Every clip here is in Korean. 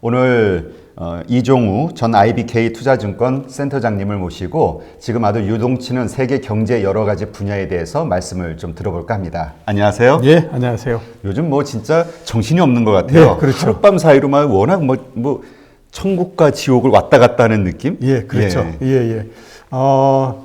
오늘 이종우 전 IBK 투자증권 센터장님을 모시고 지금 아주 유동치는 세계 경제 여러 가지 분야에 대해서 말씀을 좀 들어볼까 합니다. 안녕하세요. 예, 안녕하세요. 요즘 뭐 진짜 정신이 없는 것 같아요. 네, 그렇죠. 하룻밤 사이로만 워낙 뭐 천국과 지옥을 왔다 갔다 하는 느낌? 예, 그렇죠.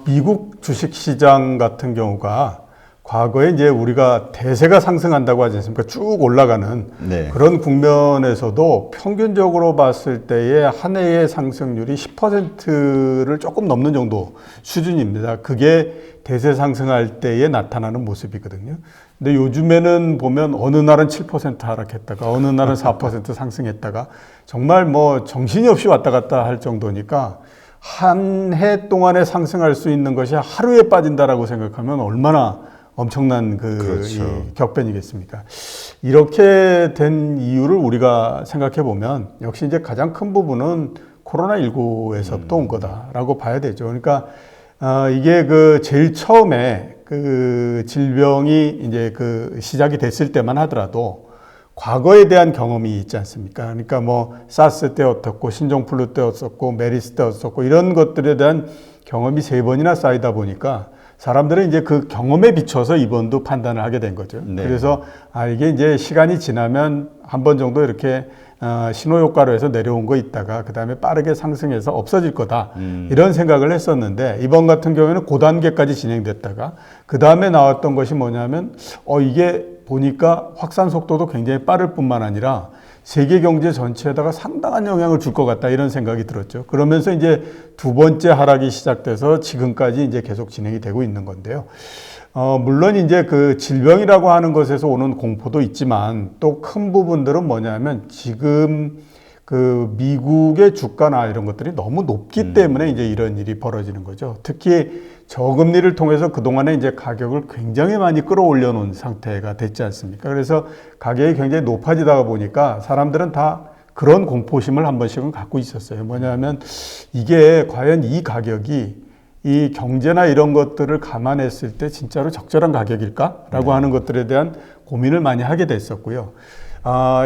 미국 주식시장 같은 경우가 과거에 이제 우리가 대세가 상승한다고 하지 않습니까? 쭉 올라가는 네. 그런 국면에서도 평균적으로 봤을 때의 한 해의 상승률이 10%를 조금 넘는 정도 수준입니다. 그게 대세 상승할 때에 나타나는 모습이거든요. 근데 요즘에는 보면 어느 날은 7% 하락했다가 어느 날은 4% 상승했다가 정말 뭐 정신이 없이 왔다 갔다 할 정도니까 한 해 동안에 상승할 수 있는 것이 하루에 빠진다라고 생각하면 얼마나 엄청난 그렇죠. 이 격변이겠습니까? 이렇게 된 이유를 우리가 생각해 보면 역시 이제 가장 큰 부분은 코로나19에서부터 온 거다라고 봐야 되죠. 그러니까 이게 제일 처음에 질병이 이제 시작이 됐을 때만 하더라도 과거에 대한 경험이 있지 않습니까? 그러니까 뭐 사스 때 어떻고 신종플루 때 어떻고 메리스 때 어떻고 이런 것들에 대한 경험이 3번이나 쌓이다 보니까 사람들은 이제 그 경험에 비춰서 이번도 판단을 하게 된 거죠. 네. 그래서 이게 이제 시간이 지나면 한 번 정도 이렇게 신호 효과로 해서 내려온 거 있다가 그 다음에 빠르게 상승해서 없어질 거다 이런 생각을 했었는데 이번 같은 경우에는 그 단계까지 진행됐다가 그 다음에 나왔던 것이 뭐냐면 이게 보니까 확산 속도도 굉장히 빠를 뿐만 아니라 세계 경제 전체에다가 상당한 영향을 줄 것 같다 이런 생각이 들었죠. 그러면서 이제 두 번째 하락이 시작돼서 지금까지 이제 계속 진행이 되고 있는 건데요. 물론 이제 질병이라고 하는 것에서 오는 공포도 있지만 또 큰 부분들은 뭐냐면 지금 미국의 주가나 이런 것들이 너무 높기 때문에 이제 이런 일이 벌어지는 거죠. 특히 저금리를 통해서 그동안에 이제 가격을 굉장히 많이 끌어올려 놓은 상태가 됐지 않습니까? 그래서 가격이 굉장히 높아지다 보니까 사람들은 다 그런 공포심을 한 번씩은 갖고 있었어요. 뭐냐면 이게 과연 이 가격이 이 경제나 이런 것들을 감안했을 때 진짜로 적절한 가격일까라고 하는 것들에 대한 고민을 많이 하게 됐었고요.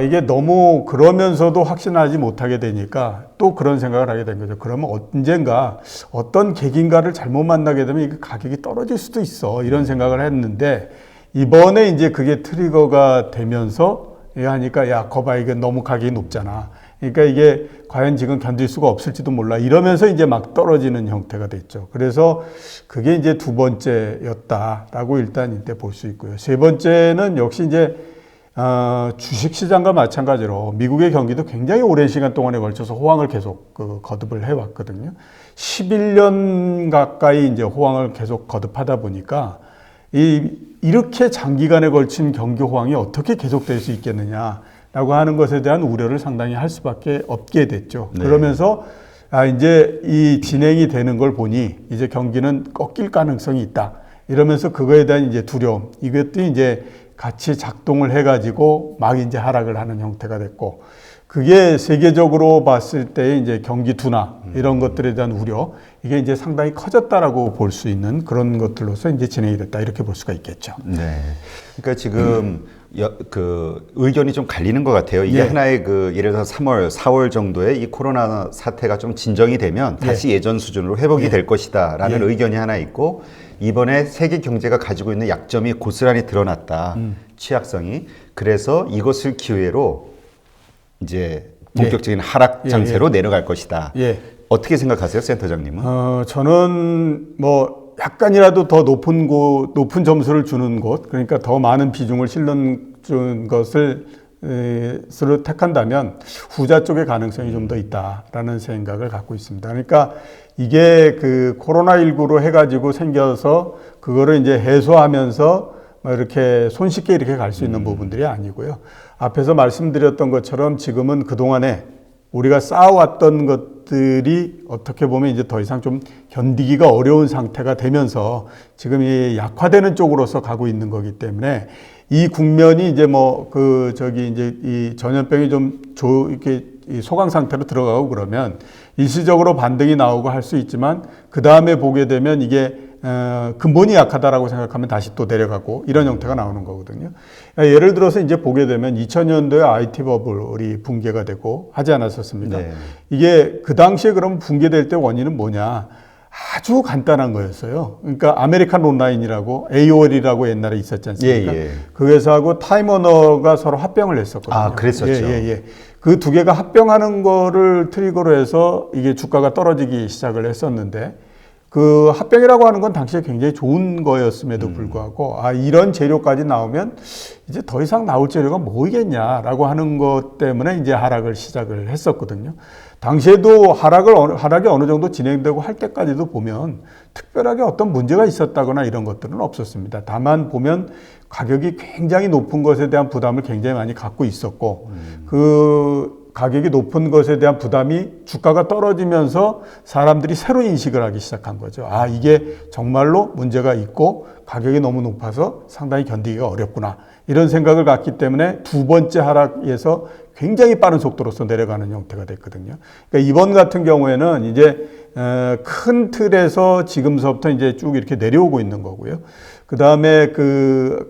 이게 너무 그러면서도 확신하지 못하게 되니까 또 그런 생각을 하게 된 거죠. 그러면 언젠가 어떤 계기인가를 잘못 만나게 되면 이 가격이 떨어질 수도 있어. 이런 생각을 했는데 이번에 이제 그게 트리거가 되면서 하니까 야, 거봐, 이게 너무 가격이 높잖아. 그러니까 이게 과연 지금 견딜 수가 없을지도 몰라. 이러면서 이제 막 떨어지는 형태가 됐죠. 그래서 그게 이제 두 번째였다라고 일단 이때 볼 수 있고요. 세 번째는 역시 이제 주식시장과 마찬가지로 미국의 경기도 굉장히 오랜 시간 동안에 걸쳐서 호황을 계속 거듭을 해왔거든요. 11년 가까이 이제 호황을 계속 거듭하다 보니까 이렇게 장기간에 걸친 경기 호황이 어떻게 계속될 수 있겠느냐라고 하는 것에 대한 우려를 상당히 할 수밖에 없게 됐죠. 네. 그러면서 이제 이 진행이 되는 걸 보니 이제 경기는 꺾일 가능성이 있다. 이러면서 그거에 대한 이제 두려움, 이것도 이제 같이 작동을 해가지고 막 이제 하락을 하는 형태가 됐고, 그게 세계적으로 봤을 때 이제 경기 둔화 이런 것들에 대한 우려, 이게 이제 상당히 커졌다라고 볼 수 있는 그런 것들로서 이제 진행이 됐다 이렇게 볼 수가 있겠죠. 네. 그러니까 지금 의견이 좀 갈리는 것 같아요. 이게 하나의 예를 들어서 3월, 4월 정도에 이 코로나 사태가 좀 진정이 되면 다시 예전 수준으로 회복이 될 것이다라는 의견이 하나 있고, 이번에 세계 경제가 가지고 있는 약점이 고스란히 드러났다. 취약성이. 그래서 이것을 기회로 이제 본격적인 하락 장세로 내려갈 것이다. 어떻게 생각하세요, 센터장님은? 저는 뭐 약간이라도 더 높은 점수를 주는 곳, 그러니까 더 많은 비중을 실는 것을 택한다면 후자 쪽의 가능성이 좀 더 있다라는 생각을 갖고 있습니다. 그러니까 이게 코로나19로 해가지고 생겨서 그거를 이제 해소하면서 이렇게 손쉽게 이렇게 갈 수 있는 부분들이 아니고요. 앞에서 말씀드렸던 것처럼 지금은 그동안에 우리가 쌓아왔던 것들이 어떻게 보면 이제 더 이상 좀 견디기가 어려운 상태가 되면서 지금 이 약화되는 쪽으로서 가고 있는 거기 때문에 이 국면이 이제 이제 이 전염병이 좀 이렇게 이 소강 상태로 들어가고 그러면 일시적으로 반등이 나오고 할 수 있지만 그 다음에 보게 되면 이게 근본이 약하다라고 생각하면 다시 또 내려가고 이런 형태가 나오는 거거든요. 예를 들어서 이제 보게 되면 2000년도에 IT 버블이 붕괴가 되고 하지 않았었습니까? 네. 이게 그 당시에 그럼 붕괴될 때 원인은 뭐냐? 아주 간단한 거였어요. 그러니까 아메리칸 온라인이라고 AOL이라고 옛날에 있었지 않습니까? 예, 예. 그 회사하고 타임워너가 서로 합병을 했었거든요. 아, 그랬었죠. 예. 그 두 개가 합병하는 거를 트리거로 해서 이게 주가가 떨어지기 시작을 했었는데 그 합병이라고 하는 건 당시에 굉장히 좋은 거였음에도 불구하고 이런 재료까지 나오면 이제 더 이상 나올 재료가 뭐이겠냐라고 하는 것 때문에 이제 하락을 시작을 했었거든요. 당시에도 하락이 어느 정도 진행되고 할 때까지도 보면 특별하게 어떤 문제가 있었다거나 이런 것들은 없었습니다. 다만 보면 가격이 굉장히 높은 것에 대한 부담을 굉장히 많이 갖고 있었고 그 가격이 높은 것에 대한 부담이 주가가 떨어지면서 사람들이 새로운 인식을 하기 시작한 거죠. 이게 정말로 문제가 있고 가격이 너무 높아서 상당히 견디기가 어렵구나. 이런 생각을 갖기 때문에 두 번째 하락에서 굉장히 빠른 속도로서 내려가는 형태가 됐거든요. 그러니까 이번 같은 경우에는 이제 큰 틀에서 지금서부터 이제 쭉 이렇게 내려오고 있는 거고요. 그 다음에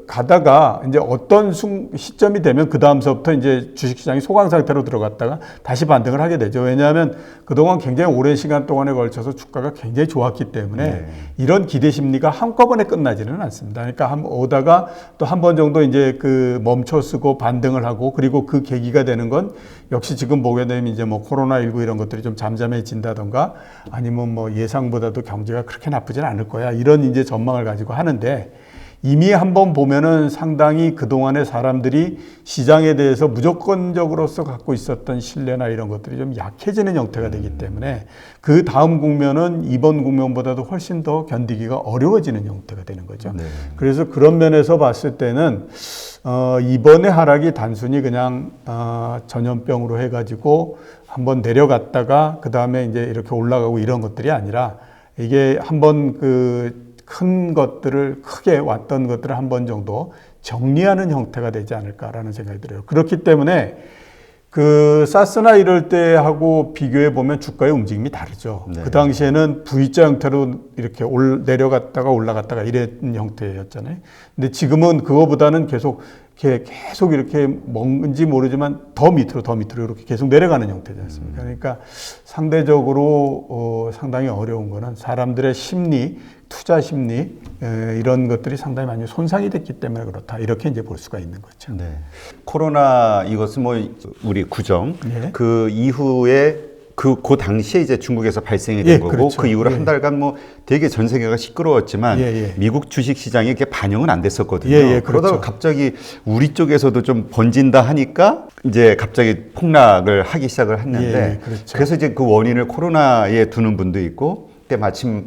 가다가 이제 어떤 시점이 되면 그 다음서부터 이제 주식시장이 소강 상태로 들어갔다가 다시 반등을 하게 되죠. 왜냐하면 그동안 굉장히 오랜 시간 동안에 걸쳐서 주가가 굉장히 좋았기 때문에 이런 기대 심리가 한꺼번에 끝나지는 않습니다. 그러니까 오다가 또 한 번 정도 이제 멈춰서고 반등을 하고 그리고 그 계기가 되는 건 역시 지금 보게 되면 이제 뭐 코로나19 이런 것들이 좀 잠잠해진다던가 아니면 뭐 예상보다도 경제가 그렇게 나쁘진 않을 거야. 이런 이제 전망을 가지고 하는데 이미 한번 보면은 상당히 그동안에 사람들이 시장에 대해서 무조건적으로서 갖고 있었던 신뢰나 이런 것들이 좀 약해지는 형태가 되기 때문에 그 다음 국면은 이번 국면보다도 훨씬 더 견디기가 어려워지는 형태가 되는 거죠. 네. 그래서 그런 면에서 봤을 때는 이번의 하락이 단순히 그냥 전염병으로 해가지고 한번 내려갔다가 그 다음에 이제 이렇게 올라가고 이런 것들이 아니라 이게 한번 큰 것들을 크게 왔던 것들을 한 번 정도 정리하는 형태가 되지 않을까라는 생각이 들어요. 그렇기 때문에 사스나 이럴 때하고 비교해 보면 주가의 움직임이 다르죠. 네. 그 당시에는 V자 형태로 이렇게 내려갔다가 올라갔다가 이런 형태였잖아요. 근데 지금은 그거보다는 계속 이렇게 뭔지 모르지만 더 밑으로 이렇게 계속 내려가는 형태지 않습니까? 그러니까 상대적으로 상당히 어려운 거는 사람들의 심리, 투자 심리 이런 것들이 상당히 많이 손상이 됐기 때문에 그렇다. 이렇게 이제 볼 수가 있는 거죠. 네. 코로나 이것은 뭐 우리 구정 그 이후에 그 당시에 이제 중국에서 발생이 된 거고 그렇죠. 그 이후로 한 달간 뭐 되게 전 세계가 시끄러웠지만 미국 주식 시장이 이렇게 반영은 안 됐었거든요. 그러다가 그렇죠. 갑자기 우리 쪽에서도 좀 번진다 하니까 이제 갑자기 폭락을 하기 시작을 했는데 그렇죠. 그래서 이제 그 원인을 코로나에 두는 분도 있고 그때 마침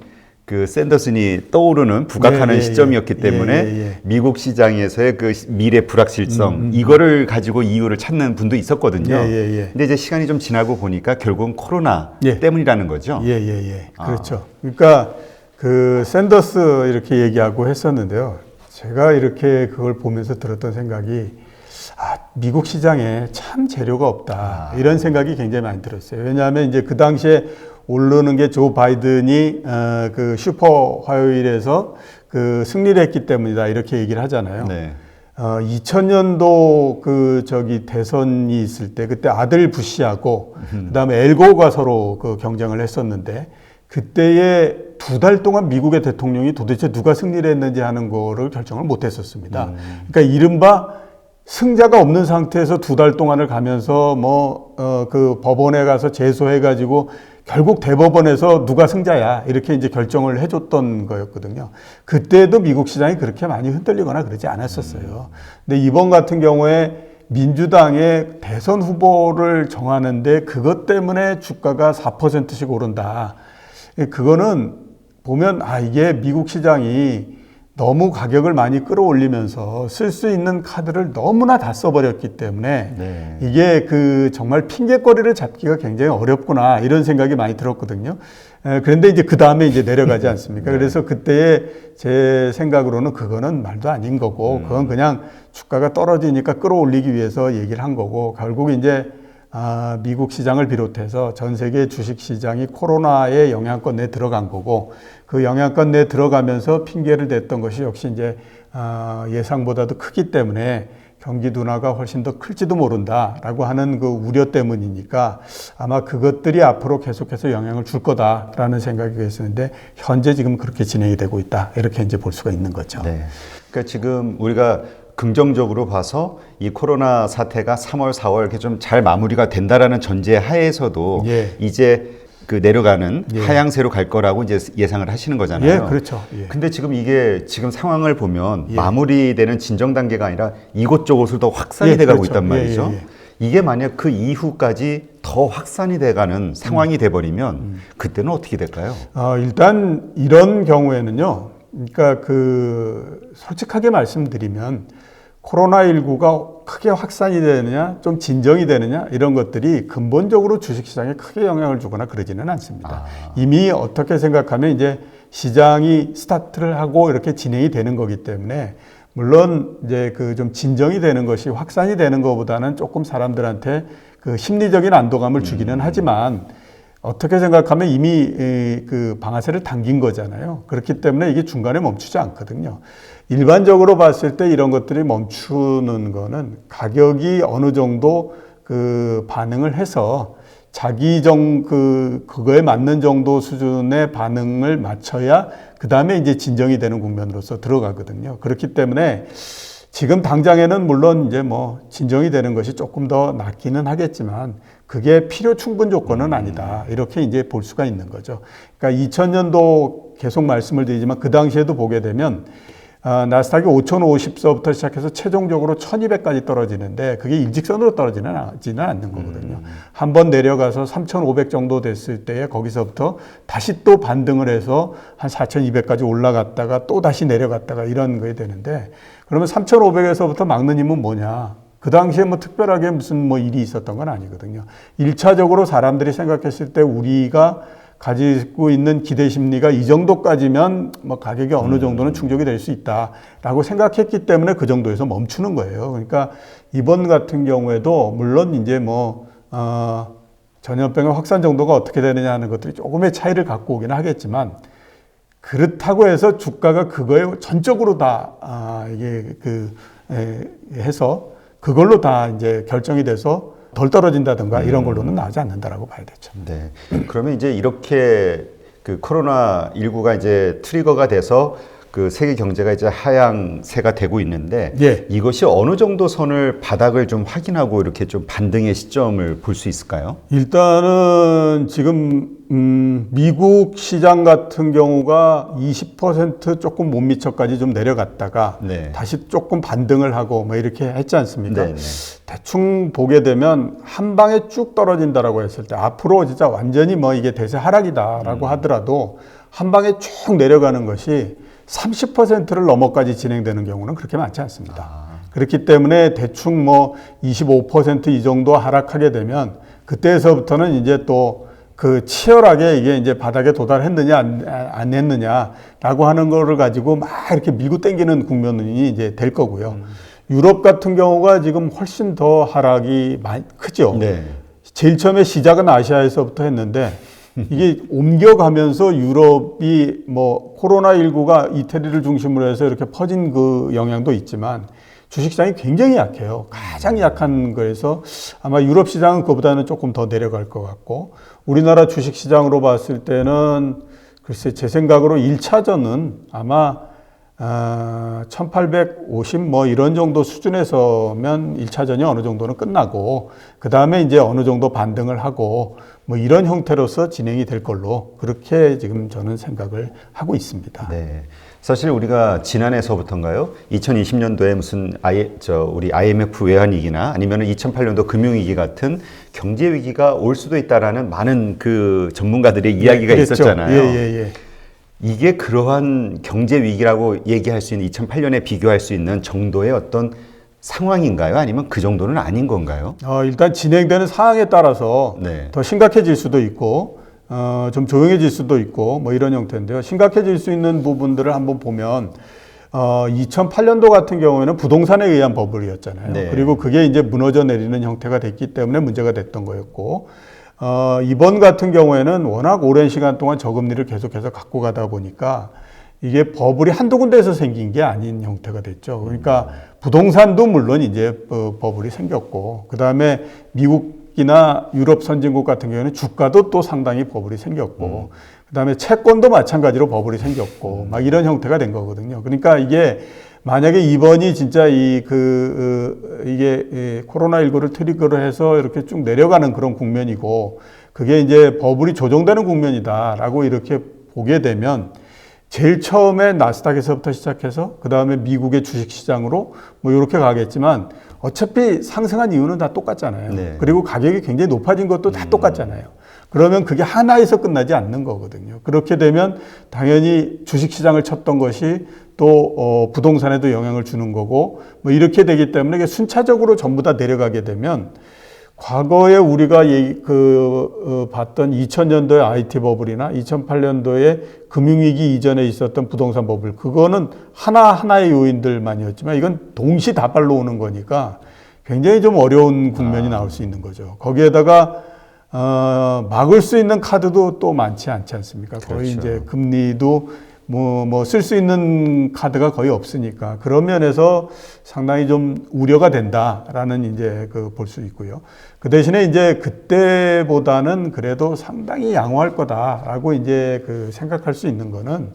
샌더슨이 떠오르는 부각하는 시점이었기 때문에 미국 시장에서의 그 미래 불확실성 이거를 가지고 이유를 찾는 분도 있었거든요. 근데 이제 시간이 좀 지나고 보니까 결국은 코로나 때문이라는 거죠. 그렇죠. 그러니까 샌더스 이렇게 얘기하고 했었는데요. 제가 이렇게 그걸 보면서 들었던 생각이 미국 시장에 참 재료가 없다. 이런 생각이 굉장히 많이 들었어요. 왜냐하면 이제 그 당시에 오르는 게 조 바이든이 슈퍼 화요일에서 승리를 했기 때문이다 이렇게 얘기를 하잖아요. 2000년도 대선이 있을 때 그때 아들 부시하고 그다음에 엘고가 서로 경쟁을 했었는데 그때에 2달 동안 미국의 대통령이 도대체 누가 승리를 했는지 하는 거를 결정을 못 했었습니다. 그러니까 이른바 승자가 없는 상태에서 2달 동안을 가면서 법원에 가서 제소해가지고 결국 대법원에서 누가 승자야 이렇게 이제 결정을 해줬던 거였거든요. 그때도 미국 시장이 그렇게 많이 흔들리거나 그러지 않았었어요. 근데 이번 같은 경우에 민주당의 대선 후보를 정하는데 그것 때문에 주가가 4%씩 오른다. 그거는 보면 이게 미국 시장이 너무 가격을 많이 끌어올리면서 쓸 수 있는 카드를 너무나 다 써버렸기 때문에 이게 정말 핑계거리를 잡기가 굉장히 어렵구나 이런 생각이 많이 들었거든요. 그런데 이제 그 다음에 이제 내려가지 않습니까? 그래서 그때의 제 생각으로는 그거는 말도 아닌 거고 그건 그냥 주가가 떨어지니까 끌어올리기 위해서 얘기를 한 거고 결국 이제 미국 시장을 비롯해서 전 세계 주식 시장이 코로나의 영향권 내에 들어간 거고 그 영향권 내에 들어가면서 핑계를 댔던 것이 역시 이제 예상보다도 크기 때문에 경기 둔화가 훨씬 더 클지도 모른다라고 하는 그 우려 때문이니까 아마 그것들이 앞으로 계속해서 영향을 줄 거다라는 생각이 있었는데 현재 지금 그렇게 진행이 되고 있다 이렇게 이제 볼 수가 있는 거죠. 네. 그러니까 지금 우리가 긍정적으로 봐서 이 코로나 사태가 3월, 4월 이렇게 좀 잘 마무리가 된다라는 전제 하에서도 예. 이제 그 내려가는 예. 하향세로 갈 거라고 이제 예상을 하시는 거잖아요. 예, 그렇죠. 예. 근데 지금 이게 지금 상황을 보면 예. 마무리되는 진정 단계가 아니라 이곳저곳으로 더 확산이 예, 돼가고 그렇죠. 있단 말이죠. 예, 예, 예. 이게 만약 그 이후까지 더 확산이 돼가는 상황이 돼버리면 그때는 어떻게 될까요? 일단 이런 경우에는요. 그러니까 솔직하게 말씀드리면 코로나19가 크게 확산이 되느냐, 좀 진정이 되느냐, 이런 것들이 근본적으로 주식시장에 크게 영향을 주거나 그러지는 않습니다. 이미 어떻게 생각하면 이제 시장이 스타트를 하고 이렇게 진행이 되는 거기 때문에 물론 이제 좀 진정이 되는 것이 확산이 되는 것보다는 조금 사람들한테 그 심리적인 안도감을 주기는 하지만 어떻게 생각하면 이미 그 방아쇠를 당긴 거잖아요. 그렇기 때문에 이게 중간에 멈추지 않거든요. 일반적으로 봤을 때 이런 것들이 멈추는 거는 가격이 어느 정도 그 반응을 해서 그거에 맞는 정도 수준의 반응을 맞춰야 그 다음에 이제 진정이 되는 국면으로서 들어가거든요. 그렇기 때문에 지금 당장에는 물론 이제 진정이 되는 것이 조금 더 낫기는 하겠지만 그게 필요 충분 조건은 아니다. 이렇게 이제 볼 수가 있는 거죠. 그러니까 2000년도 계속 말씀을 드리지만 그 당시에도 보게 되면 나스닥이 5,050서부터 시작해서 최종적으로 1,200까지 떨어지는데 그게 일직선으로 떨어지는 않는 거거든요. 한번 내려가서 3,500 정도 됐을 때에 거기서부터 다시 또 반등을 해서 한 4,200까지 올라갔다가 또 다시 내려갔다가 이런 거에 되는데 그러면 3,500에서부터 막는 힘은 뭐냐? 그 당시에 특별하게 무슨 일이 있었던 건 아니거든요. 1차적으로 사람들이 생각했을 때 우리가 가지고 있는 기대 심리가 이 정도까지면 가격이 어느 정도는 충족이 될 수 있다라고 생각했기 때문에 그 정도에서 멈추는 거예요. 그러니까 이번 같은 경우에도 물론 이제 전염병의 확산 정도가 어떻게 되느냐 하는 것들이 조금의 차이를 갖고 오긴 하겠지만 그렇다고 해서 주가가 그거에 전적으로 다 해서 그걸로 다 이제 결정이 돼서 덜 떨어진다든가 이런 걸로는 나오지 않는다라고 봐야 되죠. 네. 그러면 이제 이렇게 그 코로나19가 이제 트리거가 돼서 그 세계 경제가 이제 하향세가 되고 있는데 예. 이것이 어느 정도 선을 바닥을 좀 확인하고 이렇게 좀 반등의 시점을 볼 수 있을까요? 일단은 지금 미국 시장 같은 경우가 20% 조금 못 미쳐까지 좀 내려갔다가 네. 다시 조금 반등을 하고 이렇게 했지 않습니까? 네, 대충 보게 되면 한 방에 쭉 떨어진다라고 했을 때 앞으로 진짜 완전히 이게 대세 하락이다라고 하더라도 한 방에 쭉 내려가는 것이 30%를 넘어까지 진행되는 경우는 그렇게 많지 않습니다. 그렇기 때문에 대충 25% 이 정도 하락하게 되면 그때에서부터는 이제 또 그 치열하게 이게 이제 바닥에 도달했느냐 안 했느냐라고 하는 거를 가지고 막 이렇게 밀고 당기는 국면이 이제 될 거고요. 유럽 같은 경우가 지금 훨씬 더 하락이 많이 크죠. 네. 제일 처음에 시작은 아시아에서부터 했는데 이게 옮겨가면서 유럽이 코로나19가 이태리를 중심으로 해서 이렇게 퍼진 그 영향도 있지만 주식시장이 굉장히 약해요. 가장 약한 거에서 아마 유럽 시장은 그보다는 조금 더 내려갈 것 같고 우리나라 주식시장으로 봤을 때는 글쎄 제 생각으로 1차전은 아마 1850 이런 정도 수준에서면 1차전이 어느 정도는 끝나고 그 다음에 이제 어느 정도 반등을 하고 이런 형태로서 진행이 될 걸로 그렇게 지금 저는 생각을 하고 있습니다. 네. 사실 우리가 지난해서부터인가요? 2020년도에 무슨 우리 IMF 외환위기나 아니면 2008년도 금융위기 같은 경제 위기가 올 수도 있다라는 많은 그 전문가들의 이야기가 그랬죠. 있었잖아요. 이게 그러한 경제 위기라고 얘기할 수 있는 2008년에 비교할 수 있는 정도의 어떤 상황인가요? 아니면 그 정도는 아닌 건가요? 일단 진행되는 상황에 따라서 네. 더 심각해질 수도 있고 좀 조용해질 수도 있고 이런 형태인데요. 심각해질 수 있는 부분들을 한번 보면 2008년도 같은 경우에는 부동산에 의한 버블이었잖아요. 네. 그리고 그게 이제 무너져 내리는 형태가 됐기 때문에 문제가 됐던 거였고, 이번 같은 경우에는 워낙 오랜 시간 동안 저금리를 계속해서 갖고 가다 보니까 이게 버블이 한두 군데에서 생긴 게 아닌 형태가 됐죠. 그러니까 부동산도 물론 이제 버블이 생겼고, 그 다음에 미국이나 유럽 선진국 같은 경우에는 주가도 또 상당히 버블이 생겼고, 그 다음에 채권도 마찬가지로 버블이 생겼고, 막 이런 형태가 된 거거든요. 그러니까 이게 만약에 이번이 진짜 이게 코로나19를 트리거로 해서 이렇게 쭉 내려가는 그런 국면이고, 그게 이제 버블이 조정되는 국면이다라고 이렇게 보게 되면, 제일 처음에 나스닥에서부터 시작해서 그 다음에 미국의 주식시장으로 뭐 이렇게 가겠지만 어차피 상승한 이유는 다 똑같잖아요. 네. 그리고 가격이 굉장히 높아진 것도 다 똑같잖아요. 그러면 그게 하나에서 끝나지 않는 거거든요. 그렇게 되면 당연히 주식시장을 쳤던 것이 또 부동산에도 영향을 주는 거고 뭐 이렇게 되기 때문에 이게 순차적으로 전부 다 내려가게 되면 과거에 우리가 봤던 2000년도의 IT 버블이나 2008년도에 금융위기 이전에 있었던 부동산 버블, 그거는 하나하나의 요인들만이었지만 이건 동시다발로 오는 거니까 굉장히 좀 어려운 국면이 나올 수 있는 거죠. 거기에다가 막을 수 있는 카드도 또 많지 않지 않습니까? 거의 그렇죠. 이제 금리도 쓸 수 있는 카드가 거의 없으니까 그런 면에서 상당히 좀 우려가 된다라는 이제 볼 수 있고요. 그 대신에 이제 그때보다는 그래도 상당히 양호할 거다라고 이제 생각할 수 있는 거는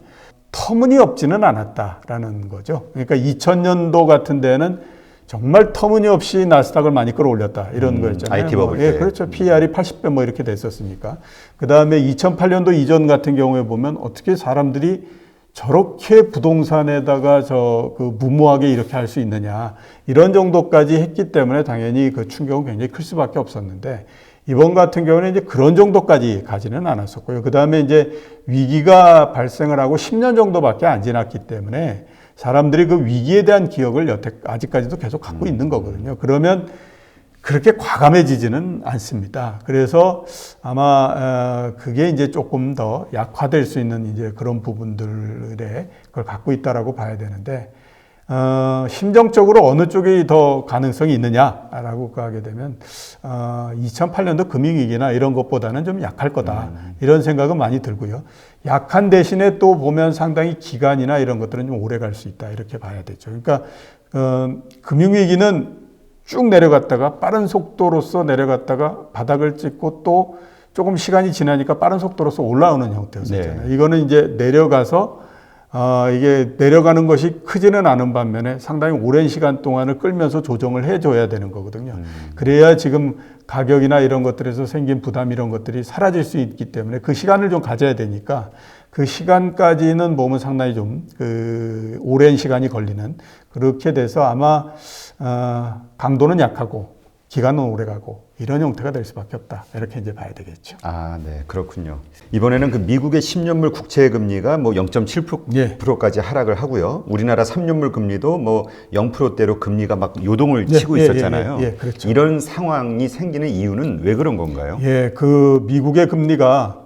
터무니없지는 않았다라는 거죠. 그러니까 2000년도 같은 데는 정말 터무니없이 나스닥을 많이 끌어올렸다 이런 거였잖아요. IT 버블 예, 때. 그렇죠. PER이 80배 뭐 이렇게 됐었으니까. 그 다음에 2008년도 이전 같은 경우에 보면 어떻게 사람들이 저렇게 부동산에다가 무모하게 이렇게 할 수 있느냐 이런 정도까지 했기 때문에 당연히 그 충격은 굉장히 클 수밖에 없었는데 이번 같은 경우는 이제 그런 정도까지 가지는 않았었고요. 그 다음에 이제 위기가 발생을 하고 10년 정도밖에 안 지났기 때문에 사람들이 그 위기에 대한 기억을 아직까지도 계속 갖고 있는 거거든요. 그러면 그렇게 과감해지지는 않습니다. 그래서 아마 그게 이제 조금 더 약화될 수 있는 이제 그런 부분들에 그걸 갖고 있다라고 봐야 되는데 심정적으로 어느 쪽이 더 가능성이 있느냐라고 하게 되면 2008년도 금융위기나 이런 것보다는 좀 약할 거다 이런 생각은 많이 들고요. 약한 대신에 또 보면 상당히 기간이나 이런 것들은 좀 오래 갈 수 있다 이렇게 봐야 되죠. 그러니까 금융위기는 쭉 내려갔다가 빠른 속도로서 내려갔다가 바닥을 찍고 또 조금 시간이 지나니까 빠른 속도로서 올라오는 형태였잖아요. 네. 이거는 이제 내려가서 이게 내려가는 것이 크지는 않은 반면에 상당히 오랜 시간 동안을 끌면서 조정을 해줘야 되는 거거든요. 그래야 지금 가격이나 이런 것들에서 생긴 부담 이런 것들이 사라질 수 있기 때문에 그 시간을 좀 가져야 되니까 그 시간까지는 보면 상당히 좀 오랜 시간이 걸리는 그렇게 돼서 아마 강도는 약하고 기간은 오래가고 이런 형태가 될 수밖에 없다. 이렇게 이제 봐야 되겠죠. 아, 네, 그렇군요. 이번에는 그 미국의 10년물 국채 금리가 뭐 0.7%까지 하락을 하고요. 우리나라 3년물 금리도 뭐 0%대로 금리가 막 요동을 치고 있었잖아요. 그렇죠. 이런 상황이 생기는 이유는 왜 그런 건가요? 예, 미국의 금리가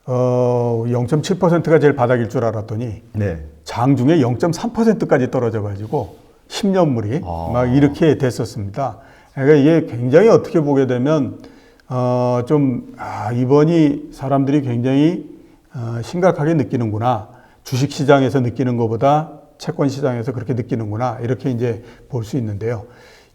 0.7%가 제일 바닥일 줄 알았더니 네. 장중에 0.3%까지 떨어져 가지고 10년물이 막 이렇게 됐었습니다. 그러니까 이게 굉장히 어떻게 보게 되면 이번이 사람들이 굉장히 심각하게 느끼는구나. 주식시장에서 느끼는 것보다 채권시장에서 그렇게 느끼는구나. 이렇게 이제 볼 수 있는데요.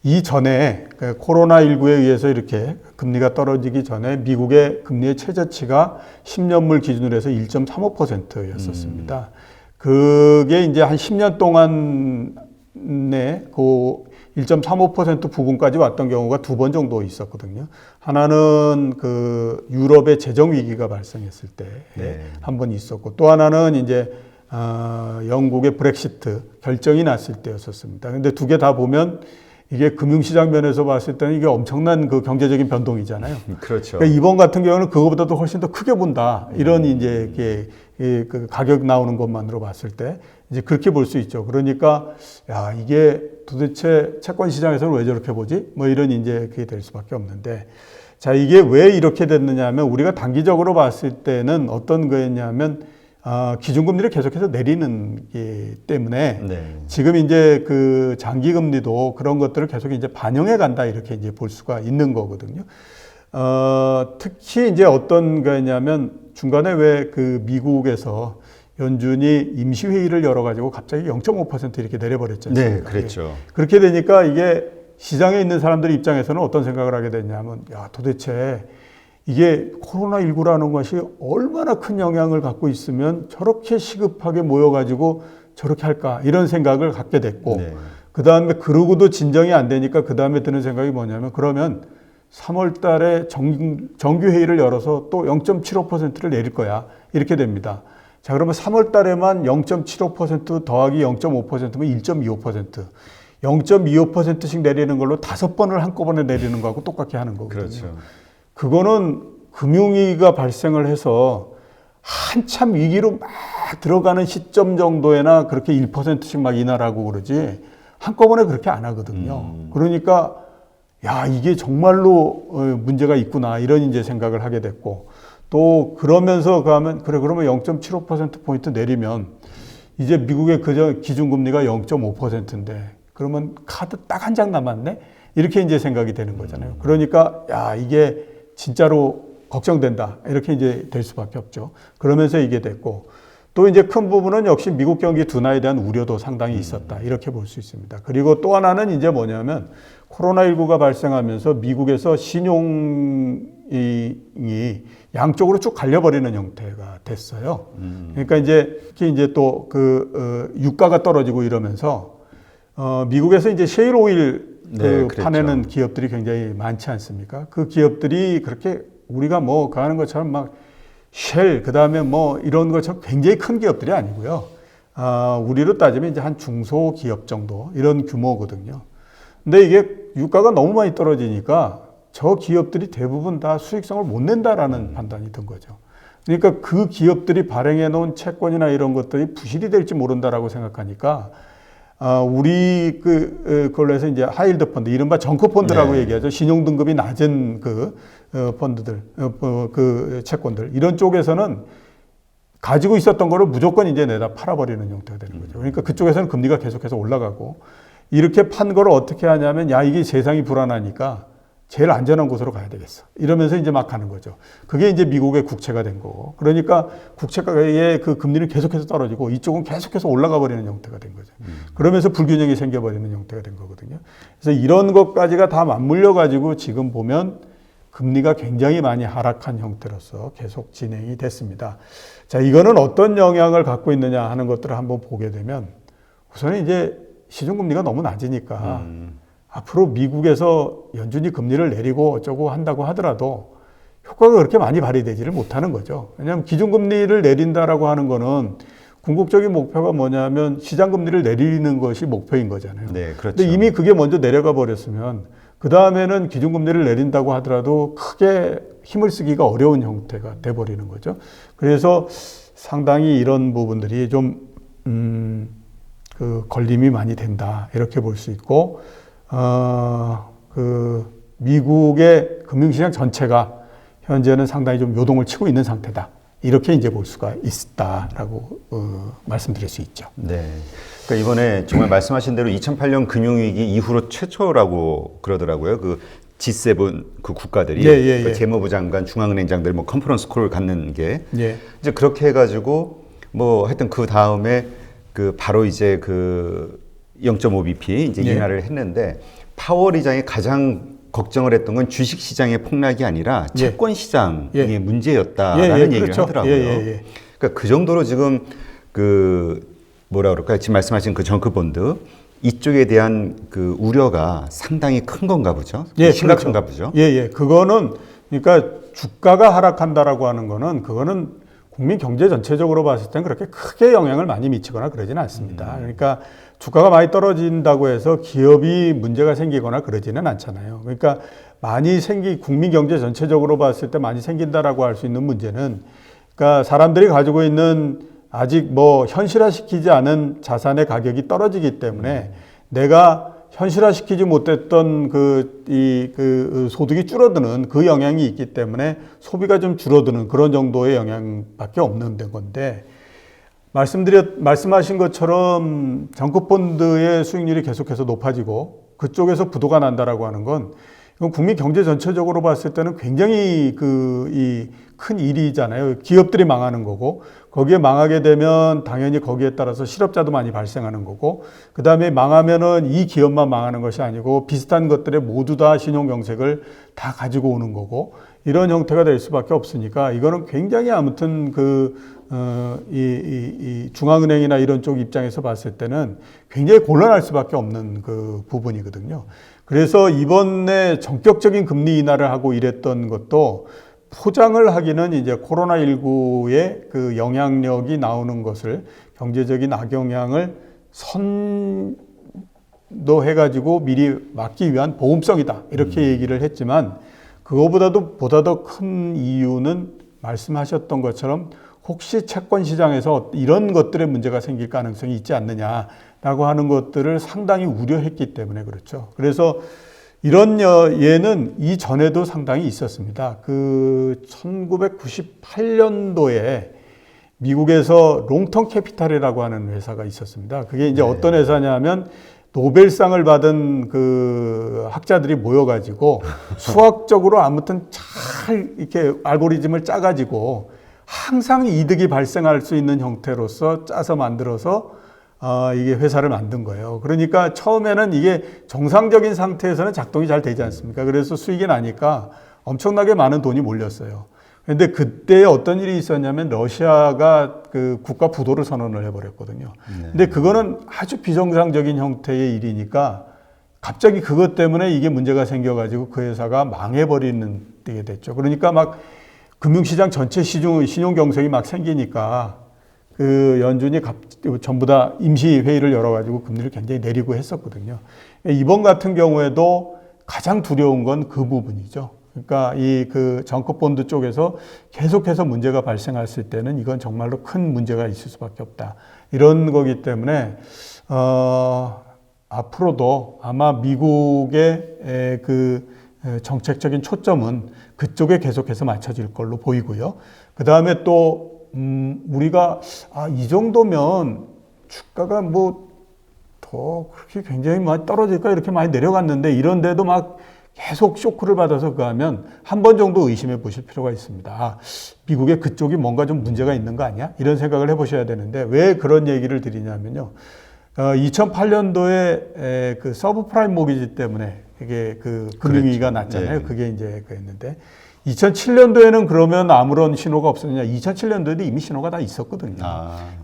이전에 코로나19에 의해서 이렇게 금리가 떨어지기 전에 미국의 금리의 최저치가 10년물 기준으로 해서 1.35%였었습니다. 그게 이제 한 10년 동안에 그 1.35% 부근까지 왔던 경우가 두 번 정도 있었거든요. 하나는 유럽의 재정 위기가 발생했을 때 한 번 있었고 또 하나는 이제 영국의 브렉시트 결정이 났을 때였었습니다. 근데 두 개 다 보면 이게 금융시장 면에서 봤을 때는 이게 엄청난 경제적인 변동이잖아요. 그렇죠. 그러니까 이번 같은 경우는 그거보다도 훨씬 더 크게 본다. 이런 이제 가격 나오는 것만으로 봤을 때 이제 그렇게 볼 수 있죠. 그러니까 이게 도대체 채권 시장에서는 왜 저렇게 보지? 뭐 이런 이제 그게 될 수밖에 없는데 자, 이게 왜 이렇게 됐느냐 하면 우리가 단기적으로 봤을 때는 어떤 거였냐면 기준금리를 계속해서 내리는 게 때문에 네. 지금 이제 그 장기금리도 그런 것들을 계속 이제 반영해 간다 이렇게 이제 볼 수가 있는 거거든요. 특히 이제 어떤 거냐면 중간에 왜 그 미국에서 연준이 임시회의를 열어가지고 갑자기 0.5% 이렇게 내려버렸지 않습니까? 네, 그랬죠. 그렇게 되니까 이게 시장에 있는 사람들 입장에서는 어떤 생각을 하게 됐냐면, 야, 도대체 이게 코로나19라는 것이 얼마나 큰 영향을 갖고 있으면 저렇게 시급하게 모여가지고 저렇게 할까? 이런 생각을 갖게 됐고, 네. 그 다음에 그러고도 진정이 안 되니까 그 다음에 드는 생각이 뭐냐면, 그러면 3월 달에 정규회의를 열어서 또 0.75%를 내릴 거야. 이렇게 됩니다. 자, 그러면 3월 달에만 0.75% 더하기 0.5%면 1.25%. 0.25%씩 내리는 걸로 5번을 한꺼번에 내리는 거하고 똑같게 하는 거거든요. 그렇죠. 그거는 금융위기가 발생을 해서 한참 위기로 막 들어가는 시점 정도에나 그렇게 1%씩 막 인하라고 그러지 한꺼번에 그렇게 안 하거든요. 그러니까 야, 이게 정말로 문제가 있구나 이런 이제 생각을 하게 됐고 또 그러면서 가면 그래 그러면 0.75%포인트 내리면 이제 미국의 그저 기준금리가 0.5%인데 그러면 카드 딱 한 장 남았네? 이렇게 이제 생각이 되는 거잖아요. 그러니까 야, 이게 진짜로 걱정된다. 이렇게 이제 될 수밖에 없죠. 그러면서 이게 됐고 또 이제 큰 부분은 역시 미국 경기 둔화에 대한 우려도 상당히 있었다. 이렇게 볼 수 있습니다. 그리고 또 하나는 이제 뭐냐면 코로나19가 발생하면서 미국에서 신용이 양쪽으로 쭉 갈려버리는 형태가 됐어요. 그러니까 이제 특히 이제 또 유가가 떨어지고 이러면서 미국에서 이제 셰일 오일 네, 파내는 기업들이 굉장히 많지 않습니까? 그 기업들이 그렇게 우리가 뭐 가는 것처럼 막 쉘, 그 다음에 뭐 이런 것처럼 굉장히 큰 기업들이 아니고요. 우리로 따지면 이제 한 중소기업 정도 이런 규모거든요. 근데 이게 유가가 너무 많이 떨어지니까 저 기업들이 대부분 다 수익성을 못 낸다라는 판단이 든 거죠. 그러니까 그 기업들이 발행해 놓은 채권이나 이런 것들이 부실이 될지 모른다라고 생각하니까 우리 그걸로 해서 이제 하이힐드 펀드, 이른바 정크 펀드라고 네. 얘기하죠. 신용 등급이 낮은 펀드들, 그 채권들 이런 쪽에서는 가지고 있었던 거를 무조건 이제 내다 팔아버리는 형태가 되는 거죠. 그러니까 그쪽에서는 금리가 계속해서 올라가고 이렇게 판 거를 어떻게 하냐면 야, 이게 세상이 불안하니까 제일 안전한 곳으로 가야 되겠어. 이러면서 이제 막 가는 거죠. 그게 이제 미국의 국채가 된 거고. 그러니까 국채가의 그 금리는 계속해서 떨어지고 이쪽은 계속해서 올라가 버리는 형태가 된 거죠. 그러면서 불균형이 생겨버리는 형태가 된 거거든요. 그래서 이런 것까지가 다 맞물려 가지고 지금 보면 금리가 굉장히 많이 하락한 형태로서 계속 진행이 됐습니다. 자, 이거는 어떤 영향을 갖고 있느냐 하는 것들을 한번 보게 되면 우선은 이제 시중금리가 너무 낮으니까 앞으로 미국에서 연준이 금리를 내리고 어쩌고 한다고 하더라도 효과가 그렇게 많이 발휘되지를 못하는 거죠. 왜냐하면 기준금리를 내린다라고 하는 거는 궁극적인 목표가 뭐냐면 시장금리를 내리는 것이 목표인 거잖아요. 네, 그렇죠. 근데 이미 그게 먼저 내려가 버렸으면 그 다음에는 기준금리를 내린다고 하더라도 크게 힘을 쓰기가 어려운 형태가 돼버리는 거죠. 그래서 상당히 이런 부분들이 좀 걸림이 많이 된다 이렇게 볼 수 있고 미국의 금융시장 전체가 현재는 상당히 좀 요동을 치고 있는 상태다. 이렇게 이제 볼 수가 있다라고 말씀드릴 수 있죠. 네. 그러니까 이번에 정말 말씀하신 대로 2008년 금융위기 이후로 최초라고 그러더라고요. 그 G7 그 국가들이 그 재무부 장관, 중앙은행장들 뭐 컨퍼런스 콜을 갖는 게 이제 그렇게 해가지고 뭐 하여튼 그 다음에 바로 이제 0.5bp 이제 인하를 했는데 파월 의장이 가장 걱정을 했던 건 주식 시장의 폭락이 아니라 채권 시장의 문제였다라는 얘기를 하더라고요. 그러니까 그 정도로 지금 뭐라 그럴까요? 지금 말씀하신 그 정크본드 이쪽에 대한 우려가 상당히 큰 건가 보죠. 심각한가 보죠. 그거는 그러니까 주가가 하락한다라고 하는 거는 그거는 국민 경제 전체적으로 봤을 땐 그렇게 크게 영향을 많이 미치거나 그러지는 않습니다. 그러니까 주가가 많이 떨어진다고 해서 기업이 문제가 생기거나 그러지는 않잖아요. 그러니까 국민 경제 전체적으로 봤을 때 많이 생긴다라고 할 수 있는 문제는 그러니까 사람들이 가지고 있는 아직 뭐 현실화시키지 않은 자산의 가격이 떨어지기 때문에 내가 현실화시키지 못했던 소득이 줄어드는 그 영향이 있기 때문에 소비가 좀 줄어드는 그런 정도의 영향밖에 없는 건데 말씀하신 것처럼 정크펀드의 수익률이 계속해서 높아지고 그쪽에서 부도가 난다라고 하는 건 이건 국민 경제 전체적으로 봤을 때는 굉장히 이 큰 일이잖아요. 기업들이 망하는 거고 거기에 망하게 되면 당연히 거기에 따라서 실업자도 많이 발생하는 거고 그 다음에 망하면은 이 기업만 망하는 것이 아니고 비슷한 것들에 모두 다 신용경색을 다 가지고 오는 거고 이런 형태가 될 수밖에 없으니까 이거는 굉장히 아무튼 이 중앙은행이나 이런 쪽 입장에서 봤을 때는 굉장히 곤란할 수밖에 없는 그 부분이거든요. 그래서 이번에 전격적인 금리 인하를 하고 이랬던 것도 포장을 하기는 이제 코로나19의 그 영향력이 나오는 것을 경제적인 악영향을 선도해가지고 미리 막기 위한 보험성이다. 이렇게 얘기를 했지만 그거보다도 보다 더 큰 이유는 말씀하셨던 것처럼 혹시 채권 시장에서 이런 것들의 문제가 생길 가능성이 있지 않느냐라고 하는 것들을 상당히 우려했기 때문에 그렇죠. 그래서 이런 예는 이전에도 상당히 있었습니다. 그 1998년도에 미국에서 롱텀 캐피탈이라고 하는 회사가 있었습니다. 그게 이제 어떤 회사냐면 노벨상을 받은 그 학자들이 모여가지고 수학적으로 아무튼 잘 이렇게 알고리즘을 짜가지고 항상 이득이 발생할 수 있는 형태로서 짜서 만들어서 이게 회사를 만든 거예요. 그러니까 처음에는 이게 정상적인 상태에서는 작동이 잘 되지 않습니까? 그래서 수익이 나니까 엄청나게 많은 돈이 몰렸어요. 그런데 그때 어떤 일이 있었냐면 러시아가 그 국가 부도를 선언을 해버렸거든요. 근데 그거는 아주 비정상적인 형태의 일이니까 갑자기 그것 때문에 이게 문제가 생겨가지고 그 회사가 망해버리는 게 됐죠. 그러니까 막 금융시장 전체 신용경색이 막 생기니까 그 연준이 전부 다 임시회의를 열어가지고 금리를 굉장히 내리고 했었거든요. 이번 같은 경우에도 가장 두려운 건 그 부분이죠. 그러니까 이 그 정크본드 쪽에서 계속해서 문제가 발생했을 때는 이건 정말로 큰 문제가 있을 수밖에 없다. 이런 거기 때문에 앞으로도 아마 미국의 그 정책적인 초점은 그쪽에 계속해서 맞춰질 걸로 보이고요. 그 다음에 또 우리가 이 정도면 주가가 뭐 더 그렇게 굉장히 많이 떨어질까 이렇게 많이 내려갔는데 이런데도 막 계속 쇼크를 받아서 그하면 한 번 정도 의심해 보실 필요가 있습니다. 미국의 그쪽이 뭔가 좀 문제가 있는 거 아니야? 이런 생각을 해보셔야 되는데 왜 그런 얘기를 드리냐면요. 2008년도에 그 서브프라임 모기지 때문에 이게 그 금융위기가 났잖아요. 그게 이제 그랬는데 2007년도에는 그러면 아무런 신호가 없었느냐? 2007년도에도 이미 신호가 다 있었거든요.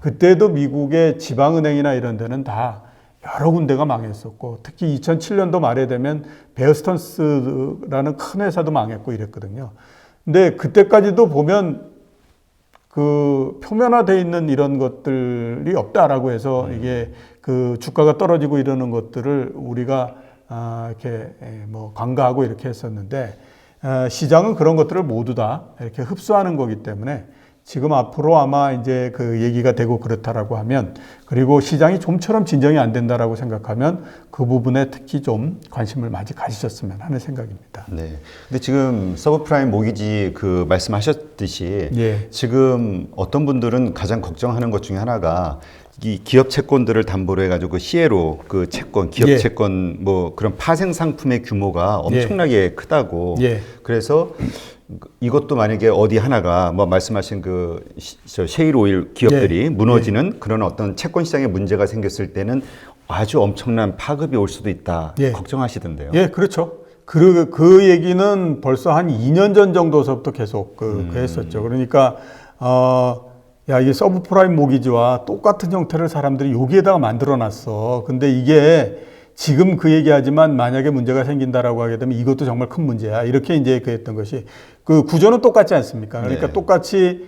그때도 미국의 지방은행이나 이런 데는 다 여러 군데가 망했었고 특히 2007년도 말에 되면 베어스턴스라는 큰 회사도 망했고 이랬거든요. 근데 그때까지도 보면 그 표면화되어 있는 이런 것들이 없다라고 해서 이게 그 주가가 떨어지고 이러는 것들을 우리가 이렇게 뭐 간과하고 이렇게 했었는데 시장은 그런 것들을 모두 다 이렇게 흡수하는 거기 때문에 지금 앞으로 아마 이제 그 얘기가 되고 그렇다라고 하면 그리고 시장이 좀처럼 진정이 안 된다라고 생각하면 그 부분에 특히 좀 관심을 많이 가지셨으면 하는 생각입니다. 네. 근데 지금 서브프라임 모기지 그 말씀하셨듯이 지금 어떤 분들은 가장 걱정하는 것 중에 하나가 이 기업 채권들을 담보로 해가지고 그 시에로 그 채권, 기업 채권 뭐 그런 파생 상품의 규모가 엄청나게 크다고. 그래서 이것도 만약에 어디 하나가 뭐 말씀하신 그 셰일 오일 기업들이 무너지는 그런 어떤 채권 시장에 문제가 생겼을 때는 아주 엄청난 파급이 올 수도 있다. 걱정하시던데요. 그렇죠. 그 얘기는 벌써 한 2년 전 정도서부터 계속 했었죠. 그러니까 이게 서브프라임 모기지와 똑같은 형태를 사람들이 여기에다가 만들어 놨어. 근데 이게 지금 그 얘기하지만 만약에 문제가 생긴다라고 하게 되면 이것도 정말 큰 문제야. 이렇게 이제 했던 것이 그 구조는 똑같지 않습니까? 그러니까 똑같이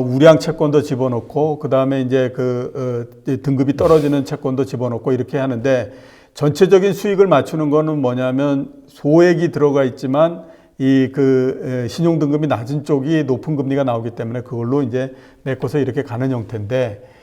우량 채권도 집어넣고 그 다음에 이제 등급이 떨어지는 채권도 집어넣고 이렇게 하는데 전체적인 수익을 맞추는 거는 뭐냐면 소액이 들어가 있지만 신용 등급이 낮은 쪽이 높은 금리가 나오기 때문에 그걸로 이제 메꿔서 이렇게 가는 형태인데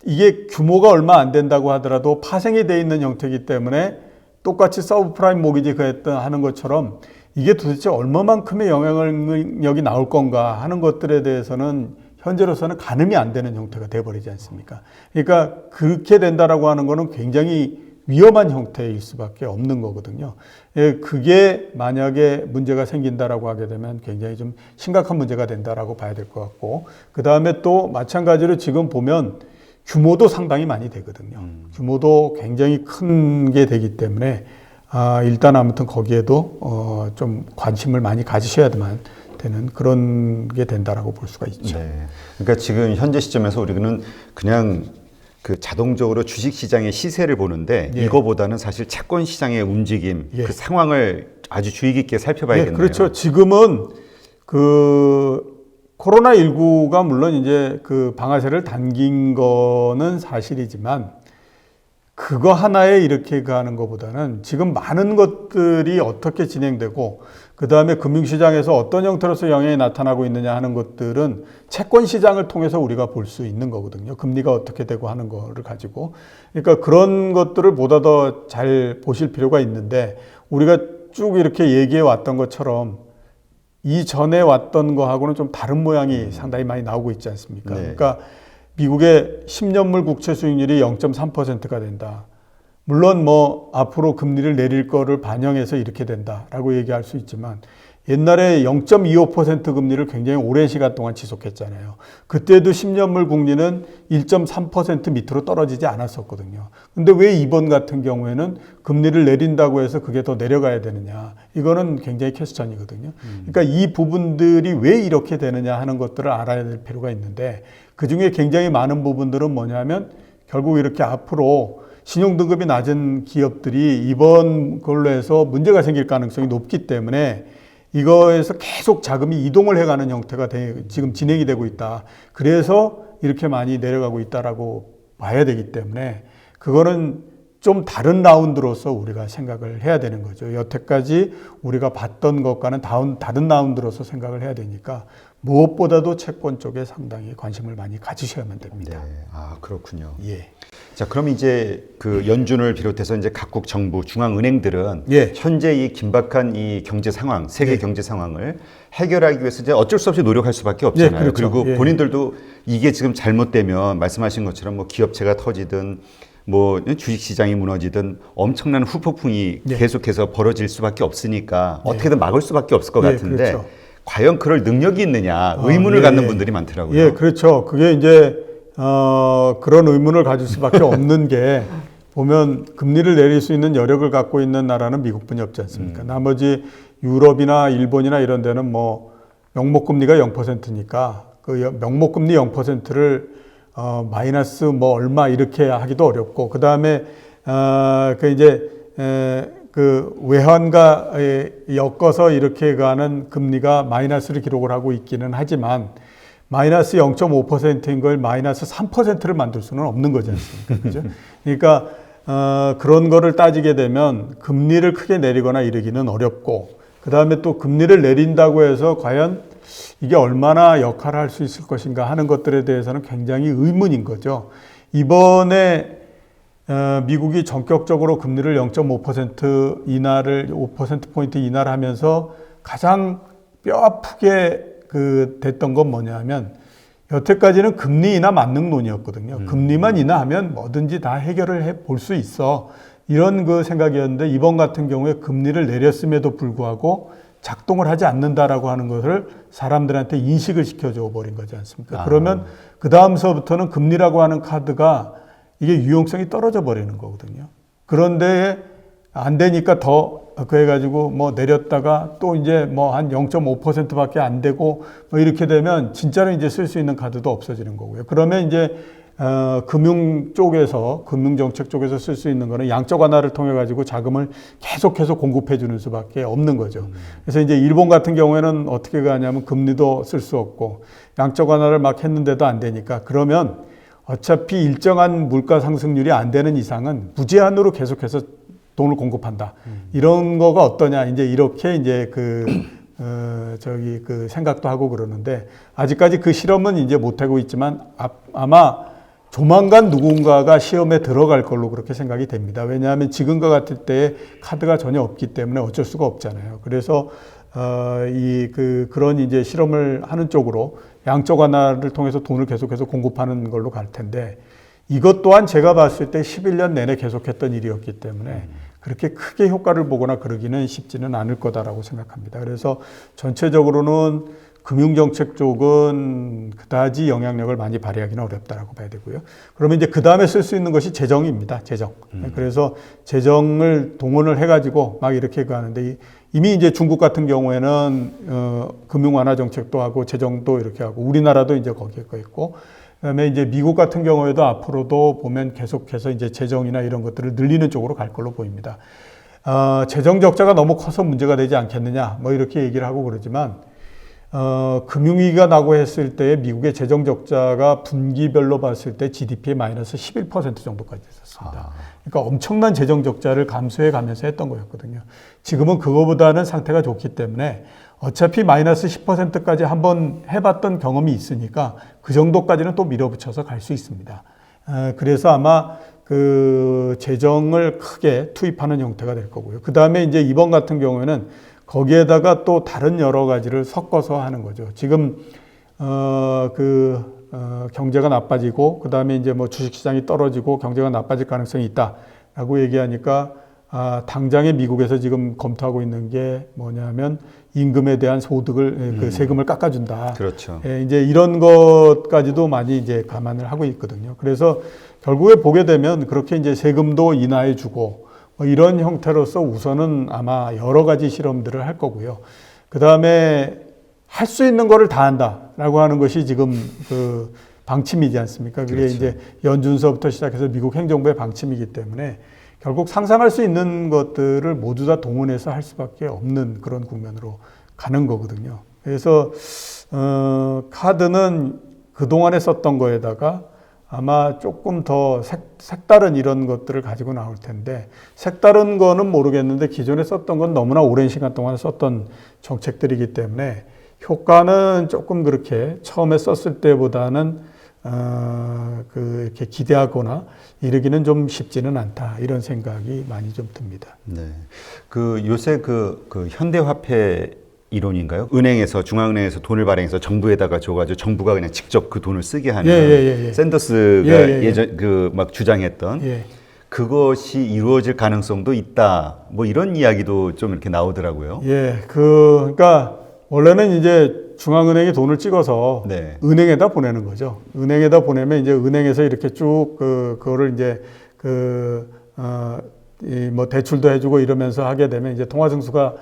이게 규모가 얼마 안 된다고 하더라도 파생이 돼 있는 형태이기 때문에 똑같이 서브프라임 모기지 하는 것처럼 이게 도대체 얼마만큼의 영향력이 나올 건가 하는 것들에 대해서는 현재로서는 가늠이 안 되는 형태가 돼버리지 않습니까? 그러니까 그렇게 된다라고 하는 거는 굉장히 위험한 형태일 수밖에 없는 거거든요. 예, 그게 만약에 문제가 생긴다라고 하게 되면 굉장히 좀 심각한 문제가 된다라고 봐야 될 것 같고, 그 다음에 또 마찬가지로 지금 보면 규모도 상당히 많이 되거든요. 규모도 굉장히 큰 게 되기 때문에 일단 아무튼 거기에도 좀 관심을 많이 가지셔야만 되는 그런 게 된다라고 볼 수가 있죠. 네. 그러니까 지금 현재 시점에서 우리는 그냥 그 자동적으로 주식 시장의 시세를 보는데 예. 이거보다는 사실 채권 시장의 움직임, 예. 그 상황을 아주 주의 깊게 살펴봐야겠네요. 예, 그렇죠. 지금은 그 코로나19가 물론 이제 그 방아쇠를 당긴 거는 사실이지만 그거 하나에 이렇게 가는 것보다는 지금 많은 것들이 어떻게 진행되고 그 다음에 금융시장에서 어떤 형태로서 영향이 나타나고 있느냐 하는 것들은 채권 시장을 통해서 우리가 볼 수 있는 거거든요. 금리가 어떻게 되고 하는 거를 가지고. 그러니까 그런 것들을 보다 더 잘 보실 필요가 있는데 우리가 쭉 이렇게 얘기해 왔던 것처럼 이전에 왔던 거하고는 좀 다른 모양이 상당히 많이 나오고 있지 않습니까? 네. 그러니까 미국의 10년물 국채 수익률이 0.3%가 된다. 물론 뭐 앞으로 금리를 내릴 거를 반영해서 이렇게 된다라고 얘기할 수 있지만 옛날에 0.25% 금리를 굉장히 오랜 시간 동안 지속했잖아요. 그때도 10년물 국리는 1.3% 밑으로 떨어지지 않았었거든요. 근데 왜 이번 같은 경우에는 금리를 내린다고 해서 그게 더 내려가야 되느냐. 이거는 굉장히 퀘스천이거든요. 그러니까 이 부분들이 왜 이렇게 되느냐 하는 것들을 알아야 될 필요가 있는데 그중에 굉장히 많은 부분들은 뭐냐면 결국 이렇게 앞으로 신용등급이 낮은 기업들이 이번 걸로 해서 문제가 생길 가능성이 높기 때문에 이거에서 계속 자금이 이동을 해가는 형태가 지금 진행이 되고 있다. 그래서 이렇게 많이 내려가고 있다라고 봐야 되기 때문에 그거는 좀 다른 라운드로서 우리가 생각을 해야 되는 거죠. 여태까지 우리가 봤던 것과는 다른 라운드로서 생각을 해야 되니까 무엇보다도 채권 쪽에 상당히 관심을 많이 가지셔야만 됩니다. 네. 아, 그렇군요. 예. 자, 그럼 이제 그 연준을 비롯해서 이제 각국 정부, 중앙은행들은 예. 현재 이 긴박한 이 경제 상황, 세계 경제 상황을 해결하기 위해서 이제 어쩔 수 없이 노력할 수밖에 없잖아요. 예, 그렇죠. 그리고 예. 본인들도 이게 지금 잘못되면 말씀하신 것처럼 뭐 기업체가 터지든 뭐 주식 시장이 무너지든 엄청난 후폭풍이 예. 계속해서 벌어질 수밖에 없으니까 어떻게든 막을 수밖에 없을 것 같은데 그렇죠. 과연 그럴 능력이 있느냐 의문을 갖는 분들이 많더라고요. 예, 그렇죠. 그게 이제 그런 의문을 가질 수밖에 없는 게 보면 금리를 내릴 수 있는 여력을 갖고 있는 나라는 미국뿐이 없지 않습니까? 나머지 유럽이나 일본이나 이런 데는 뭐 명목금리가 0%니까 그 명목금리 0%를 마이너스 뭐 얼마 이렇게 하기도 어렵고 그 다음에 그 이제 그 외환과 엮어서 이렇게 가는 금리가 마이너스를 기록을 하고 있기는 하지만 마이너스 0.5%인 걸 마이너스 3%를 만들 수는 없는 거지 않습니까? 그죠? 그러니까 그런 거를 따지게 되면 금리를 크게 내리거나 이러기는 어렵고 그 다음에 또 금리를 내린다고 해서 과연 이게 얼마나 역할을 할 수 있을 것인가 하는 것들에 대해서는 굉장히 의문인 거죠. 이번에 미국이 전격적으로 금리를 0.5% 인하를 5%포인트 인하를 하면서 가장 뼈아프게 됐던 건 뭐냐면 여태까지는 금리 인하 만능론이었거든요. 금리만 인하하면 뭐든지 다 해결을 해 볼 수 있어. 이런 그 생각이었는데 이번 같은 경우에 금리를 내렸음에도 불구하고 작동을 하지 않는다라고 하는 것을 사람들한테 인식을 시켜줘 버린 거지 않습니까? 그러면 그 다음서부터는 금리라고 하는 카드가 이게 유용성이 떨어져 버리는 거거든요. 그런데 안 되니까 더 그래가지고 뭐 내렸다가 또 이제 뭐 한 0.5%밖에 안 되고 뭐 이렇게 되면 진짜로 이제 쓸 수 있는 카드도 없어지는 거고요. 그러면 이제 금융 쪽에서 금융정책 쪽에서 쓸 수 있는 거는 양적 완화를 통해 가지고 자금을 계속해서 공급해 주는 수밖에 없는 거죠. 그래서 이제 일본 같은 경우에는 어떻게 가냐면 금리도 쓸 수 없고 양적 완화를 막 했는데도 안 되니까 그러면 어차피 일정한 물가 상승률이 안 되는 이상은 무제한으로 계속해서 돈을 공급한다. 이런 거가 어떠냐. 이제 이렇게 이제 그 생각도 하고 그러는데 아직까지 그 실험은 이제 못하고 있지만 아마 조만간 누군가가 시험에 들어갈 걸로 그렇게 생각이 됩니다. 왜냐하면 지금과 같을 때 카드가 전혀 없기 때문에 어쩔 수가 없잖아요. 그래서 그런 이제 실험을 하는 쪽으로 양적 완화를 통해서 돈을 계속해서 공급하는 걸로 갈 텐데 이것 또한 제가 봤을 때 11년 내내 계속했던 일이었기 때문에 그렇게 크게 효과를 보거나 그러기는 쉽지는 않을 거다라고 생각합니다. 그래서 전체적으로는 금융정책 쪽은 그다지 영향력을 많이 발휘하기는 어렵다라고 봐야 되고요. 그러면 이제 그 다음에 쓸 수 있는 것이 재정입니다. 재정. 그래서 재정을 동원을 해가지고 막 이렇게 가는데 이미 이제 중국 같은 경우에는 금융 완화 정책도 하고 재정도 이렇게 하고 우리나라도 이제 거기에 거 있고 그다음에 이제 미국 같은 경우에도 앞으로도 보면 계속해서 이제 재정이나 이런 것들을 늘리는 쪽으로 갈 걸로 보입니다. 재정 적자가 너무 커서 문제가 되지 않겠느냐 뭐 이렇게 얘기를 하고 그러지만 금융위기가 나고 했을 때 미국의 재정 적자가 분기별로 봤을 때 GDP의 마이너스 11% 정도까지 됐었습니다. 그러니까 엄청난 재정 적자를 감수해 가면서 했던 거였거든요. 지금은 그거보다는 상태가 좋기 때문에 어차피 마이너스 10%까지 한번 해봤던 경험이 있으니까 그 정도까지는 또 밀어붙여서 갈 수 있습니다. 그래서 아마 그 재정을 크게 투입하는 형태가 될 거고요. 그 다음에 이제 이번 같은 경우에는 거기에다가 또 다른 여러 가지를 섞어서 하는 거죠. 지금 경제가 나빠지고 그 다음에 이제 뭐 주식시장이 떨어지고 경제가 나빠질 가능성이 있다라고 얘기하니까 당장에 미국에서 지금 검토하고 있는 게 뭐냐면 임금에 대한 소득을 그 세금을 깎아준다. 그렇죠. 예, 이제 이런 것까지도 많이 이제 감안을 하고 있거든요. 그래서 결국에 보게 되면 그렇게 이제 세금도 인하해주고 뭐 이런 형태로서 우선은 아마 여러 가지 실험들을 할 거고요. 그 다음에 할 수 있는 거를 다 한다라고 하는 것이 지금 그 방침이지 않습니까? 그게 그렇죠. 이제 연준서부터 시작해서 미국 행정부의 방침이기 때문에 결국 상상할 수 있는 것들을 모두 다 동원해서 할 수밖에 없는 그런 국면으로 가는 거거든요. 그래서 카드는 그동안에 썼던 거에다가 아마 조금 더 색다른 이런 것들을 가지고 나올 텐데 색다른 거는 모르겠는데 기존에 썼던 건 너무나 오랜 시간 동안 썼던 정책들이기 때문에 효과는 조금 그렇게 처음에 썼을 때보다는 이렇게 기대하거나 이르기는 좀 쉽지는 않다 이런 생각이 많이 좀 듭니다. 네. 그 요새 그 현대화폐 이론인가요? 은행에서 중앙은행에서 돈을 발행해서 정부에다가 줘가지고 정부가 그냥 직접 그 돈을 쓰게 하는 샌더스가 예전 그 막 주장했던 그것이 이루어질 가능성도 있다. 뭐 이런 이야기도 좀 이렇게 나오더라고요. 그러니까 원래는 이제 중앙은행이 돈을 찍어서 네. 은행에다 보내는 거죠. 은행에다 보내면 이제 은행에서 이렇게 쭉 그거를 이제 뭐 대출도 해주고 이러면서 하게 되면 이제 통화 증수가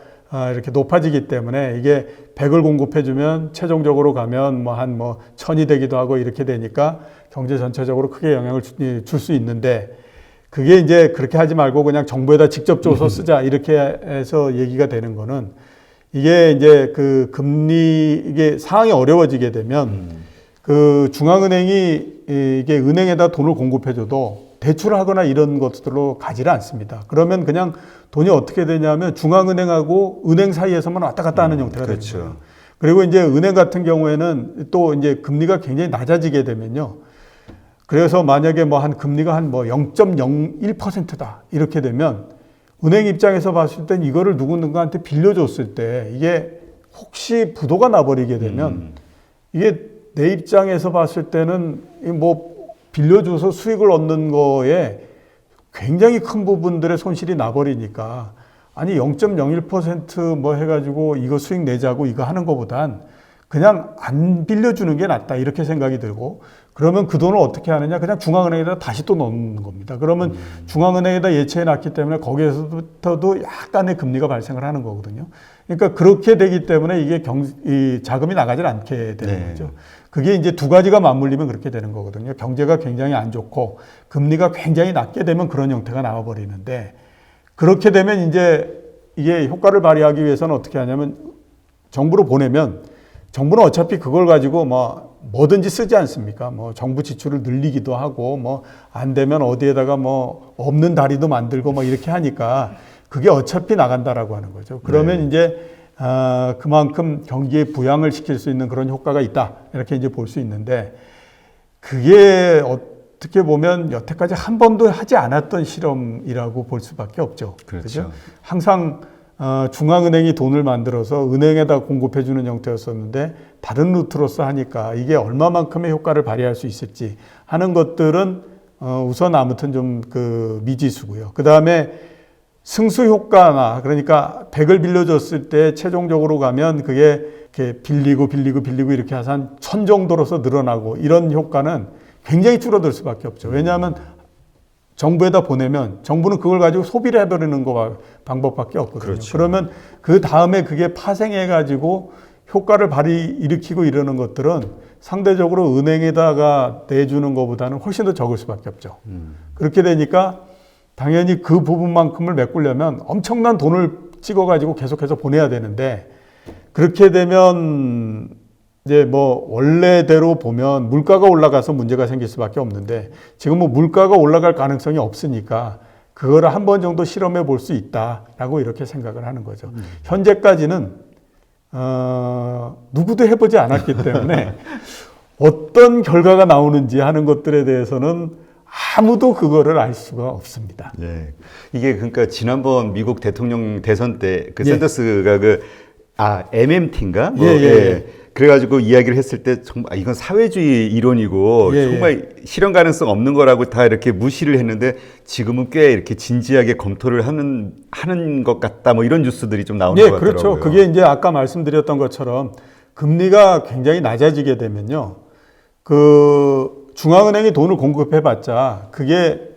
이렇게 높아지기 때문에 이게 100을 공급해주면 최종적으로 가면 뭐 한 1000이 되기도 하고 이렇게 되니까 경제 전체적으로 크게 영향을 줄 수 있는데 그게 이제 그렇게 하지 말고 그냥 정부에다 직접 줘서 쓰자 이렇게 해서 얘기가 되는 거는 이게 이제 그 금리 이게 상황이 어려워지게 되면 그 중앙은행이 이게 은행에다 돈을 공급해줘도 대출을 하거나 이런 것들로 가지를 않습니다. 그러면 그냥 돈이 어떻게 되냐면 중앙은행하고 은행 사이에서만 왔다 갔다 하는 형태가 되는 그렇죠. 거예요. 그리고 이제 은행 같은 경우에는 또 이제 금리가 굉장히 낮아지게 되면요. 그래서 만약에 뭐 한 금리가 한 뭐 0.01%다 이렇게 되면 은행 입장에서 봤을 땐 이거를 누군가한테 빌려줬을 때 이게 혹시 부도가 나버리게 되면 이게 내 입장에서 봤을 때는 뭐 빌려줘서 수익을 얻는 거에 굉장히 큰 부분들의 손실이 나버리니까 아니 0.01% 해가지고 이거 수익 내자고 이거 하는 것보단 그냥 안 빌려주는 게 낫다 이렇게 생각이 들고 그러면 그 돈을 어떻게 하느냐 그냥 중앙은행에다 다시 또 넣는 겁니다. 그러면 중앙은행에다 예치해 놨기 때문에 거기에서부터도 약간의 금리가 발생을 하는 거거든요. 그러니까 그렇게 되기 때문에 이게 이 자금이 나가질 않게 되는 거죠. 그게 이제 두 가지가 맞물리면 그렇게 되는 거거든요. 경제가 굉장히 안 좋고 금리가 굉장히 낮게 되면 그런 형태가 나와버리는데 그렇게 되면 이제 이게 효과를 발휘하기 위해서는 어떻게 하냐면 정부로 보내면 정부는 어차피 그걸 가지고 뭐든지 쓰지 않습니까? 뭐 정부 지출을 늘리기도 하고 뭐 안 되면 어디에다가 뭐 없는 다리도 만들고 뭐 이렇게 하니까 그게 어차피 나간다라고 하는 거죠. 그러면 이제 그만큼 경기에 부양을 시킬 수 있는 그런 효과가 있다 이렇게 이제 볼 수 있는데 그게 어떻게 보면 여태까지 한 번도 하지 않았던 실험이라고 볼 수밖에 없죠. 그렇죠. 그죠? 항상 중앙은행이 돈을 만들어서 은행에다 공급해주는 형태였었는데 다른 루트로서 하니까 이게 얼마만큼의 효과를 발휘할 수 있을지 하는 것들은 우선 아무튼 좀 그 미지수고요. 그 다음에 승수 효과나 그러니까 100을 빌려줬을 때 최종적으로 가면 그게 이렇게 빌리고 이렇게 해서 한 1000 정도로서 늘어나고 이런 효과는 굉장히 줄어들 수밖에 없죠. 왜냐하면 정부에다 보내면 정부는 그걸 가지고 소비를 해버리는 방법밖에 없거든요. 그렇죠. 그러면 그 다음에 그게 파생해가지고 효과를 일으키고 이러는 것들은 상대적으로 은행에다가 내주는 것보다는 훨씬 더 적을 수밖에 없죠. 그렇게 되니까 당연히 그 부분만큼을 메꾸려면 엄청난 돈을 찍어가지고 계속해서 보내야 되는데 그렇게 되면 이제 뭐 원래대로 보면 물가가 올라가서 문제가 생길 수밖에 없는데 지금 뭐 물가가 올라갈 가능성이 없으니까 그거를 한 번 정도 실험해 볼 수 있다라고 이렇게 생각을 하는 거죠. 현재까지는 누구도 해보지 않았기 때문에 어떤 결과가 나오는지 하는 것들에 대해서는 아무도 그거를 알 수가 없습니다. 네. 이게 그러니까 지난번 미국 대통령 대선 때 그 예. 샌더스가 MMT인가? 예. 그래가지고 이야기를 했을 때 정말 이건 사회주의 이론이고 예, 정말 실현 가능성 없는 거라고 다 이렇게 무시를 했는데 지금은 꽤 이렇게 진지하게 검토를 하는 것 같다. 뭐 이런 뉴스들이 좀 나오는 것 같더라고요. 그렇죠. 그게 이제 아까 말씀드렸던 것처럼 금리가 굉장히 낮아지게 되면요. 그 중앙은행이 돈을 공급해봤자 그게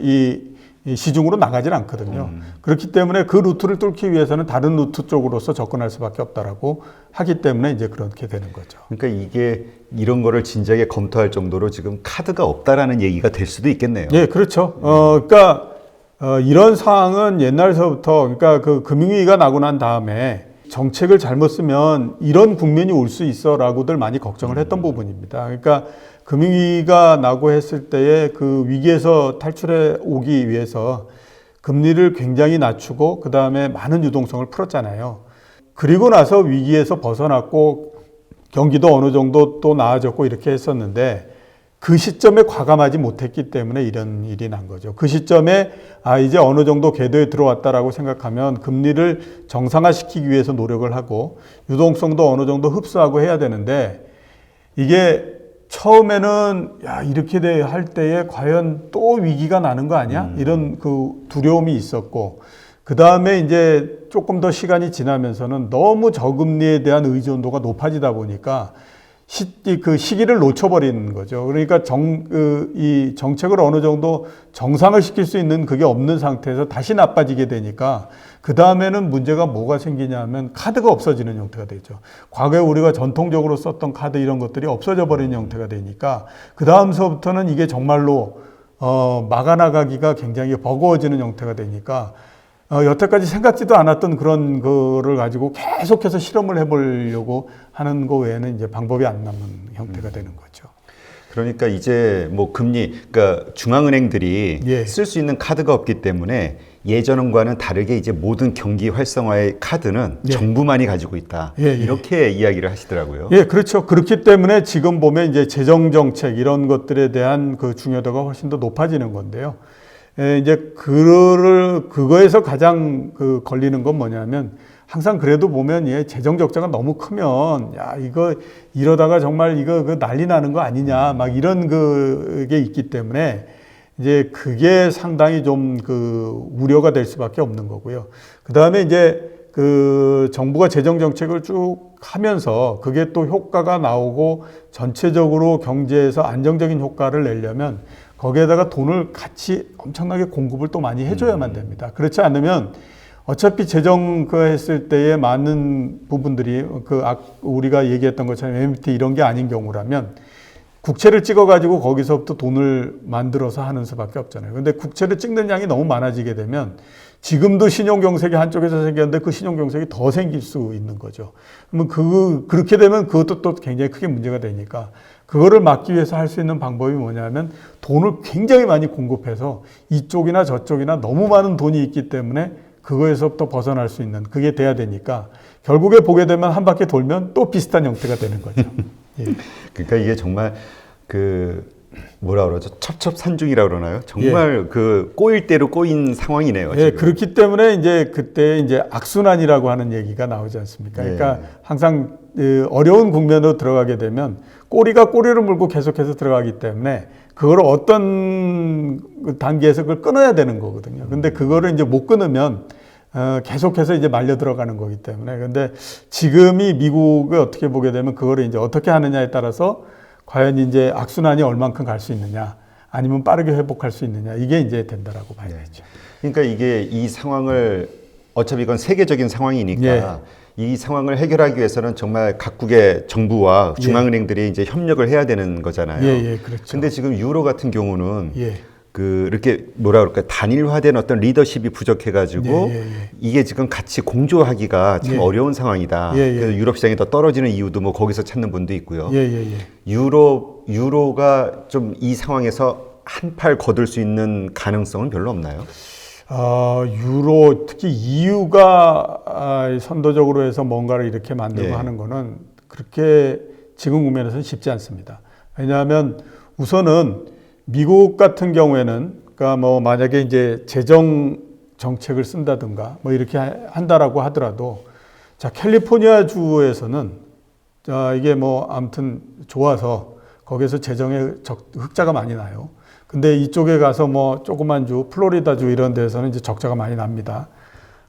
이 시중으로 나가질 않거든요. 그렇기 때문에 그 루트를 뚫기 위해서는 다른 루트 쪽으로서 접근할 수밖에 없다라고 하기 때문에 이제 그렇게 되는 거죠. 그러니까 이게 이런 거를 진지하게 검토할 정도로 지금 카드가 없다라는 얘기가 될 수도 있겠네요. 예, 그렇죠. 이런 상황은 옛날서부터 그러니까 그 금융위기가 나고 난 다음에 정책을 잘못 쓰면 이런 국면이 올 수 있어라고들 많이 걱정을 했던 부분입니다. 그러니까 금융위기가 나고 했을 때에 그 위기에서 탈출해 오기 위해서 금리를 굉장히 낮추고 그 다음에 많은 유동성을 풀었잖아요. 그리고 나서 위기에서 벗어났고 경기도 어느 정도 또 나아졌고 이렇게 했었는데 그 시점에 과감하지 못했기 때문에 이런 일이 난 거죠. 그 시점에 이제 어느 정도 궤도에 들어왔다라고 생각하면 금리를 정상화시키기 위해서 노력을 하고 유동성도 어느 정도 흡수하고 해야 되는데 이게 처음에는 이렇게 할 때에 과연 또 위기가 나는 거 아니야? 이런 그 두려움이 있었고 그 다음에 이제 조금 더 시간이 지나면서는 너무 저금리에 대한 의존도가 높아지다 보니까 그 시기를 놓쳐버리는 거죠. 그러니까 이 정책을 어느 정도 정상을 시킬 수 있는 그게 없는 상태에서 다시 나빠지게 되니까 그 다음에는 문제가 뭐가 생기냐면 카드가 없어지는 형태가 되죠. 과거에 우리가 전통적으로 썼던 카드 이런 것들이 없어져 버리는 형태가 되니까 그 다음서부터는 이게 정말로 막아나가기가 굉장히 버거워지는 형태가 되니까 여태까지 생각지도 않았던 그런 거를 가지고 계속해서 실험을 해보려고 하는 거 외에는 이제 방법이 안 남은 형태가 되는 거죠. 그러니까 이제 뭐 그러니까 중앙은행들이 쓸 수 있는 카드가 없기 때문에 예전과는 다르게 이제 모든 경기 활성화의 카드는 정부만이 가지고 있다. 이렇게 이야기를 하시더라고요. 예, 그렇죠. 그렇기 때문에 지금 보면 이제 재정 정책 이런 것들에 대한 그 중요도가 훨씬 더 높아지는 건데요. 이제 그거에서 가장 걸리는 건 뭐냐면 항상 그래도 보면 재정 적자가 너무 크면 이거 이러다가 정말 이거 난리 나는 거 아니냐 막 이런 그게 있기 때문에 이제 그게 상당히 좀 우려가 될 수밖에 없는 거고요. 그 다음에 이제 정부가 재정 정책을 쭉 하면서 그게 또 효과가 나오고 전체적으로 경제에서 안정적인 효과를 내려면 거기에다가 돈을 같이 엄청나게 공급을 또 많이 해줘야만 됩니다. 그렇지 않으면 어차피 재정 했을 때의 많은 부분들이 우리가 얘기했던 것처럼 MMT 이런 게 아닌 경우라면 국채를 찍어가지고 거기서부터 돈을 만들어서 하는 수밖에 없잖아요. 근데 국채를 찍는 양이 너무 많아지게 되면 지금도 신용경색이 한쪽에서 생겼는데 그 신용경색이 더 생길 수 있는 거죠. 그러면 그렇게 되면 그것도 또 굉장히 크게 문제가 되니까 그거를 막기 위해서 할 수 있는 방법이 뭐냐면 돈을 굉장히 많이 공급해서 이쪽이나 저쪽이나 너무 많은 돈이 있기 때문에 그거에서부터 벗어날 수 있는 그게 돼야 되니까 결국에 보게 되면 한 바퀴 돌면 또 비슷한 형태가 되는 거죠. 그러니까 이게 정말 뭐라 그러죠? 첩첩산중이라 그러나요? 정말 그 꼬일 대로 꼬인 상황이네요. 예, 지금. 그렇기 때문에 이제 그때 이제 악순환이라고 하는 얘기가 나오지 않습니까? 그러니까 항상 어려운 국면으로 들어가게 되면 꼬리가 꼬리를 물고 계속해서 들어가기 때문에 그걸 어떤 단계에서 그걸 끊어야 되는 거거든요. 근데 그거를 이제 못 끊으면 계속해서 이제 말려 들어가는 거기 때문에. 근데 지금이 미국을 어떻게 보게 되면 그거를 이제 어떻게 하느냐에 따라서 과연 이제 악순환이 얼만큼 갈 수 있느냐, 아니면 빠르게 회복할 수 있느냐, 이게 이제 된다라고 봐야겠죠. 그러니까 이게 이 상황을 어차피 이건 세계적인 상황이니까 예. 이 상황을 해결하기 위해서는 정말 각국의 정부와 중앙은행들이 이제 협력을 해야 되는 거잖아요. 예, 그렇죠. 근데 지금 유로 같은 경우는 예. 그 이렇게 뭐라 그럴까 단일화된 어떤 리더십이 부족해가지고 이게 지금 같이 공조하기가 참 어려운 상황이다. 그래서 유럽 시장이 더 떨어지는 이유도 뭐 거기서 찾는 분도 있고요. 유로가 좀 이 상황에서 한 팔 거둘 수 있는 가능성은 별로 없나요? 유로 특히 EU가 선도적으로 해서 뭔가를 이렇게 만들고 하는 거는 그렇게 지금 국면에서는 쉽지 않습니다. 왜냐하면 우선은 미국 같은 경우에는 그러니까 뭐 만약에 이제 재정 정책을 쓴다든가 뭐 이렇게 한다라고 하더라도 자 캘리포니아 주에서는 자 이게 뭐 아무튼 좋아서 거기서 재정에 흑자가 많이 나요. 근데 이쪽에 가서 뭐 조그만 주 플로리다 주 이런 데서는 이제 적자가 많이 납니다.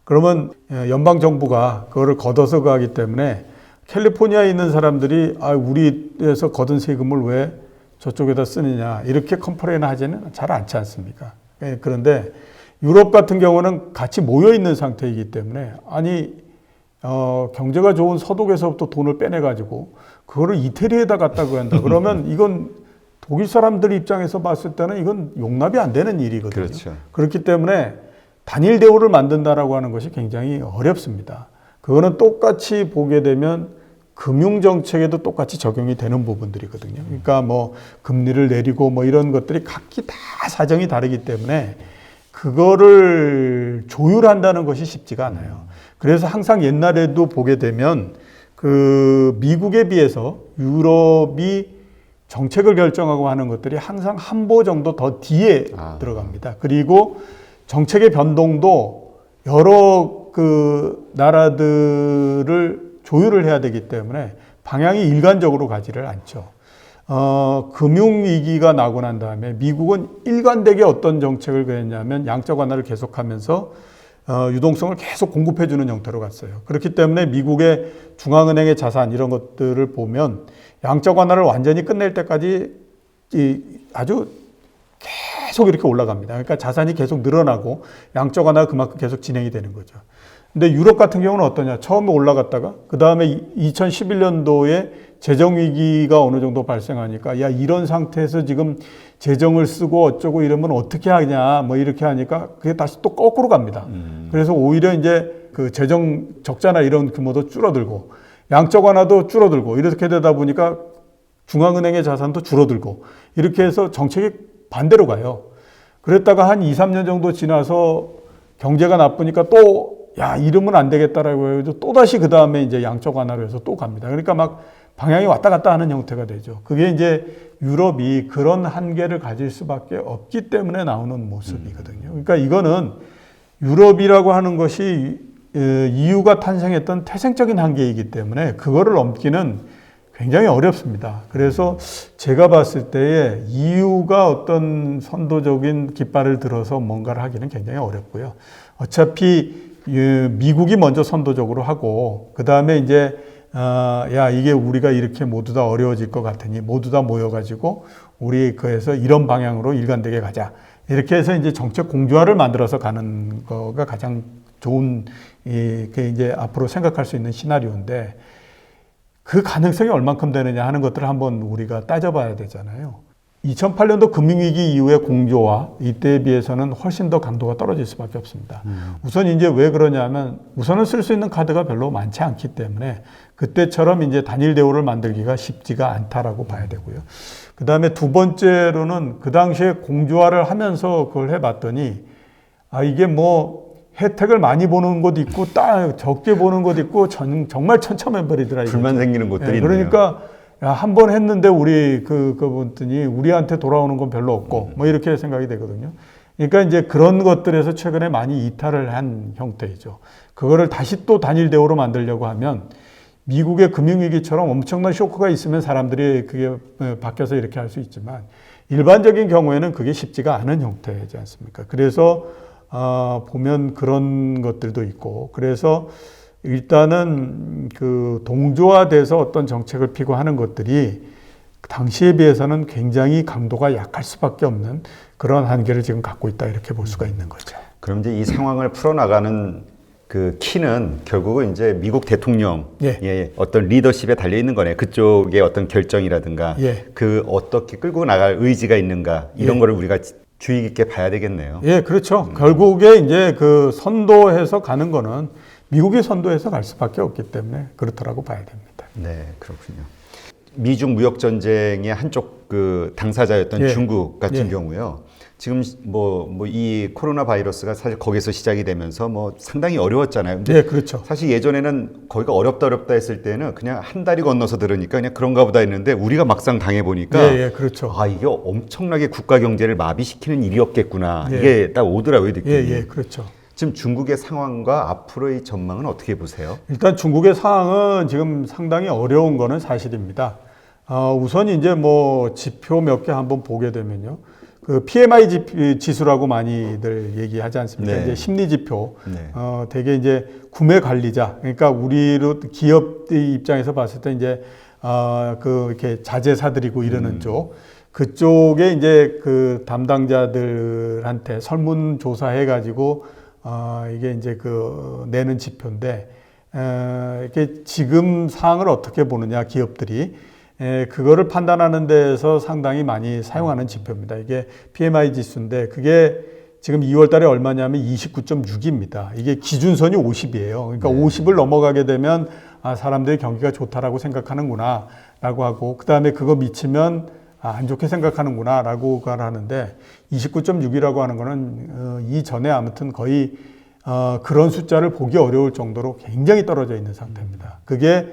그러면 연방 정부가 그거를 걷어서 가기 때문에 캘리포니아에 있는 사람들이 우리에서 거둔 세금을 왜 저쪽에다 쓰느냐 이렇게 컴플레인 하지는 잘 않지 않습니까? 그런데 유럽 같은 경우는 같이 모여 있는 상태이기 때문에 경제가 좋은 서독에서부터 돈을 빼내 가지고 그거를 이태리에다 갖다 한다 그러면 이건 독일 사람들 입장에서 봤을 때는 이건 용납이 안 되는 일이거든요. 그렇죠. 그렇기 때문에 단일 대우를 만든다라고 하는 것이 굉장히 어렵습니다. 그거는 똑같이 보게 되면 금융정책에도 똑같이 적용이 되는 부분들이거든요. 그러니까 뭐 금리를 내리고 뭐 이런 것들이 각기 다 사정이 다르기 때문에 그거를 조율한다는 것이 쉽지가 않아요. 그래서 항상 옛날에도 보게 되면 그 미국에 비해서 유럽이 정책을 결정하고 하는 것들이 항상 한 보 정도 더 뒤에 들어갑니다. 그리고 정책의 변동도 여러 그 나라들을 조율을 해야 되기 때문에 방향이 일관적으로 가지를 않죠. 금융위기가 나고 난 다음에 미국은 일관되게 어떤 정책을 그랬냐면 양적 완화를 계속하면서 유동성을 계속 공급해주는 형태로 갔어요. 그렇기 때문에 미국의 중앙은행의 자산 이런 것들을 보면 양적 완화를 완전히 끝낼 때까지 아주 계속 이렇게 올라갑니다. 그러니까 자산이 계속 늘어나고 양적 완화가 그만큼 계속 진행이 되는 거죠. 근데 유럽 같은 경우는 어떠냐? 처음에 올라갔다가 그 다음에 2011년도에 재정 위기가 어느 정도 발생하니까 야 이런 상태에서 지금 재정을 쓰고 어쩌고 이러면 어떻게 하냐 뭐 이렇게 하니까 그게 다시 또 거꾸로 갑니다. 그래서 오히려 이제 그 재정 적자나 이런 규모도 줄어들고 양적 완화도 줄어들고 이렇게 되다 보니까 중앙은행의 자산도 줄어들고 이렇게 해서 정책이 반대로 가요. 그랬다가 한 2, 3년 정도 지나서 경제가 나쁘니까 또 이러면 안 되겠다라고 해서 또다시 그 다음에 이제 양적 완화로 해서 또 갑니다. 그러니까 막 방향이 왔다 갔다 하는 형태가 되죠. 그게 이제 유럽이 그런 한계를 가질 수밖에 없기 때문에 나오는 모습이거든요. 그러니까 이거는 유럽이라고 하는 것이 EU가 탄생했던 태생적인 한계이기 때문에 그거를 넘기는 굉장히 어렵습니다. 그래서 제가 봤을 때에 EU가 어떤 선도적인 깃발을 들어서 뭔가를 하기는 굉장히 어렵고요. 어차피 미국이 먼저 선도적으로 하고 그 다음에 이제 이게 우리가 이렇게 모두 다 어려워질 것 같으니 모두 다 모여가지고 우리 그래서 이런 방향으로 일관되게 가자. 이렇게 해서 이제 정책 공조화를 만들어서 가는 거가 가장 좋은 그 이제 앞으로 생각할 수 있는 시나리오인데 그 가능성이 얼만큼 되느냐 하는 것들을 한번 우리가 따져봐야 되잖아요. 2008년도 금융위기 이후의 공조화 이때에 비해서는 훨씬 더 강도가 떨어질 수밖에 없습니다. 우선 이제 왜 그러냐면 우선은 쓸 수 있는 카드가 별로 많지 않기 때문에 그때처럼 이제 단일 대우를 만들기가 쉽지가 않다라고 봐야 되고요. 그 다음에 두 번째로는 그 당시에 공조화를 하면서 그걸 해봤더니 이게 뭐 혜택을 많이 보는 곳 있고 적게 보는 곳 있고 정말 천차만별이더라. 불만 생기는 곳들이 있네요. 그러니까 야, 한 번 했는데 우리 그분들이 우리한테 돌아오는 건 별로 없고 뭐 이렇게 생각이 되거든요. 그러니까 이제 그런 것들에서 최근에 많이 이탈을 한 형태이죠. 그거를 다시 또 단일 대우로 만들려고 하면 미국의 금융위기처럼 엄청난 쇼크가 있으면 사람들이 그게 바뀌어서 이렇게 할 수 있지만 일반적인 경우에는 그게 쉽지가 않은 형태이지 않습니까? 그래서 보면 그런 것들도 있고 그래서 일단은 그 동조화돼서 어떤 정책을 피고 하는 것들이 당시에 비해서는 굉장히 강도가 약할 수밖에 없는 그런 한계를 지금 갖고 있다 이렇게 볼 수가 있는 거죠. 그럼 이제 이 상황을 풀어나가는 그 키는 결국은 이제 미국 대통령의 어떤 리더십에 달려 있는 거네. 그쪽의 어떤 결정이라든가 그 어떻게 끌고 나갈 의지가 있는가 이런 거를 우리가 주의 깊게 봐야 되겠네요. 예, 그렇죠. 결국에 이제 그 선도해서 가는 거는 미국이 선도해서 갈 수밖에 없기 때문에 그렇다라고 봐야 됩니다. 네, 그렇군요. 미중 무역 전쟁의 한쪽 그 당사자였던 중국 같은 경우요. 지금 이 코로나 바이러스가 사실 거기서 시작이 되면서 뭐 상당히 어려웠잖아요. 근데 그렇죠. 사실 예전에는 거기가 어렵다 했을 때는 그냥 한 다리 건너서 들으니까 그냥 그런가 보다 했는데 우리가 막상 당해 보니까 그렇죠. 이게 엄청나게 국가 경제를 마비시키는 일이었겠구나. 이게 딱 오더라고요, 느낌이. 그렇죠. 지금 중국의 상황과 앞으로의 전망은 어떻게 보세요? 일단 중국의 상황은 지금 상당히 어려운 거는 사실입니다. 우선 이제 뭐 지표 몇 개 한번 보게 되면요. 그 PMI 지수라고 많이들 얘기하지 않습니까? 이제 심리 지표. 되게 이제 구매 관리자. 그러니까 우리로 기업 입장에서 봤을 때 이제 이렇게 자재사들이고 이러는 쪽. 그쪽에 이제 그 담당자들한테 설문 조사해 가지고 이게 이제 그 내는 지표인데 이렇게 지금 상황을 어떻게 보느냐 기업들이 그거를 판단하는 데서 상당히 많이 사용하는 지표입니다. 이게 PMI 지수인데 그게 지금 2월 달에 얼마냐면 29.6입니다. 이게 기준선이 50이에요. 그러니까 50을 넘어가게 되면 사람들이 경기가 좋다라고 생각하는구나 라고 하고 그다음에 그거 미치면 안 좋게 생각하는구나 라고 하는데 29.6이라고 하는 거는 이전에 아무튼 거의 그런 숫자를 보기 어려울 정도로 굉장히 떨어져 있는 상태입니다. 그게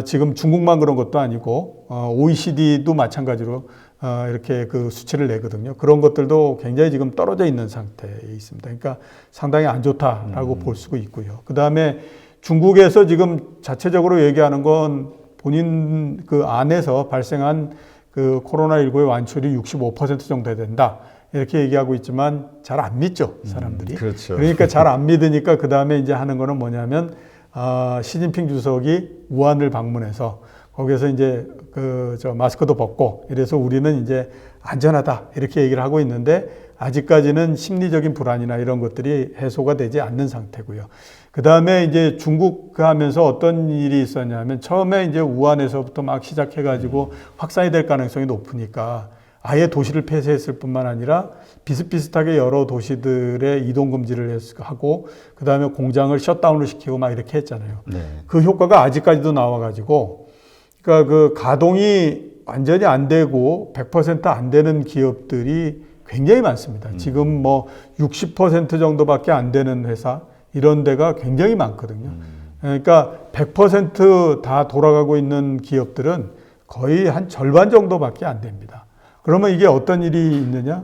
지금 중국만 그런 것도 아니고 OECD도 마찬가지로 이렇게 그 수치를 내거든요. 그런 것들도 굉장히 지금 떨어져 있는 상태에 있습니다. 그러니까 상당히 안 좋다라고 볼 수가 있고요. 그 다음에 중국에서 지금 자체적으로 얘기하는 건 본인 그 안에서 발생한 그 코로나19의 완출이 65% 정도 된다. 이렇게 얘기하고 있지만 잘 안 믿죠, 사람들이. 그렇죠. 그러니까 잘 안 믿으니까 그 다음에 이제 하는 거는 뭐냐면 시진핑 주석이 우한을 방문해서 거기서 이제 마스크도 벗고 이래서 우리는 이제 안전하다 이렇게 얘기를 하고 있는데 아직까지는 심리적인 불안이나 이런 것들이 해소가 되지 않는 상태고요. 그 다음에 이제 중국 하면서 어떤 일이 있었냐면 처음에 이제 우한에서부터 막 시작해가지고 확산이 될 가능성이 높으니까 아예 도시를 폐쇄했을 뿐만 아니라 비슷비슷하게 여러 도시들의 이동 금지를 하고 그 다음에 공장을 셧다운을 시키고 막 이렇게 했잖아요. 그 효과가 아직까지도 나와가지고 그러니까 그 가동이 완전히 안 되고 100% 안 되는 기업들이 굉장히 많습니다. 지금 뭐 60% 정도밖에 안 되는 회사 이런 데가 굉장히 많거든요. 그러니까 100% 돌아가고 있는 기업들은 거의 한 절반 정도밖에 안 됩니다. 그러면 이게 어떤 일이 있느냐?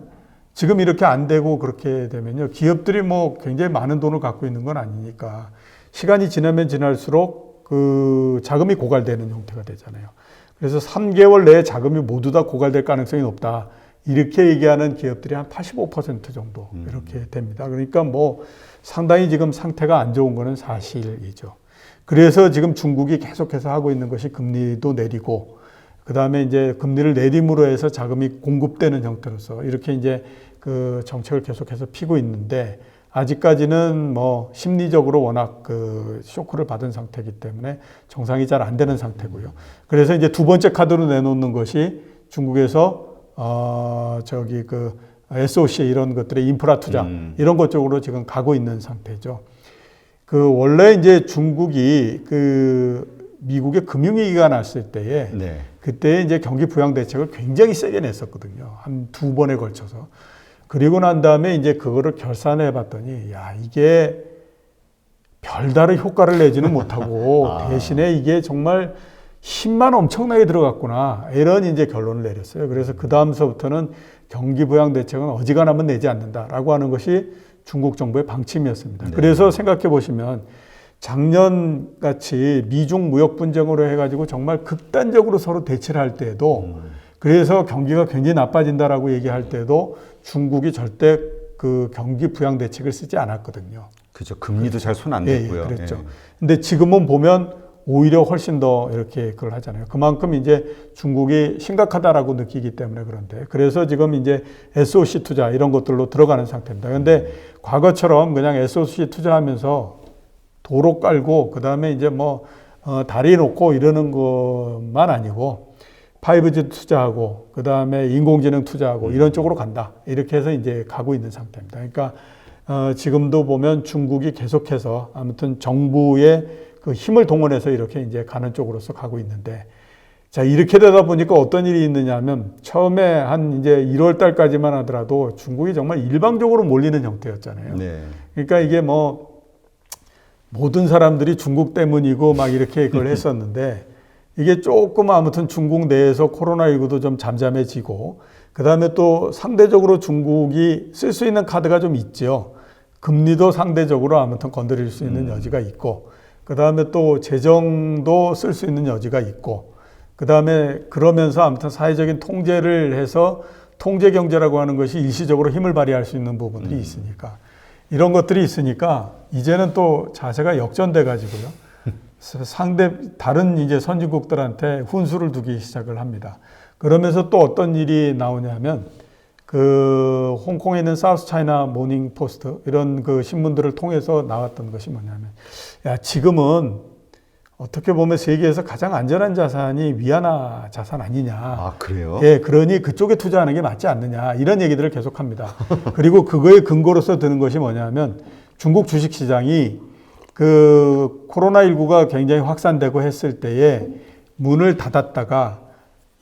지금 이렇게 안 되고 그렇게 되면요. 기업들이 뭐 굉장히 많은 돈을 갖고 있는 건 아니니까 시간이 지나면 지날수록 그 자금이 고갈되는 형태가 되잖아요. 그래서 3개월 내에 자금이 모두 다 고갈될 가능성이 높다. 이렇게 얘기하는 기업들이 한 85% 정도 이렇게 됩니다. 그러니까 뭐 상당히 지금 상태가 안 좋은 거는 사실이죠. 그래서 지금 중국이 계속해서 하고 있는 것이 금리도 내리고 그 다음에 이제 금리를 내림으로 해서 자금이 공급되는 형태로서 이렇게 이제 그 정책을 계속해서 피고 있는데 아직까지는 뭐 심리적으로 워낙 그 쇼크를 받은 상태이기 때문에 정상이 잘 안 되는 상태고요. 그래서 이제 두 번째 카드로 내놓는 것이 중국에서 SOC 이런 것들의 인프라 투자 이런 것 쪽으로 지금 가고 있는 상태죠. 그 원래 이제 중국이 그 미국의 금융위기가 났을 때에 그때 이제 경기 부양 대책을 굉장히 세게 냈었거든요. 한 2번에 걸쳐서. 그리고 난 다음에 이제 그거를 결산해 봤더니 야, 이게 별다른 효과를 내지는 못하고 대신에 이게 정말 힘만 엄청나게 들어갔구나. 이런 이제 결론을 내렸어요. 그래서 그 다음서부터는 경기 부양 대책은 어지간하면 내지 않는다라고 하는 것이 중국 정부의 방침이었습니다. 네. 그래서 생각해 보시면 작년 같이 미중 무역 분쟁으로 해가지고 정말 극단적으로 서로 대치를 할 때에도 그래서 경기가 굉장히 나빠진다라고 얘기할 때도 중국이 절대 그 경기 부양 대책을 쓰지 않았거든요. 그죠. 금리도 잘 손 안 예, 댔고요. 예, 그랬죠. 예. 근데 지금은 보면 오히려 훨씬 더 이렇게 그걸 하잖아요. 그만큼 이제 중국이 심각하다라고 느끼기 때문에 그런데 그래서 지금 이제 SOC 투자 이런 것들로 들어가는 상태입니다. 근데 과거처럼 그냥 SOC 투자하면서 도로 깔고 그다음에 이제 뭐 다리 놓고 이러는 것만 아니고 5G 투자하고 그다음에 인공지능 투자하고 이런 쪽으로 간다. 이렇게 해서 이제 가고 있는 상태입니다. 그러니까 지금도 보면 중국이 계속해서 아무튼 정부의 그 힘을 동원해서 이렇게 이제 가는 쪽으로서 가고 있는데 자, 이렇게 되다 보니까 어떤 일이 있느냐 하면 처음에 한 이제 1월 달까지만 하더라도 중국이 정말 일방적으로 몰리는 형태였잖아요. 네. 그러니까 이게 뭐 모든 사람들이 중국 때문이고 막 이렇게 그걸 했었는데 이게 조금 아무튼 중국 내에서 코로나19도 좀 잠잠해지고 그 다음에 또 상대적으로 중국이 쓸 수 있는 카드가 좀 있죠. 금리도 상대적으로 아무튼 건드릴 수 있는 여지가 있고 그 다음에 또 재정도 쓸 수 있는 여지가 있고 그 다음에 그러면서 아무튼 사회적인 통제를 해서 통제 경제라고 하는 것이 일시적으로 힘을 발휘할 수 있는 부분들이 있으니까 이런 것들이 있으니까 이제는 또 자세가 역전돼 가지고요. 다른 이제 선진국들한테 훈수를 두기 시작을 합니다. 그러면서 또 어떤 일이 나오냐면 그 홍콩에 있는 사우스 차이나 모닝 포스트 이런 그 신문들을 통해서 나왔던 것이 뭐냐면 야, 지금은 어떻게 보면 세계에서 가장 안전한 자산이 위안화 자산 아니냐. 아, 그래요? 예, 그러니 그쪽에 투자하는 게 맞지 않느냐. 이런 얘기들을 계속합니다. 그리고 그거의 근거로서 드는 것이 뭐냐면 중국 주식시장이 그 코로나19가 굉장히 확산되고 했을 때에 문을 닫았다가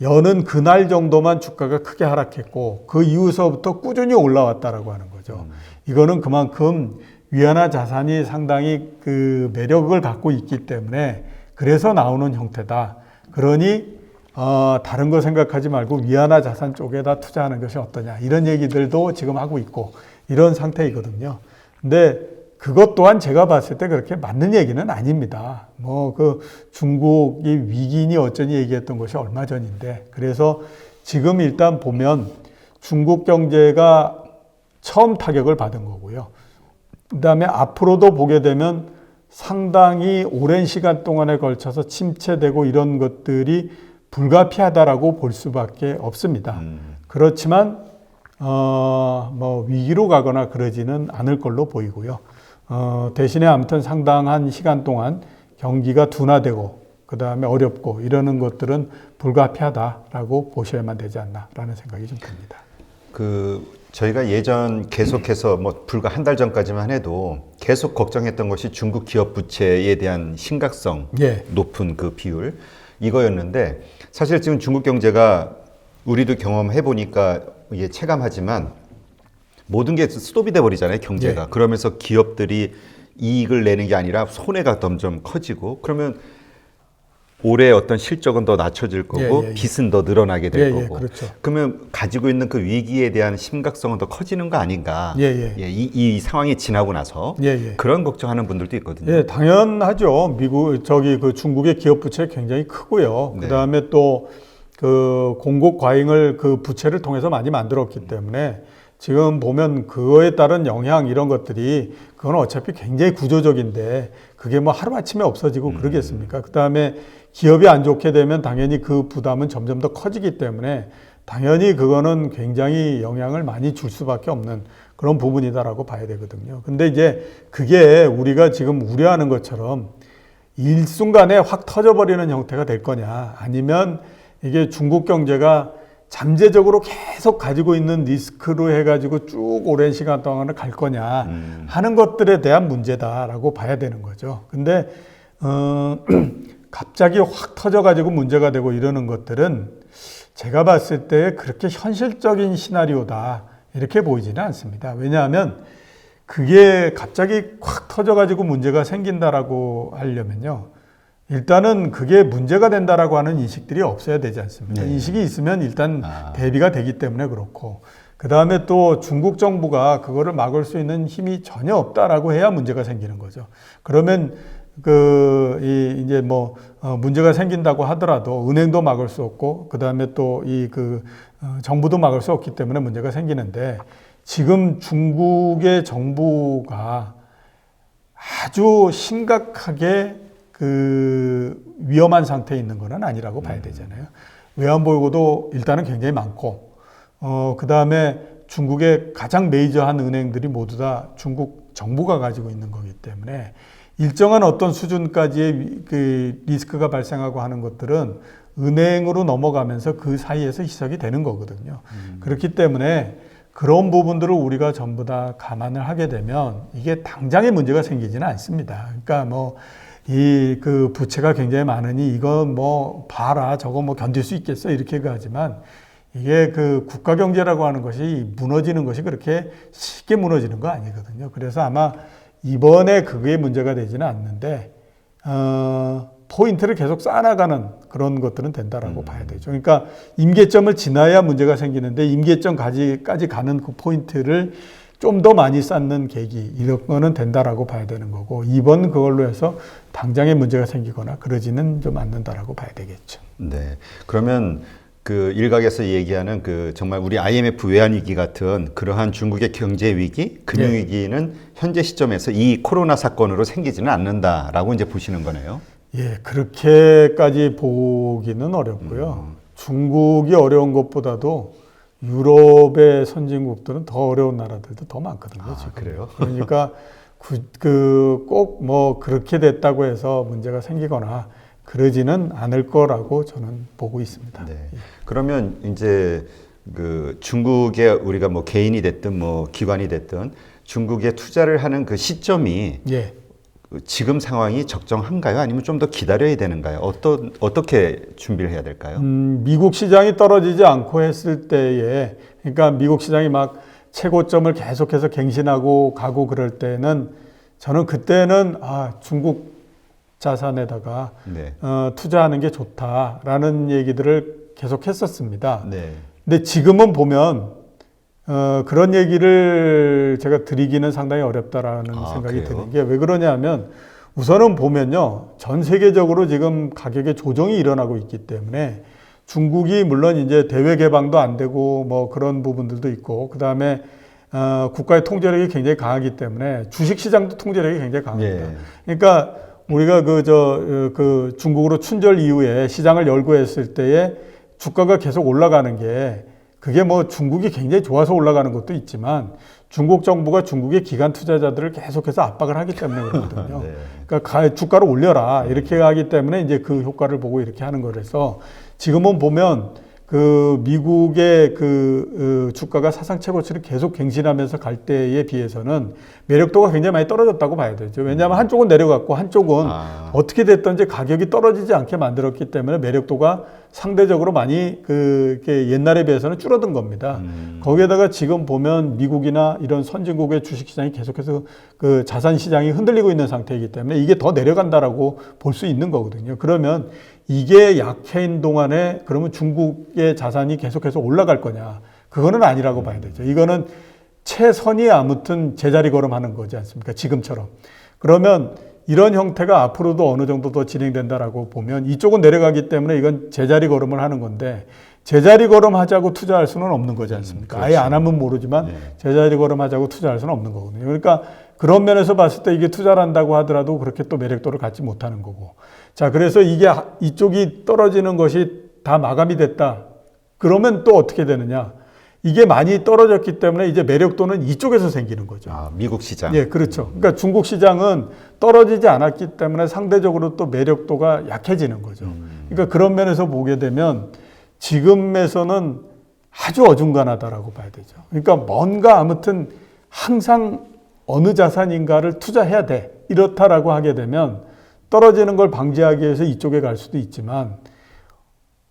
여는 그날 정도만 주가가 크게 하락했고 그 이후서부터 꾸준히 올라왔다라고 하는 거죠. 이거는 그만큼 위안화 자산이 상당히 그 매력을 갖고 있기 때문에 그래서 나오는 형태다. 그러니 다른 거 생각하지 말고 위안화 자산 쪽에다 투자하는 것이 어떠냐. 이런 얘기들도 지금 하고 있고 이런 상태이거든요. 근데 그것 또한 제가 봤을 때 그렇게 맞는 얘기는 아닙니다. 뭐 그 중국이 위기니 어쩌니 얘기했던 것이 얼마 전인데 그래서 지금 일단 보면 중국 경제가 처음 타격을 받은 거고요. 그다음에 앞으로도 보게 되면 상당히 오랜 시간 동안에 걸쳐서 침체되고 이런 것들이 불가피하다라고 볼 수밖에 없습니다. 그렇지만 뭐 위기로 가거나 그러지는 않을 걸로 보이고요. 대신에 아무튼 상당한 시간 동안 경기가 둔화되고 그 다음에 어렵고 이러는 것들은 불가피하다라고 보셔야만 되지 않나라는 생각이 좀 듭니다. 저희가 예전 계속해서 뭐 불과 한 달 전까지만 해도 계속 걱정했던 것이 중국 기업 부채에 대한 심각성 예. 높은 그 비율 이거였는데 사실 지금 중국 경제가 우리도 경험해 보니까 이게 체감하지만 모든 게 스톱이 돼 버리잖아요, 경제가. 예. 그러면서 기업들이 이익을 내는 게 아니라 손해가 점점 커지고 그러면 올해 어떤 실적은 더 낮춰질 거고 예. 빚은 더 늘어나게 될 거고 그렇죠. 그러면 가지고 있는 그 위기에 대한 심각성은 더 커지는 거 아닌가. 예. 이 상황이 지나고 나서 그런 걱정하는 분들도 있거든요. 예, 당연하죠. 그 중국의 기업 부채 굉장히 크고요. 네. 그다음에 또 그 공급 과잉을 그 부채를 통해서 많이 만들었기 때문에 지금 보면 그거에 따른 영향 이런 것들이 그건 어차피 굉장히 구조적인데 그게 뭐 하루아침에 없어지고 그러겠습니까? 그다음에 기업이 안 좋게 되면 당연히 그 부담은 점점 더 커지기 때문에 당연히 그거는 굉장히 영향을 많이 줄 수밖에 없는 그런 부분이다라고 봐야 되거든요. 근데 이제 그게 우리가 지금 우려하는 것처럼 일순간에 확 터져버리는 형태가 될 거냐 아니면 이게 중국 경제가 잠재적으로 계속 가지고 있는 리스크로 해가지고 쭉 오랜 시간 동안을 갈 거냐 하는 것들에 대한 문제다라고 봐야 되는 거죠. 근데 갑자기 확 터져가지고 문제가 되고 이러는 것들은 제가 봤을 때 그렇게 현실적인 시나리오다 이렇게 보이지는 않습니다. 왜냐하면 그게 갑자기 확 터져가지고 문제가 생긴다라고 하려면요. 일단은 그게 문제가 된다라고 하는 인식들이 없어야 되지 않습니까? 네. 인식이 있으면 일단 대비가 되기 때문에 그렇고, 그 다음에 또 중국 정부가 그거를 막을 수 있는 힘이 전혀 없다라고 해야 문제가 생기는 거죠. 그러면 이제 문제가 생긴다고 하더라도 은행도 막을 수 없고, 그 다음에 또 정부도 막을 수 없기 때문에 문제가 생기는데, 지금 중국의 정부가 아주 심각하게 위험한 상태에 있는 건 아니라고 봐야 되잖아요. 외환보유고도 일단은 굉장히 많고, 그 다음에 중국의 가장 메이저한 은행들이 모두 다 중국 정부가 가지고 있는 거기 때문에 일정한 어떤 수준까지의 리스크가 발생하고 하는 것들은 은행으로 넘어가면서 그 사이에서 희석이 되는 거거든요. 그렇기 때문에 그런 부분들을 우리가 전부 다 감안을 하게 되면 이게 당장의 문제가 생기지는 않습니다. 그러니까 부채가 굉장히 많으니 이건 봐라, 저거 견딜 수 있겠어, 이렇게 하지만 이게 국가 경제라고 하는 것이 무너지는 것이 그렇게 쉽게 무너지는 거 아니거든요. 그래서 아마 이번에 그게 문제가 되지는 않는데, 포인트를 계속 쌓아나가는 그런 것들은 된다라고 봐야 되죠. 그러니까 임계점을 지나야 문제가 생기는데, 임계점까지 가는 그 포인트를 좀 더 많이 쌓는 계기, 이런 거는 된다라고 봐야 되는 거고, 이번 그걸로 해서 당장에 문제가 생기거나 그러지는 좀 않는다라고 봐야 되겠죠. 네. 그러면 일각에서 얘기하는 정말 우리 IMF 외환위기 같은 그러한 중국의 경제 위기, 금융 위기는 현재 시점에서 이 코로나 사건으로 생기지는 않는다라고 이제 보시는 거네요. 예, 그렇게까지 보기는 어렵고요. 중국이 어려운 것보다도 유럽의 선진국들은 더 어려운 나라들도 더 많거든요. 지금. 그래요? 그러니까 꼭 그렇게 됐다고 해서 문제가 생기거나 그러지는 않을 거라고 저는 보고 있습니다. 네. 그러면 이제 중국에 우리가 개인이 됐든 기관이 됐든 중국에 투자를 하는 그 시점이 지금 상황이 적정한가요? 아니면 좀 더 기다려야 되는가요? 어떻게 준비를 해야 될까요? 미국 시장이 떨어지지 않고 했을 때에, 그러니까 미국 시장이 막 최고점을 계속해서 갱신하고 가고 그럴 때는 저는 그때는 중국 자산에다가 투자하는 게 좋다라는 얘기들을 계속 했었습니다. 근데 지금은 보면 그런 얘기를 제가 드리기는 상당히 어렵다라는 생각이 드는 게, 왜 그러냐면 우선은 보면요, 전 세계적으로 지금 가격의 조정이 일어나고 있기 때문에 중국이 물론 이제 대외 개방도 안 되고 그런 부분들도 있고, 그 다음에 국가의 통제력이 굉장히 강하기 때문에 주식 시장도 통제력이 굉장히 강합니다. 그러니까 우리가 중국으로 춘절 이후에 시장을 열고 했을 때에 주가가 계속 올라가는 게, 그게 중국이 굉장히 좋아서 올라가는 것도 있지만 중국 정부가 중국의 기관 투자자들을 계속해서 압박을 하기 때문에 그렇거든요. 그러니까 주가를 올려라, 이렇게 하기 때문에 이제 그 효과를 보고 이렇게 하는 거라서, 지금은 보면 미국의 주가가 사상 최고치를 계속 갱신하면서 갈 때에 비해서는 매력도가 굉장히 많이 떨어졌다고 봐야 되죠. 왜냐하면 한쪽은 내려갔고 한쪽은 어떻게 됐든지 가격이 떨어지지 않게 만들었기 때문에 매력도가 상대적으로 많이 옛날에 비해서는 줄어든 겁니다. 거기에다가 지금 보면 미국이나 이런 선진국의 주식시장이 계속해서 자산 시장이 흔들리고 있는 상태이기 때문에 이게 더 내려간다라고 볼 수 있는 거거든요. 그러면 이게 약해인 동안에 그러면 중국의 자산이 계속해서 올라갈 거냐? 그거는 아니라고 봐야 되죠. 이거는 최선이 아무튼 제자리 걸음하는 거지 않습니까? 지금처럼. 그러면 이런 형태가 앞으로도 어느 정도 더 진행된다라고 보면, 이쪽은 내려가기 때문에 이건 제자리 걸음을 하는 건데, 제자리 걸음 하자고 투자할 수는 없는 거지 않습니까? 아예 안 하면 모르지만 제자리 걸음 하자고 투자할 수는 없는 거거든요. 그러니까 그런 면에서 봤을 때 이게 투자를 한다고 하더라도 그렇게 또 매력도를 갖지 못하는 거고. 자, 그래서 이쪽이 떨어지는 것이 다 마감이 됐다. 그러면 또 어떻게 되느냐? 이게 많이 떨어졌기 때문에 이제 매력도는 이쪽에서 생기는 거죠. 미국 시장. 예, 그렇죠. 그러니까 중국 시장은 떨어지지 않았기 때문에 상대적으로 또 매력도가 약해지는 거죠. 그러니까 그런 면에서 보게 되면 지금에서는 아주 어중간하다라고 봐야 되죠. 그러니까 뭔가 아무튼 항상 어느 자산인가를 투자해야 돼, 이렇다라고 하게 되면 떨어지는 걸 방지하기 위해서 이쪽에 갈 수도 있지만,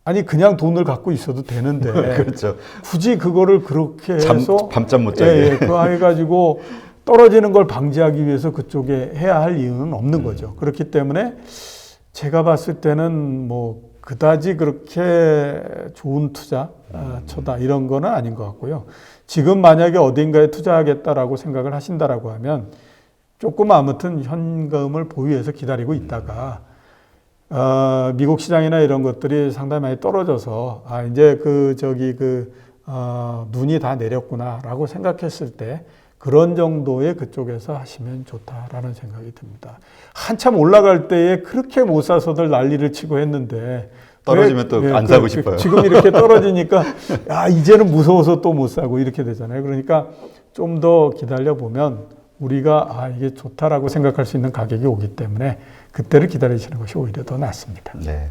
아니 그냥 돈을 갖고 있어도 되는데 그렇죠. 굳이 그거를 그렇게 해서 밤잠 못 자게 그거 해가지고 떨어지는 걸 방지하기 위해서 그쪽에 해야 할 이유는 없는 거죠. 그렇기 때문에 제가 봤을 때는 뭐 그다지 그렇게 좋은 투자처다 이런 거는 아닌 것 같고요. 지금 만약에 어딘가에 투자하겠다라고 생각을 하신다라고 하면 조금 아무튼 현금을 보유해서 기다리고 있다가 미국 시장이나 이런 것들이 상당히 많이 떨어져서 이제 눈이 다 내렸구나라고 생각했을 때 그런 정도의 그쪽에서 하시면 좋다라는 생각이 듭니다. 한참 올라갈 때에 그렇게 못 사서들 난리를 치고 했는데 떨어지면 또 안 사고 싶어요. 지금 이렇게 떨어지니까 이제는 무서워서 또 못 사고 이렇게 되잖아요. 그러니까 좀 더 기다려 보면 우리가 이게 좋다라고 생각할 수 있는 가격이 오기 때문에 그때를 기다리시는 것이 오히려 더 낫습니다. 네.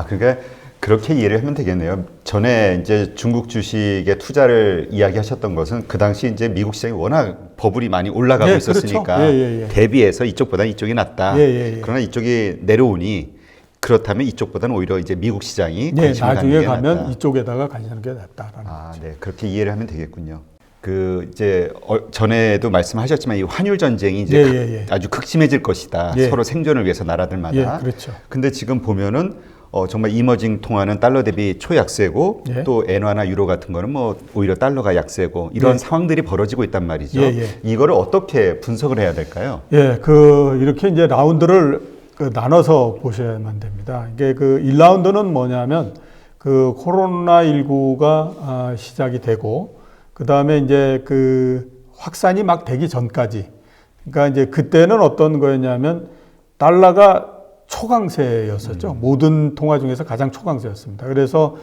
그러니까 그렇게 이해를 하면 되겠네요. 전에 이제 중국 주식에 투자를 이야기하셨던 것은 그 당시 이제 미국 시장이 워낙 버블이 많이 올라가고 있었으니까 그렇죠. 대비해서 이쪽보다 이쪽이 낫다. 그러나 이쪽이 내려오니 그렇다면 이쪽보다는 오히려 이제 미국 시장이 관심을 갖는 게 가면 낫다. 이쪽에다가 가시는 게 낫다라는 거죠. 네, 그렇게 이해를 하면 되겠군요. 이제 전에도 말씀하셨지만 이 환율 전쟁이 이제 아주 극심해질 것이다. 서로 생존을 위해서 나라들마다. 그렇죠. 근데 지금 보면은 정말 이머징 통화는 달러 대비 초약세고 또 엔화나 유로 같은 거는 뭐 오히려 달러가 약세고 이런 상황들이 벌어지고 있단 말이죠. 이거를 어떻게 분석을 해야 될까요? 이렇게 이제 라운드를 나눠서 보셔야만 됩니다. 이게 1라운드는 뭐냐면 코로나19가 시작이 되고 그 다음에 이제 확산이 막 되기 전까지. 그러니까 이제 그때는 어떤 거였냐면 달러가 초강세였었죠. 모든 통화 중에서 가장 초강세였습니다. 그래서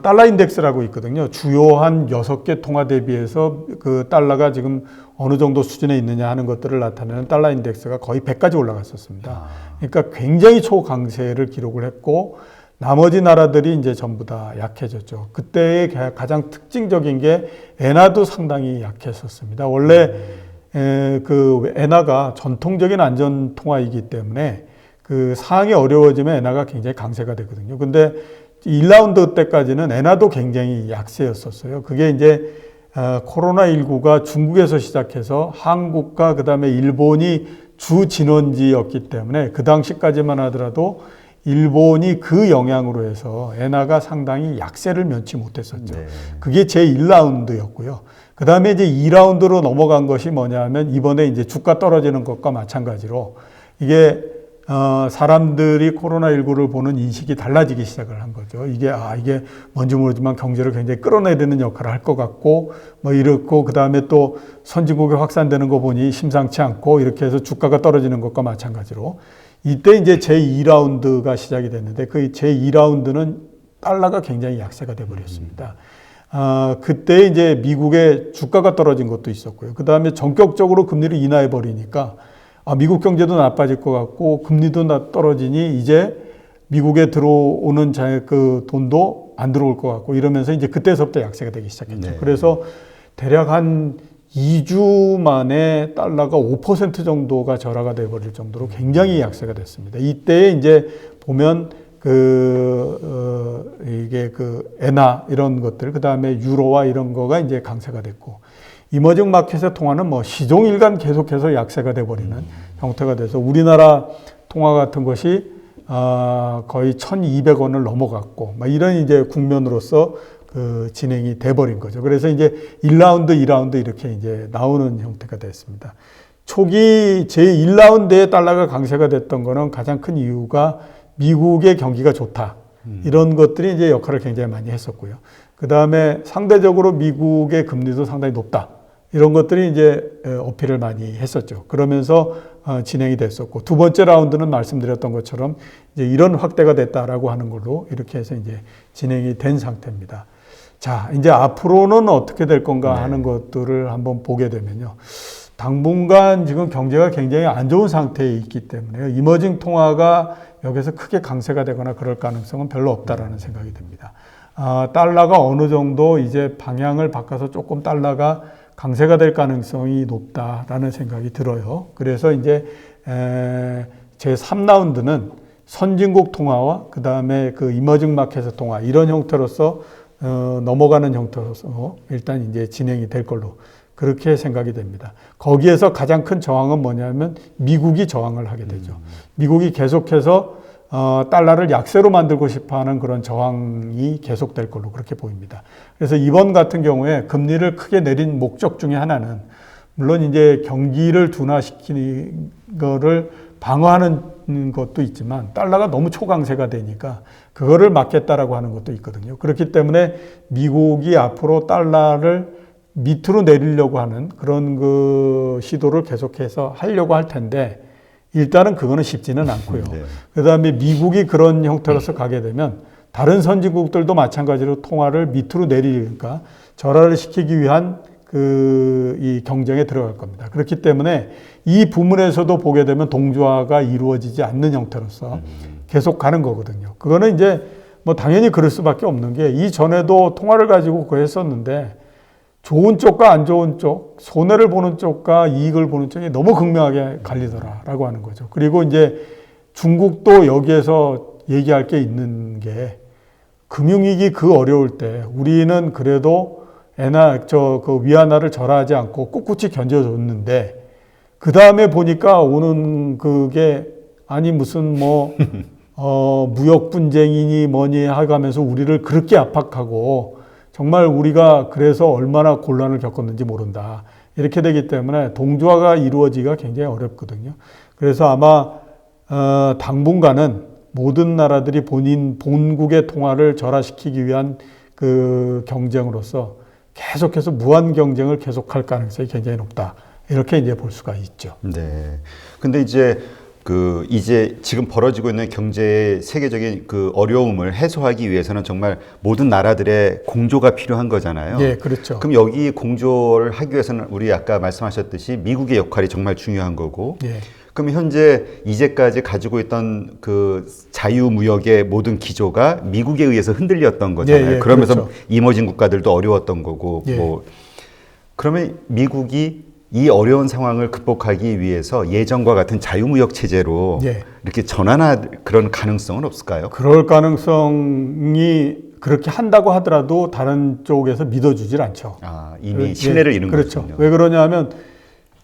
달러 인덱스라고 있거든요. 주요한 6개 통화 대비해서 달러가 지금 어느 정도 수준에 있느냐 하는 것들을 나타내는 달러 인덱스가 거의 100까지 올라갔었습니다. 그러니까 굉장히 초강세를 기록을 했고 나머지 나라들이 이제 전부 다 약해졌죠. 그때의 가장 특징적인 게 엔화도 상당히 약했었습니다. 원래 엔화가 전통적인 안전 통화이기 때문에 상황이 어려워지면 엔화가 굉장히 강세가 되거든요. 근데 1라운드 때까지는 엔화도 굉장히 약세였었어요. 그게 이제 코로나19가 중국에서 시작해서 한국과 그다음에 일본이 주 진원지였기 때문에 그 당시까지만 하더라도 일본이 그 영향으로 해서 엔화가 상당히 약세를 면치 못했었죠. 그게 제1라운드였고요. 그 다음에 이제 2라운드로 넘어간 것이 뭐냐면 이번에 이제 주가 떨어지는 것과 마찬가지로 이게 사람들이 코로나19를 보는 인식이 달라지기 시작을 한 거죠. 이게 뭔지 모르지만 경제를 굉장히 끌어내리는 역할을 할 것 같고 뭐 이렇고 그 다음에 또 선진국에 확산되는 거 보니 심상치 않고 이렇게 해서 주가가 떨어지는 것과 마찬가지로 이때 이제 제2라운드가 시작이 됐는데 그 제2라운드는 달러가 굉장히 약세가 돼 버렸습니다. 그때 이제 미국의 주가가 떨어진 것도 있었고요. 그 다음에 전격적으로 금리를 인하해 버리니까 미국 경제도 나빠질 것 같고 금리도 떨어지니 이제 미국에 들어오는 돈도 안 들어올 것 같고 이러면서 이제 그때서부터 약세가 되기 시작했죠. 그래서 대략 한 2주 만에 달러가 5% 정도가 절하가 돼 버릴 정도로 굉장히 약세가 됐습니다. 이때 이제 보면 이게 엔화 이런 것들, 그 다음에 유로와 이런 거가 이제 강세가 됐고, 이머징 마켓의 통화는 뭐 시종일관 계속해서 약세가 돼 버리는 형태가 돼서 우리나라 통화 같은 것이 거의 1,200원을 넘어갔고, 이런 이제 국면으로서 진행이 돼버린 거죠. 그래서 이제 1라운드, 2라운드 이렇게 이제 나오는 형태가 됐습니다. 초기 제1라운드에 달러가 강세가 됐던 거는 가장 큰 이유가 미국의 경기가 좋다. 이런 것들이 이제 역할을 굉장히 많이 했었고요. 그 다음에 상대적으로 미국의 금리도 상당히 높다. 이런 것들이 이제 어필을 많이 했었죠. 그러면서 진행이 됐었고, 두 번째 라운드는 말씀드렸던 것처럼 이제 이런 확대가 됐다라고 하는 걸로 이렇게 해서 이제 진행이 된 상태입니다. 자, 이제 앞으로는 어떻게 될 건가 하는 것들을 한번 보게 되면요. 당분간 지금 경제가 굉장히 안 좋은 상태에 있기 때문에요. 이머징 통화가 여기서 크게 강세가 되거나 그럴 가능성은 별로 없다라는 생각이 듭니다. 달러가 어느 정도 이제 방향을 바꿔서 조금 달러가 강세가 될 가능성이 높다라는 생각이 들어요. 그래서 이제 제3라운드는 선진국 통화와 그 다음에 이머징 마켓의 통화 이런 형태로서 넘어가는 형태로서 일단 이제 진행이 될 걸로 그렇게 생각이 됩니다. 거기에서 가장 큰 저항은 뭐냐면 미국이 저항을 하게 되죠. 미국이 계속해서 달러를 약세로 만들고 싶어하는 그런 저항이 계속될 걸로 그렇게 보입니다. 그래서 이번 같은 경우에 금리를 크게 내린 목적 중에 하나는 물론 이제 경기를 둔화시키는 거를 방어하는 것도 있지만 달러가 너무 초강세가 되니까 그거를 막겠다라고 하는 것도 있거든요. 그렇기 때문에 미국이 앞으로 달러를 밑으로 내리려고 하는 그런 그 시도를 계속해서 하려고 할 텐데 일단은 그거는 쉽지는 않고요. 네. 그다음에 미국이 그런 형태로서 가게 되면 다른 선진국들도 마찬가지로 통화를 밑으로 내리니까 절하를 시키기 위한 이 경쟁에 들어갈 겁니다. 그렇기 때문에 이 부분에서도 보게 되면 동조화가 이루어지지 않는 형태로서 계속 가는 거거든요. 그거는 이제 뭐 당연히 그럴 수밖에 없는 게 이전에도 통화를 가지고 그거 했었는데 좋은 쪽과 안 좋은 쪽, 손해를 보는 쪽과 이익을 보는 쪽이 너무 극명하게 갈리더라라고 하는 거죠. 그리고 이제 중국도 여기에서 얘기할 게 있는 게 금융위기 그 어려울 때 우리는 그래도 그 위안화를 절하하지 않고 꿋꿋이 견뎌줬는데 그 다음에 보니까 오는 그게 아니 무슨 뭐 무역 분쟁이니 뭐니 하가면서 우리를 그렇게 압박하고 정말 우리가 그래서 얼마나 곤란을 겪었는지 모른다. 이렇게 되기 때문에 동조화가 이루어지기가 굉장히 어렵거든요. 그래서 아마 당분간은 모든 나라들이 본국의 통화를 절하시키기 위한 그 경쟁으로서 계속해서 무한 경쟁을 계속할 가능성이 굉장히 높다. 이렇게 이제 볼 수가 있죠. 네. 근데 이제 이제 지금 벌어지고 있는 경제의 세계적인 그 어려움을 해소하기 위해서는 정말 모든 나라들의 공조가 필요한 거잖아요. 네, 그렇죠. 그럼 여기 공조를 하기 위해서는 우리 아까 말씀하셨듯이 미국의 역할이 정말 중요한 거고. 네. 그럼 현재 이제까지 가지고 있던 그 자유무역의 모든 기조가 미국에 의해서 흔들렸던 거잖아요. 네, 그러면서 그렇죠. 이머징 국가들도 어려웠던 거고. 네. 뭐 그러면 미국이 이 어려운 상황을 극복하기 위해서 예전과 같은 자유무역 체제로 예. 이렇게 전환할 그런 가능성은 없을까요? 그럴 가능성이 그렇게 한다고 하더라도 다른 쪽에서 믿어주질 않죠. 아, 이미 신뢰를 잃은 그렇죠. 거군요. 왜 그러냐면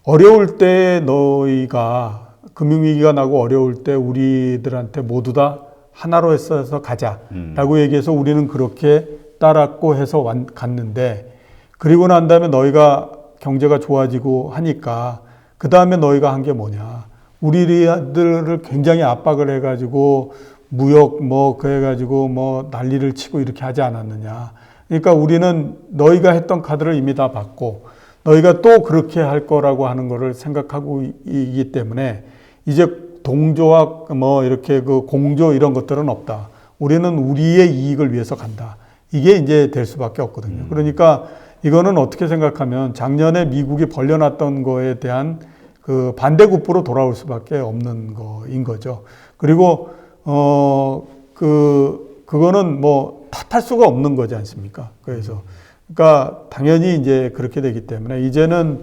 어려울 때 너희가 금융위기가 나고 어려울 때 우리들한테 모두 다 하나로 해서 가자라고 얘기해서 우리는 그렇게 따랐고 해서 갔는데 그리고 난 다음에 너희가 경제가 좋아지고 하니까 그 다음에 너희가 한 게 뭐냐. 우리들을 굉장히 압박을 해가지고 무역 그래가지고 난리를 치고 이렇게 하지 않았느냐. 그러니까 우리는 너희가 했던 카드를 이미 다 받고 너희가 또 그렇게 할 거라고 하는 거를 생각하고 있기 때문에 이제 동조와 이렇게 그 공조 이런 것들은 없다. 우리는 우리의 이익을 위해서 간다. 이게 이제 될 수밖에 없거든요. 그러니까 이거는 어떻게 생각하면 작년에 미국이 벌려놨던 거에 대한 그 반대급부로 돌아올 수밖에 없는 거인 거죠. 그리고 그거는 탓할 수가 없는 거지 않습니까? 그러니까 당연히 이제 그렇게 되기 때문에 이제는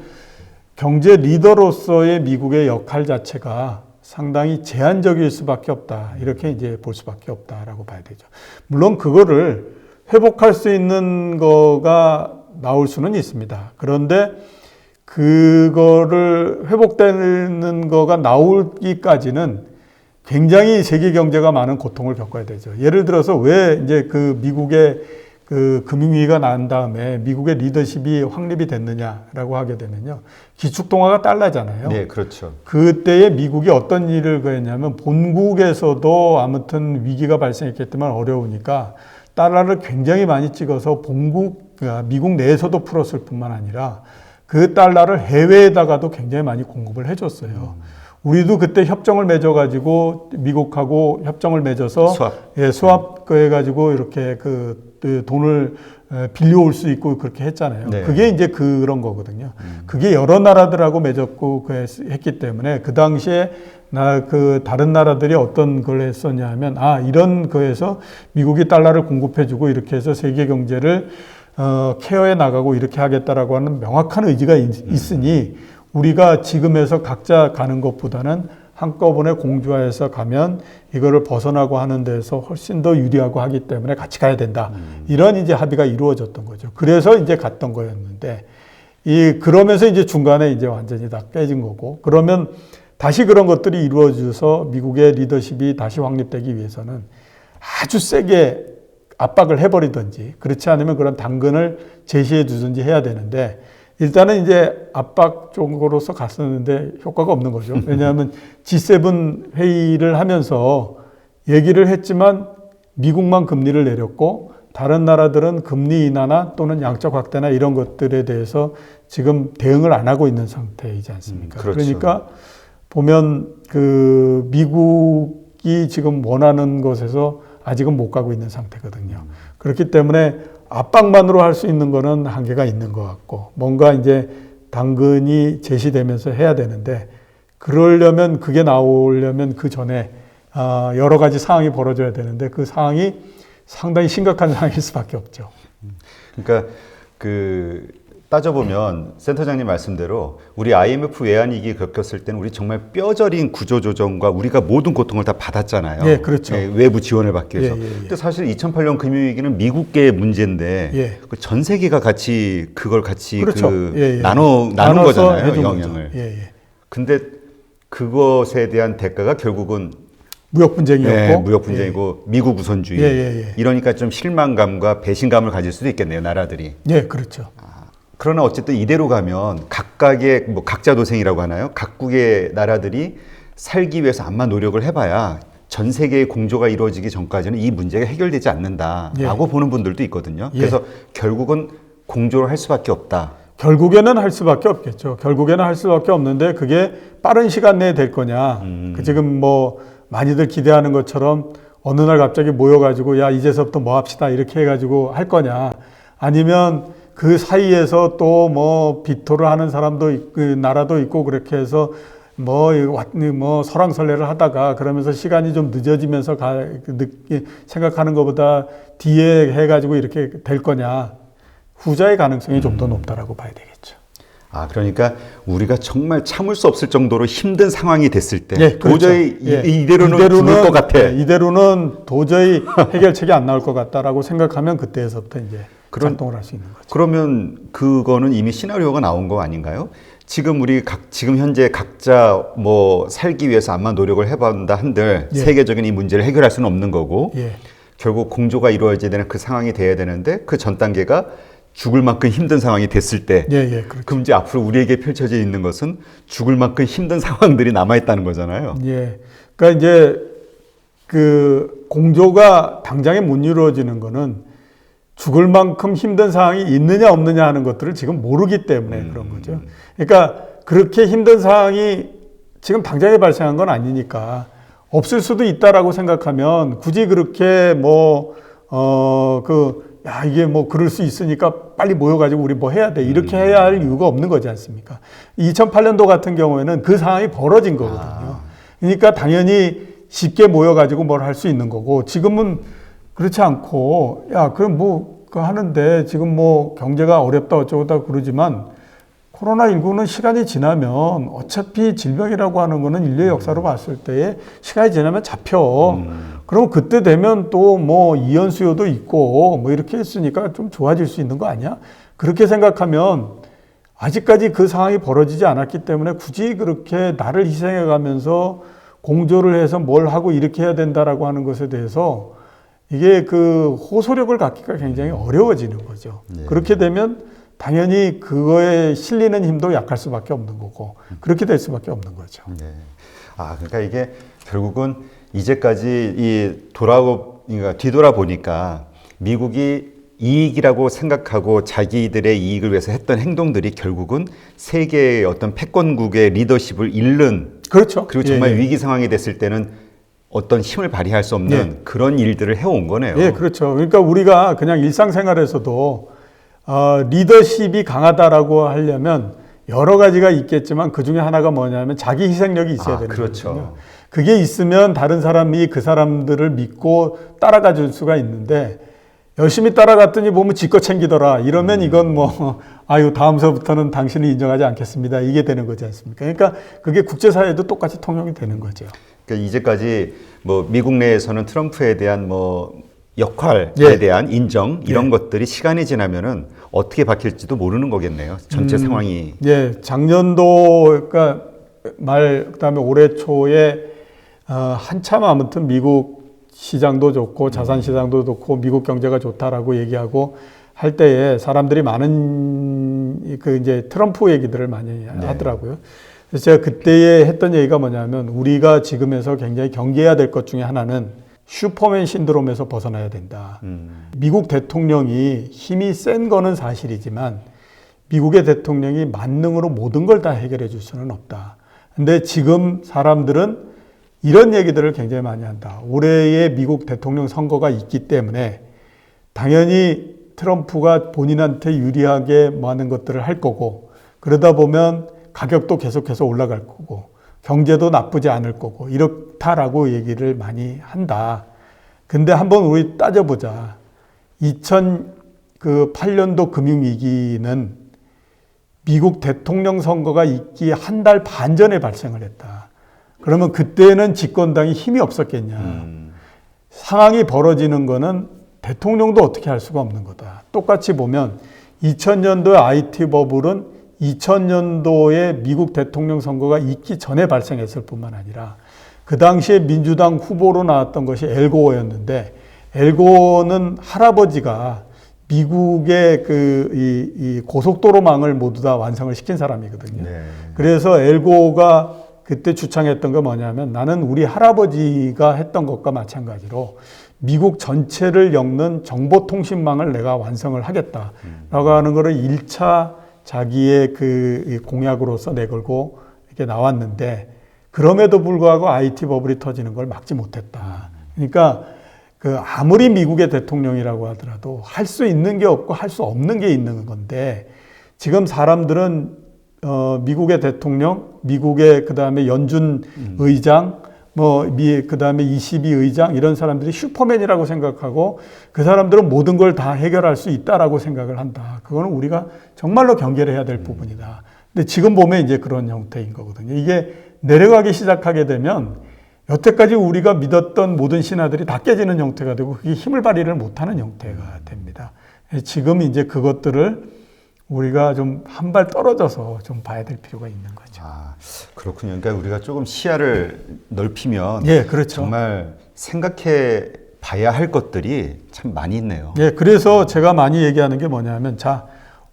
경제 리더로서의 미국의 역할 자체가 상당히 제한적일 수밖에 없다. 이렇게 이제 볼 수밖에 없다라고 봐야 되죠. 물론 그거를 회복할 수 있는 거가 나올 수는 있습니다. 그런데 그거를 회복되는 거가 나오기까지는 굉장히 세계 경제가 많은 고통을 겪어야 되죠. 예를 들어서 왜 이제 그 미국의 그 금융위기가 난 다음에 미국의 리더십이 확립이 됐느냐라고 하게 되면요. 기축통화가 달러잖아요. 네, 그렇죠. 그때에 미국이 어떤 일을 했냐면 본국에서도 아무튼 위기가 발생했기 때문에 어려우니까 달러를 굉장히 많이 찍어서 미국 내에서도 풀었을 뿐만 아니라 그 달러를 해외에다가도 굉장히 많이 공급을 해줬어요. 우리도 그때 협정을 맺어가지고 미국하고 협정을 맺어서 수합 해가지고 이렇게 그 돈을 빌려올 수 있고 그렇게 했잖아요. 네. 그게 이제 그런 거거든요. 그게 여러 나라들하고 맺었고 했기 때문에 그 당시에 다른 나라들이 어떤 걸 했었냐 하면 이런 거에서 미국이 달러를 공급해주고 이렇게 해서 세계 경제를 케어해 나가고 이렇게 하겠다라고 하는 명확한 의지가 있으니 우리가 지금에서 각자 가는 것보다는 한꺼번에 공조화해서 가면 이거를 벗어나고 하는 데서 훨씬 더 유리하고 하기 때문에 같이 가야 된다. 이런 이제 합의가 이루어졌던 거죠. 그래서 이제 갔던 거였는데 그러면서 이제 중간에 이제 완전히 다 깨진 거고, 그러면 다시 그런 것들이 이루어져서 미국의 리더십이 다시 확립되기 위해서는 아주 세게 압박을 해버리든지, 그렇지 않으면 그런 당근을 제시해 주든지 해야 되는데, 일단은 이제 압박 쪽으로서 갔었는데 효과가 없는 거죠. 왜냐하면 G7 회의를 하면서 얘기를 했지만 미국만 금리를 내렸고, 다른 나라들은 금리 인하나 또는 양적 확대나 이런 것들에 대해서 지금 대응을 안 하고 있는 상태이지 않습니까? 그렇죠. 그러니까 보면 그 미국이 지금 원하는 것에서 아직은 못 가고 있는 상태거든요. 그렇기 때문에 압박만으로 할 수 있는 거는 한계가 있는 것 같고, 뭔가 이제 당근이 제시되면서 해야 되는데, 그러려면 그게 나오려면 그 전에 여러 가지 상황이 벌어져야 되는데, 그 상황이 상당히 심각한 상황일 수밖에 없죠. 그러니까 따져보면 센터장님 말씀대로 우리 IMF 외환위기 겪었을 때는 우리 정말 뼈저린 구조조정과 우리가 모든 고통을 다 받았잖아요. 예, 그렇죠. 외부 지원을 받기 위해서. 예. 근데 사실 2008년 금융위기는 미국의 문제인데 예. 전 세계가 같이 그걸 같이 그렇죠. 나눈 거잖아요, 영향을. 예. 근데 그것에 대한 대가가 결국은 무역 분쟁이었고, 무역 분쟁이고 미국 우선주의. 이러니까 좀 실망감과 배신감을 가질 수도 있겠네요, 나라들이. 예, 그렇죠. 그러나 어쨌든 이대로 가면 각각의 각자 도생이라고 하나요? 각국의 나라들이 살기 위해서 암만 노력을 해봐야 전 세계의 공조가 이루어지기 전까지는 이 문제가 해결되지 않는다라고 보는 분들도 있거든요. 그래서 결국은 공조를 할 수밖에 없다. 결국에는 할 수밖에 없겠죠. 결국에는 할 수밖에 없는데 그게 빠른 시간 내에 될 거냐. 지금 뭐 많이들 기대하는 것처럼 어느 날 갑자기 모여가지고 야 이제서부터 뭐 합시다 이렇게 해가지고 할 거냐. 아니면 그 사이에서 또 뭐 비토를 하는 사람도 있고, 나라도 있고, 그렇게 해서 뭐 설왕설래를 하다가 그러면서 시간이 좀 늦어지면서 생각하는 것보다 뒤에 해가지고 이렇게 될 거냐. 후자의 가능성이 좀 더 높다라고 봐야 되겠죠. 그러니까 우리가 정말 참을 수 없을 정도로 힘든 상황이 됐을 때 그렇죠. 도저히 이대로는 죽을 것 같아. 이대로는 도저히 해결책이 안 나올 것 같다라고 생각하면 그때에서부터 이제 작동을 할 수 있는 거죠. 그러면 그거는 이미 시나리오가 나온 거 아닌가요? 지금 지금 현재 각자 뭐 살기 위해서 암만 노력을 해본다 한들 세계적인 이 문제를 해결할 수는 없는 거고 결국 공조가 이루어져야 되는 그 상황이 돼야 되는데 그 전 단계가 죽을 만큼 힘든 상황이 됐을 때 그렇죠. 그럼 이제 앞으로 우리에게 펼쳐져 있는 것은 죽을 만큼 힘든 상황들이 남아있다는 거잖아요. 그러니까 이제 그 공조가 당장에 못 이루어지는 거는 죽을 만큼 힘든 상황이 있느냐 없느냐 하는 것들을 지금 모르기 때문에 그런 거죠. 그러니까 그렇게 힘든 상황이 지금 당장에 발생한 건 아니니까 없을 수도 있다라고 생각하면 굳이 그렇게 이게 뭐 그럴 수 있으니까 빨리 모여가지고 우리 뭐 해야 돼 이렇게 해야 할 이유가 없는 거지 않습니까? 2008년도 같은 경우에는 그 상황이 벌어진 거거든요. 그러니까 당연히 쉽게 모여가지고 뭘 할 수 있는 거고 지금은 그렇지 않고 그럼 하는데 지금 뭐 경제가 어렵다 어쩌고다 그러지만 코로나19는 시간이 지나면 어차피 질병이라고 하는 거는 인류의 역사로 봤을 때에 시간이 지나면 잡혀. 그럼 그때 되면 또 뭐 이연 수요도 있고 뭐 이렇게 했으니까 좀 좋아질 수 있는 거 아니야? 그렇게 생각하면 아직까지 그 상황이 벌어지지 않았기 때문에 굳이 그렇게 나를 희생해 가면서 공조를 해서 뭘 하고 이렇게 해야 된다라고 하는 것에 대해서 이게 그 호소력을 갖기가 굉장히 어려워지는 거죠. 그렇게 되면 당연히 그거에 실리는 힘도 약할 수밖에 없는 거고 그렇게 될 수밖에 없는 거죠. 그러니까 이게 결국은 이제까지 그러니까 뒤돌아보니까 미국이 이익이라고 생각하고 자기들의 이익을 위해서 했던 행동들이 결국은 세계의 어떤 패권국의 리더십을 잃는 그렇죠. 그리고 정말 위기 상황이 됐을 때는 어떤 힘을 발휘할 수 없는 그런 일들을 해온 거네요. 그렇죠. 그러니까 우리가 그냥 일상생활에서도 리더십이 강하다라고 하려면 여러 가지가 있겠지만 그 중에 하나가 뭐냐면 자기 희생력이 있어야 되는 거거든요. 그게 있으면 다른 사람이 그 사람들을 믿고 따라가 줄 수가 있는데 열심히 따라갔더니 보면 지껏 챙기더라. 이러면 이건 다음서부터는 당신을 인정하지 않겠습니다. 이게 되는 거지 않습니까? 그러니까 그게 국제사회도 똑같이 통용이 되는 거죠. 그러니까 이제까지 뭐 미국 내에서는 트럼프에 대한 역할에 예. 대한 인정 이런 예. 것들이 시간이 지나면은 어떻게 바뀔지도 모르는 거겠네요. 전체 상황이. 예, 작년도 그러니까 그다음에 올해 초에 한참 아무튼 미국 시장도 좋고 자산 시장도 좋고 미국 경제가 좋다라고 얘기하고 할 때에 사람들이 많은 그 이제 트럼프 얘기들을 많이 하더라고요. 그래서 제가 그때에 했던 얘기가 뭐냐면 우리가 지금에서 굉장히 경계해야 될 것 중에 하나는 슈퍼맨 신드롬에서 벗어나야 된다. 미국 대통령이 힘이 센 거는 사실이지만 미국의 대통령이 만능으로 모든 걸 다 해결해 줄 수는 없다. 근데 지금 사람들은 이런 얘기들을 굉장히 많이 한다. 올해의 미국 대통령 선거가 있기 때문에 당연히 트럼프가 본인한테 유리하게 많은 것들을 할 거고 그러다 보면 가격도 계속해서 올라갈 거고 경제도 나쁘지 않을 거고 이렇다라고 얘기를 많이 한다. 근데 한번 우리 따져보자. 2008년도 금융위기는 미국 대통령 선거가 있기 한 달 반 전에 발생을 했다. 그러면 그때는 집권당이 힘이 없었겠냐. 상황이 벌어지는 거는 대통령도 어떻게 할 수가 없는 거다. 똑같이 보면 2000년도의 IT 버블은 2000년도에 미국 대통령 선거가 있기 전에 발생했을 뿐만 아니라 그 당시에 민주당 후보로 나왔던 것이 엘고어였는데 엘고어는 할아버지가 미국의 이 고속도로망을 모두 다 완성을 시킨 사람이거든요. 네. 그래서 엘고어가 그때 주창했던 게 뭐냐면 나는 우리 할아버지가 했던 것과 마찬가지로 미국 전체를 엮는 정보통신망을 내가 완성을 하겠다라고 하는 거를 1차 자기의 그 공약으로서 내걸고 이렇게 나왔는데 그럼에도 불구하고 IT 버블이 터지는 걸 막지 못했다. 그러니까 그 아무리 미국의 대통령이라고 하더라도 할 수 있는 게 없고 할 수 없는 게 있는 건데 지금 사람들은 미국의 대통령, 미국의 그다음에 연준 의장, 그다음에 22 의장 이런 사람들이 슈퍼맨이라고 생각하고 그 사람들은 모든 걸 다 해결할 수 있다라고 생각을 한다. 그거는 우리가 정말로 경계를 해야 될 부분이다. 근데 지금 보면 이제 그런 형태인 거거든요. 이게 내려가기 시작하게 되면 여태까지 우리가 믿었던 모든 신화들이 다 깨지는 형태가 되고 그게 힘을 발휘를 못하는 형태가 됩니다. 지금 이제 그것들을 우리가 좀 한 발 떨어져서 좀 봐야 될 필요가 있는 거죠. 아, 그렇군요. 그러니까 우리가 조금 시야를 넓히면 예, 그렇죠. 정말 생각해 봐야 할 것들이 참 많이 있네요. 예, 그래서 제가 많이 얘기하는 게 뭐냐면 자,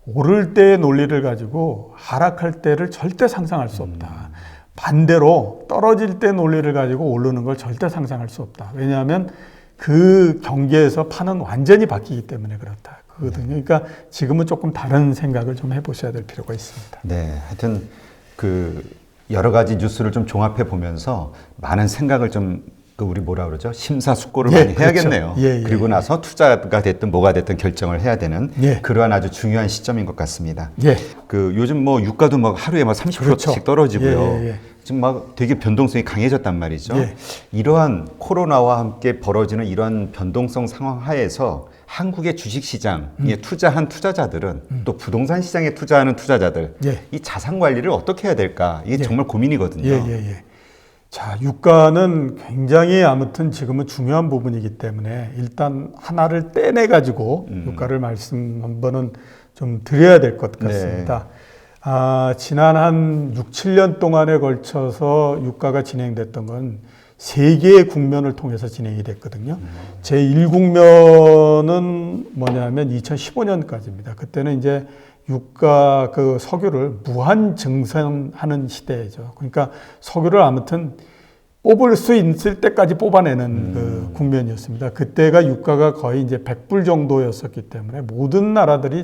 오를 때의 논리를 가지고 하락할 때를 절대 상상할 수 없다. 반대로 떨어질 때 논리를 가지고 오르는 걸 절대 상상할 수 없다. 왜냐하면 그 경계에서 판은 완전히 바뀌기 때문에 그렇다. 거든요. 그러니까 지금은 조금 다른 생각을 좀 해보셔야 될 필요가 있습니다. 네, 하여튼 그 여러 가지 뉴스를 좀 종합해 보면서 많은 생각을 좀 우리 뭐라 그러죠? 심사숙고를 예, 많이 그렇죠. 해야겠네요. 예, 예. 그리고 나서 투자가 됐든 뭐가 됐든 결정을 해야 되는 예. 그러한 아주 중요한 시점인 것 같습니다. 예. 그 요즘 뭐 유가도 막 하루에 막 30%씩 그렇죠. 떨어지고요. 예. 지금 막 되게 변동성이 강해졌단 말이죠. 예. 이러한 코로나와 함께 벌어지는 이런 변동성 상황 하에서 한국의 주식시장에 투자한 투자자들은 또 부동산 시장에 투자하는 투자자들 예. 이 자산 관리를 어떻게 해야 될까 이게 정말 고민이거든요. 예. 자, 유가는 굉장히 아무튼 지금은 중요한 부분이기 때문에 일단 하나를 떼내 가지고 유가를 말씀 한번은 좀 드려야 될 것 같습니다. 지난 한 6, 7년 동안에 걸쳐서 유가가 진행됐던 건 세 개의 국면을 통해서 진행이 됐거든요. 제1국면은 뭐냐면 2015년까지입니다. 그때는 이제 유가 그 석유를 무한 증산하는 시대죠. 그러니까 석유를 아무튼 뽑을 수 있을 때까지 뽑아내는 그 국면이었습니다. 그때가 유가가 거의 이제 100불 정도였었기 때문에 모든 나라들이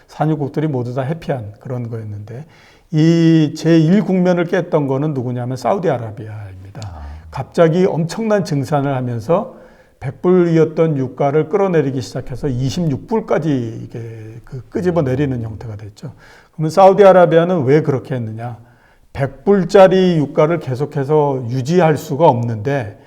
산유국들이 모두 다 해피한 그런 거였는데 이 제1국면을 깼던 거는 누구냐면 사우디아라비아입니다. 갑자기 엄청난 증산을 하면서 100불이었던 유가를 끌어내리기 시작해서 26불까지 이게 끄집어 내리는 형태가 됐죠. 그러면 사우디아라비아는 왜 그렇게 했느냐? 100불짜리 유가를 계속해서 유지할 수가 없는데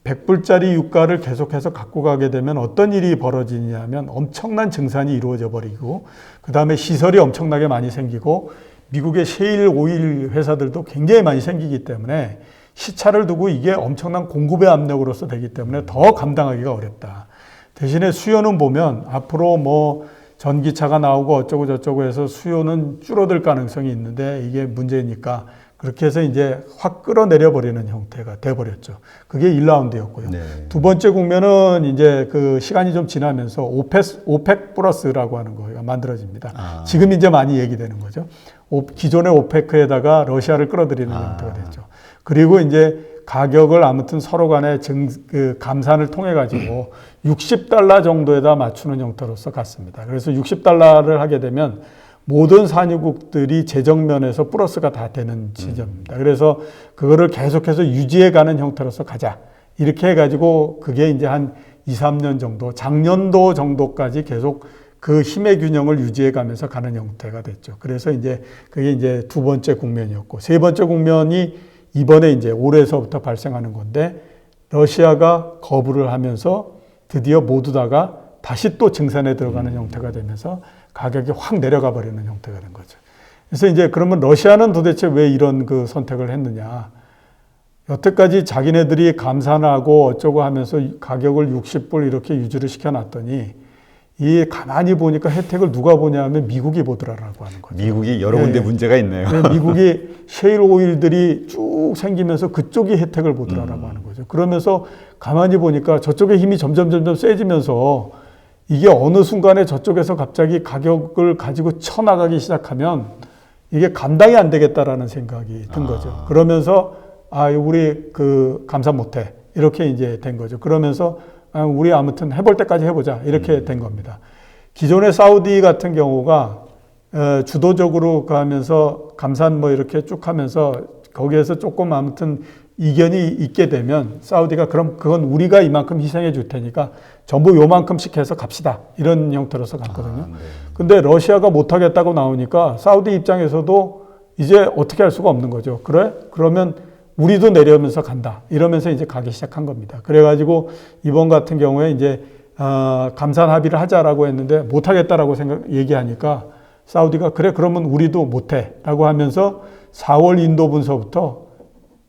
100불짜리 유가를 계속해서 갖고 가게 되면 어떤 일이 벌어지냐면 엄청난 증산이 이루어져 버리고 그 다음에 시설이 엄청나게 많이 생기고 미국의 셰일 오일 회사들도 굉장히 많이 생기기 때문에 시차를 두고 이게 엄청난 공급의 압력으로서 되기 때문에 더 감당하기가 어렵다. 대신에 수요는 보면 앞으로 뭐 전기차가 나오고 어쩌고 저쩌고 해서 수요는 줄어들 가능성이 있는데 이게 문제니까 그렇게 해서 이제 확 끌어내려 버리는 형태가 돼 버렸죠. 그게 1라운드였고요. 네. 두 번째 국면은 이제 그 시간이 좀 지나면서 오펙 플러스라고 하는 거가 만들어집니다. 지금 이제 많이 얘기되는 거죠. 기존의 오페크에다가 러시아를 끌어들이는 형태가 됐죠. 그리고 이제 가격을 아무튼 서로 간에 감산을 통해 가지고 60달러 정도에다 맞추는 형태로서 갔습니다. 그래서 60달러를 하게 되면 모든 산유국들이 재정면에서 플러스가 다 되는 지점입니다. 그래서 그거를 계속해서 유지해 가는 형태로서 가자. 이렇게 해가지고 그게 이제 한 2, 3년 정도, 작년도 정도까지 계속 그 힘의 균형을 유지해 가면서 가는 형태가 됐죠. 그래서 이제 그게 이제 두 번째 국면이었고, 세 번째 국면이 이번에 이제 올해서부터 발생하는 건데, 러시아가 거부를 하면서 드디어 모두 다가 다시 또 증산에 들어가는 형태가 되면서 가격이 확 내려가 버리는 형태가 된 거죠. 그래서 이제 그러면 러시아는 도대체 왜 이런 그 선택을 했느냐. 여태까지 자기네들이 감산하고 어쩌고 하면서 가격을 60불 이렇게 유지를 시켜놨더니 이 가만히 보니까 혜택을 누가 보냐면 미국이 보더라라고 하는 거죠. 미국이 여러 군데 문제가 있네요. 미국이 셰일 오일들이 쭉 생기면서 그쪽이 혜택을 보더라라고 하는 거죠. 그러면서 가만히 보니까 저쪽의 힘이 점점 세지면서 이게 어느 순간에 저쪽에서 갑자기 가격을 가지고 쳐나가기 시작하면 이게 감당이 안 되겠다라는 생각이 든 거죠. 그러면서 우리 그 감산 못해 이렇게 이제 된 거죠. 그러면서 우리 아무튼 해볼 때까지 해보자 이렇게 된 겁니다. 기존의 사우디 같은 경우가 주도적으로 가면서 감산 뭐 이렇게 쭉 하면서 거기에서 조금 아무튼 이견이 있게 되면 사우디가 그럼 그건 우리가 이만큼 희생해 줄 테니까 전부 요만큼씩 해서 갑시다 이런 형태로서 갔거든요. 근데 러시아가 못하겠다고 나오니까 사우디 입장에서도 이제 어떻게 할 수가 없는 거죠. 그래? 그러면 우리도 내려오면서 간다. 이러면서 이제 가기 시작한 겁니다. 그래가지고 이번 같은 경우에 이제 감산 합의를 하자라고 했는데 못하겠다라고 얘기하니까 사우디가 그래 그러면 우리도 못해라고 하면서 4월 인도분서부터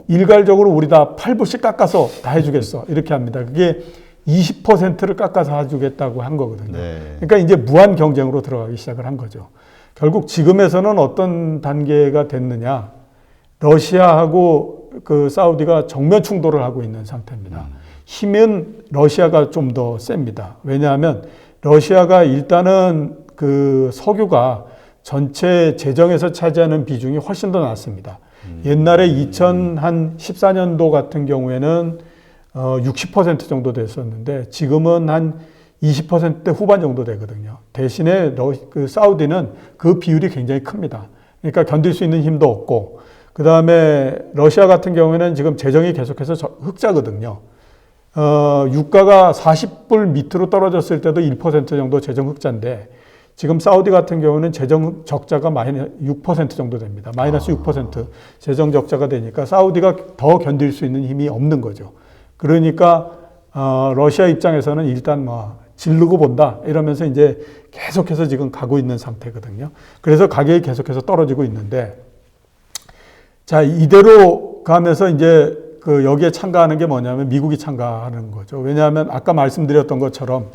일괄적으로 우리 다 8불씩 깎아서 다 해주겠어 이렇게 합니다. 그게 20%를 깎아서 해주겠다고 한 거거든요. 네. 그러니까 이제 무한 경쟁으로 들어가기 시작을 한 거죠. 결국 지금에서는 어떤 단계가 됐느냐? 러시아하고 그 사우디가 정면 충돌을 하고 있는 상태입니다. 힘은 러시아가 좀 더 셉니다. 왜냐하면 러시아가 일단은 그 석유가 전체 재정에서 차지하는 비중이 훨씬 더 낮습니다. 옛날에 2014년도 같은 경우에는 60% 정도 됐었는데 지금은 한 20%대 후반 정도 되거든요. 대신에 그 사우디는 그 비율이 굉장히 큽니다. 그러니까 견딜 수 있는 힘도 없고 그 다음에 러시아 같은 경우에는 지금 재정이 계속해서 흑자거든요. 유가가 40불 밑으로 떨어졌을 때도 1% 정도 재정 흑자인데 지금 사우디 같은 경우는 재정 적자가 마이너스 6% 정도 됩니다. 마이너스 6% 재정 적자가 되니까 사우디가 더 견딜 수 있는 힘이 없는 거죠. 그러니까 러시아 입장에서는 일단 뭐 지르고 본다 이러면서 이제 계속해서 지금 가고 있는 상태거든요. 그래서 가격이 계속해서 떨어지고 있는데 자, 이대로 가면서 이제 그 여기에 참가하는 게 뭐냐면 미국이 참가하는 거죠. 왜냐하면 아까 말씀드렸던 것처럼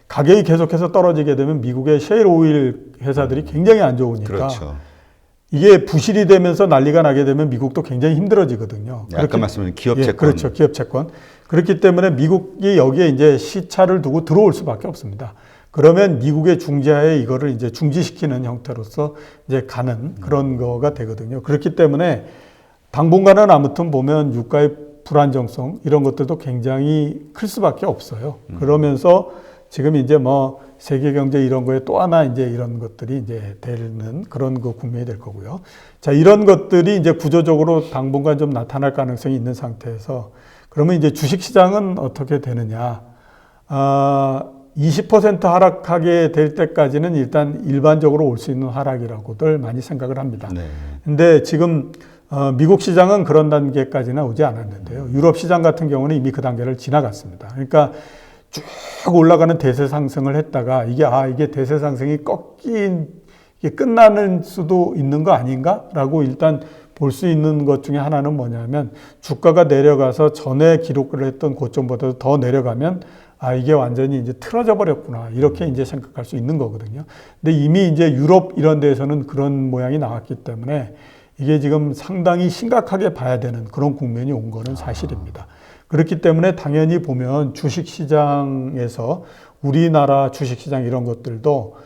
가격이 계속해서 떨어지게 되면 미국의 셰일 오일 회사들이 굉장히 안 좋으니까 그렇죠. 이게 부실이 되면서 난리가 나게 되면 미국도 굉장히 힘들어지거든요. 네, 아까 말씀드린 기업 채권. 그렇죠. 기업 채권. 그렇기 때문에 미국이 여기에 이제 시차를 두고 들어올 수밖에 없습니다. 그러면 미국의 중재하에 이거를 이제 중지시키는 형태로서 이제 가는 그런 거가 되거든요. 그렇기 때문에 당분간은 아무튼 보면 유가의 불안정성 이런 것들도 굉장히 클 수밖에 없어요. 그러면서 지금 이제 뭐 세계 경제 이런 거에 또 하나 이제 이런 것들이 이제 되는 그런 그 국면이 될 거고요. 자, 이런 것들이 이제 구조적으로 당분간 좀 나타날 가능성이 있는 상태에서 그러면 이제 주식 시장은 어떻게 되느냐? 20% 하락하게 될 때까지는 일단 일반적으로 올 수 있는 하락이라고들 많이 생각을 합니다. 네. 근데 지금 미국 시장은 그런 단계까지는 오지 않았는데요. 유럽 시장 같은 경우는 이미 그 단계를 지나갔습니다. 그러니까 쭉 올라가는 대세 상승을 했다가 이게 대세 상승이 이게 끝나는 수도 있는 거 아닌가라고 일단 볼 수 있는 것 중에 하나는 뭐냐면 주가가 내려가서 전에 기록을 했던 고점보다 더 내려가면 아, 이게 완전히 이제 틀어져 버렸구나. 이렇게 이제 생각할 수 있는 거거든요. 근데 이미 이제 유럽 이런 데에서는 그런 모양이 나왔기 때문에 이게 지금 상당히 심각하게 봐야 되는 그런 국면이 온 거는 사실입니다. 그렇기 때문에 당연히 보면 주식시장에서 우리나라 주식시장 이런 것들도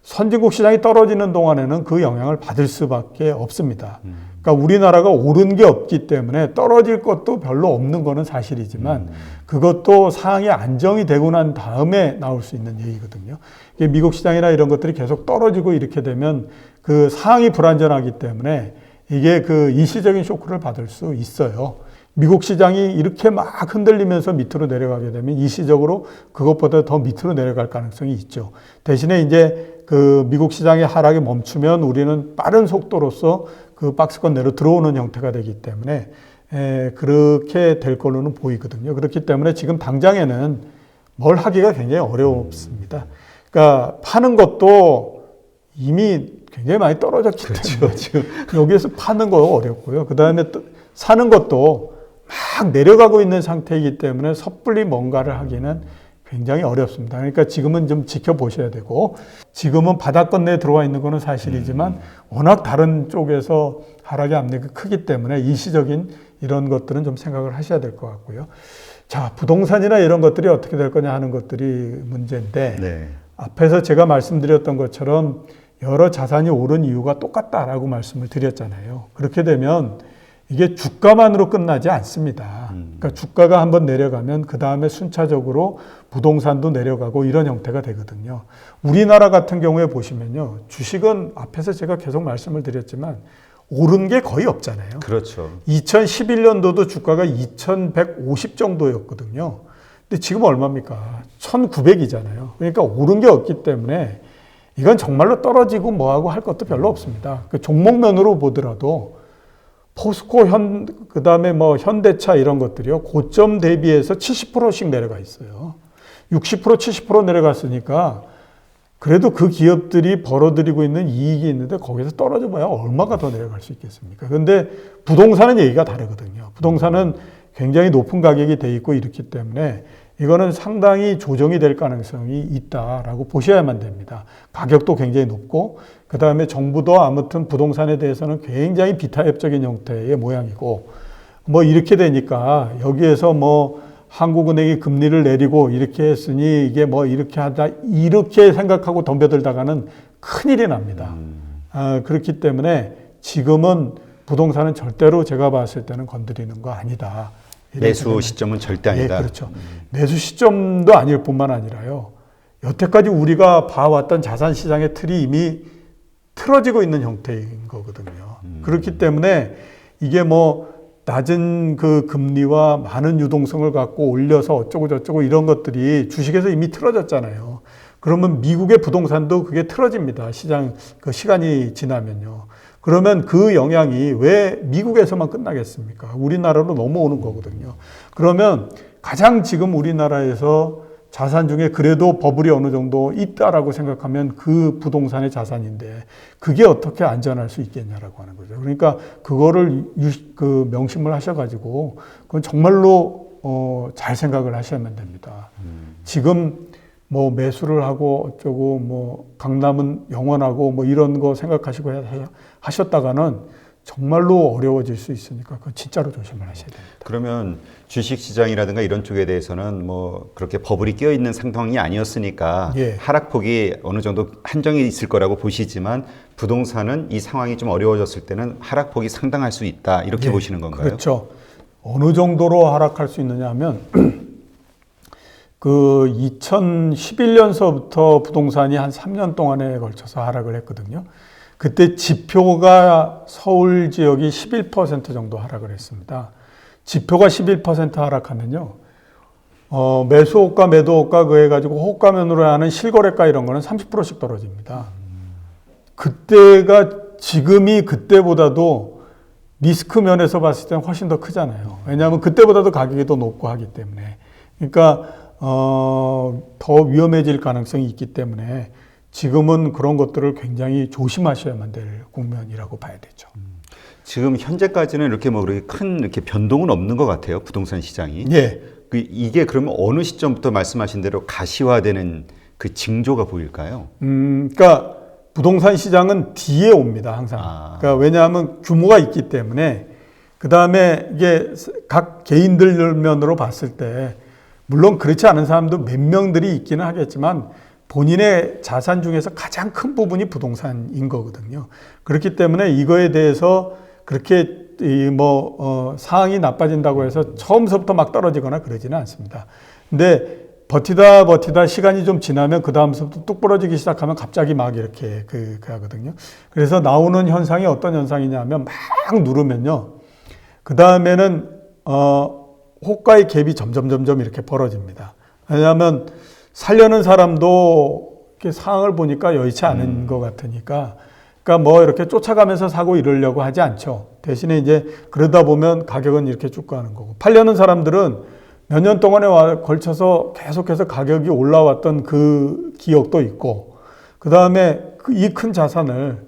선진국 시장이 떨어지는 동안에는 그 영향을 받을 수밖에 없습니다. 그러니까 우리나라가 오른 게 없기 때문에 떨어질 것도 별로 없는 거는 사실이지만 그것도 상황이 안정이 되고 난 다음에 나올 수 있는 얘기거든요. 미국 시장이나 이런 것들이 계속 떨어지고 이렇게 되면 그 상황이 불안전하기 때문에 이게 그 일시적인 쇼크를 받을 수 있어요. 미국 시장이 이렇게 막 흔들리면서 밑으로 내려가게 되면 일시적으로 그것보다 더 밑으로 내려갈 가능성이 있죠. 대신에 이제 그 미국 시장의 하락이 멈추면 우리는 빠른 속도로서 그 박스권 내로 들어오는 형태가 되기 때문에 그렇게 될 걸로는 보이거든요. 그렇기 때문에 지금 당장에는 뭘 하기가 굉장히 어렵습니다. 그러니까 파는 것도 이미 굉장히 많이 떨어졌기 때문에 지금 여기에서 파는 거 어렵고요. 그 다음에 또 사는 것도 막 내려가고 있는 상태이기 때문에 섣불리 뭔가를 하기는 굉장히 어렵습니다. 그러니까 지금은 좀 지켜보셔야 되고 지금은 바닥권 내에 들어와 있는 거는 사실이지만 워낙 다른 쪽에서 하락의 압력이 크기 때문에 일시적인 이런 것들은 좀 생각을 하셔야 될 것 같고요. 자, 부동산이나 이런 것들이 어떻게 될 거냐 하는 것들이 문제인데 네. 앞에서 제가 말씀드렸던 것처럼 여러 자산이 오른 이유가 똑같다라고 말씀을 드렸잖아요. 그렇게 되면 이게 주가만으로 끝나지 않습니다. 그러니까 주가가 한번 내려가면 그 다음에 순차적으로 부동산도 내려가고 이런 형태가 되거든요. 우리나라 같은 경우에 보시면요. 주식은 앞에서 제가 계속 말씀을 드렸지만 오른 게 거의 없잖아요. 그렇죠. 2011년도도 주가가 2150 정도였거든요. 근데 지금 얼마입니까? 1900이잖아요. 그러니까 오른 게 없기 때문에 이건 정말로 떨어지고 뭐하고 할 것도 별로 없습니다. 그 종목면으로 보더라도 포스코, 그 다음에 뭐 현대차 이런 것들이요. 고점 대비해서 70%씩 내려가 있어요. 60%, 70% 내려갔으니까 그래도 그 기업들이 벌어들이고 있는 이익이 있는데 거기서 떨어져 봐야 얼마가 더 내려갈 수 있겠습니까? 근데 부동산은 얘기가 다르거든요. 부동산은 굉장히 높은 가격이 돼 있고 이렇기 때문에 이거는 상당히 조정이 될 가능성이 있다라고 보셔야만 됩니다. 가격도 굉장히 높고 그 다음에 정부도 아무튼 부동산에 대해서는 굉장히 비타협적인 형태의 모양이고 뭐 이렇게 되니까 여기에서 뭐 한국은행이 금리를 내리고 이렇게 했으니 이게 뭐 이렇게 하다 이렇게 생각하고 덤벼들다가는 큰일이 납니다. 그렇기 때문에 지금은 부동산은 절대로 제가 봤을 때는 건드리는 거 아니다. 매수 시점은 절대 아니다. 예, 그렇죠. 매수 시점도 아닐 뿐만 아니라요. 여태까지 우리가 봐왔던 자산 시장의 틀이 이미 틀어지고 있는 형태인 거거든요. 그렇기 때문에 이게 뭐 낮은 그 금리와 많은 유동성을 갖고 올려서 어쩌고 저쩌고 이런 것들이 주식에서 이미 틀어졌잖아요. 그러면 미국의 부동산도 그게 틀어집니다. 시장 그 시간이 지나면요. 그러면 그 영향이 왜 미국에서만 끝나겠습니까? 우리나라로 넘어오는 거거든요. 그러면 가장 지금 우리나라에서 자산 중에 그래도 버블이 어느 정도 있다라고 생각하면 그 부동산의 자산인데 그게 어떻게 안전할 수 있겠냐라고 하는 거죠. 그러니까 그거를 명심을 하셔가지고 그건 정말로 잘 생각을 하셔야만 됩니다. 지금 뭐 매수를 하고 어쩌고 뭐 강남은 영원하고 뭐 이런 거 생각하시고 하셨다가는 정말로 어려워질 수 있으니까 그건 진짜로 조심을 하셔야 됩니다. 그러면 주식 시장이라든가 이런 쪽에 대해서는 뭐 그렇게 버블이 끼어 있는 상황이 아니었으니까 예. 하락폭이 어느 정도 한정이 있을 거라고 보시지만 부동산은 이 상황이 좀 어려워졌을 때는 하락폭이 상당할 수 있다 이렇게 예. 보시는 건가요? 그렇죠. 어느 정도로 하락할 수 있느냐 하면 그 2011년서부터 부동산이 한 3년 동안에 걸쳐서 하락을 했거든요. 그때 지표가 서울 지역이 11% 정도 하락을 했습니다. 지표가 11% 하락하면요. 매수 호가, 매도 호가 그 해가지고 호가면으로 하는 실거래가 이런 거는 30%씩 떨어집니다. 그때가 지금이 그때보다도 리스크 면에서 봤을 때는 훨씬 더 크잖아요. 왜냐하면 그때보다도 가격이 더 높고 하기 때문에. 그러니까 더 위험해질 가능성이 있기 때문에 지금은 그런 것들을 굉장히 조심하셔야만 될 국면이라고 봐야 되죠. 지금 현재까지는 이렇게 뭐 그렇게 큰 이렇게 변동은 없는 것 같아요. 부동산 시장이. 예. 이게 그러면 어느 시점부터 말씀하신 대로 가시화되는 그 징조가 보일까요? 그러니까 부동산 시장은 뒤에 옵니다, 항상. 그러니까 왜냐하면 규모가 있기 때문에 그 다음에 이게 각 개인들 면으로 봤을 때 물론 그렇지 않은 사람도 몇 명들이 있기는 하겠지만 본인의 자산 중에서 가장 큰 부분이 부동산인 거거든요. 그렇기 때문에 이거에 대해서 그렇게 상황이 나빠진다고 해서 처음서부터 막 떨어지거나 그러지는 않습니다. 근데 버티다 시간이 좀 지나면 그 다음서부터 뚝 부러지기 시작하면 갑자기 막 이렇게 그 하거든요. 그래서 나오는 현상이 어떤 현상이냐면 막 누르면요. 그 다음에는 호가의 갭이 점점 이렇게 벌어집니다. 왜냐하면 살려는 사람도 이렇게 상황을 보니까 여의치 않은 것 같으니까, 그러니까 뭐 이렇게 쫓아가면서 사고 이러려고 하지 않죠. 대신에 이제 그러다 보면 가격은 이렇게 쭉 가는 거고, 팔려는 사람들은 몇 년 동안에 걸쳐서 계속해서 가격이 올라왔던 그 기억도 있고, 그 다음에 이 큰 자산을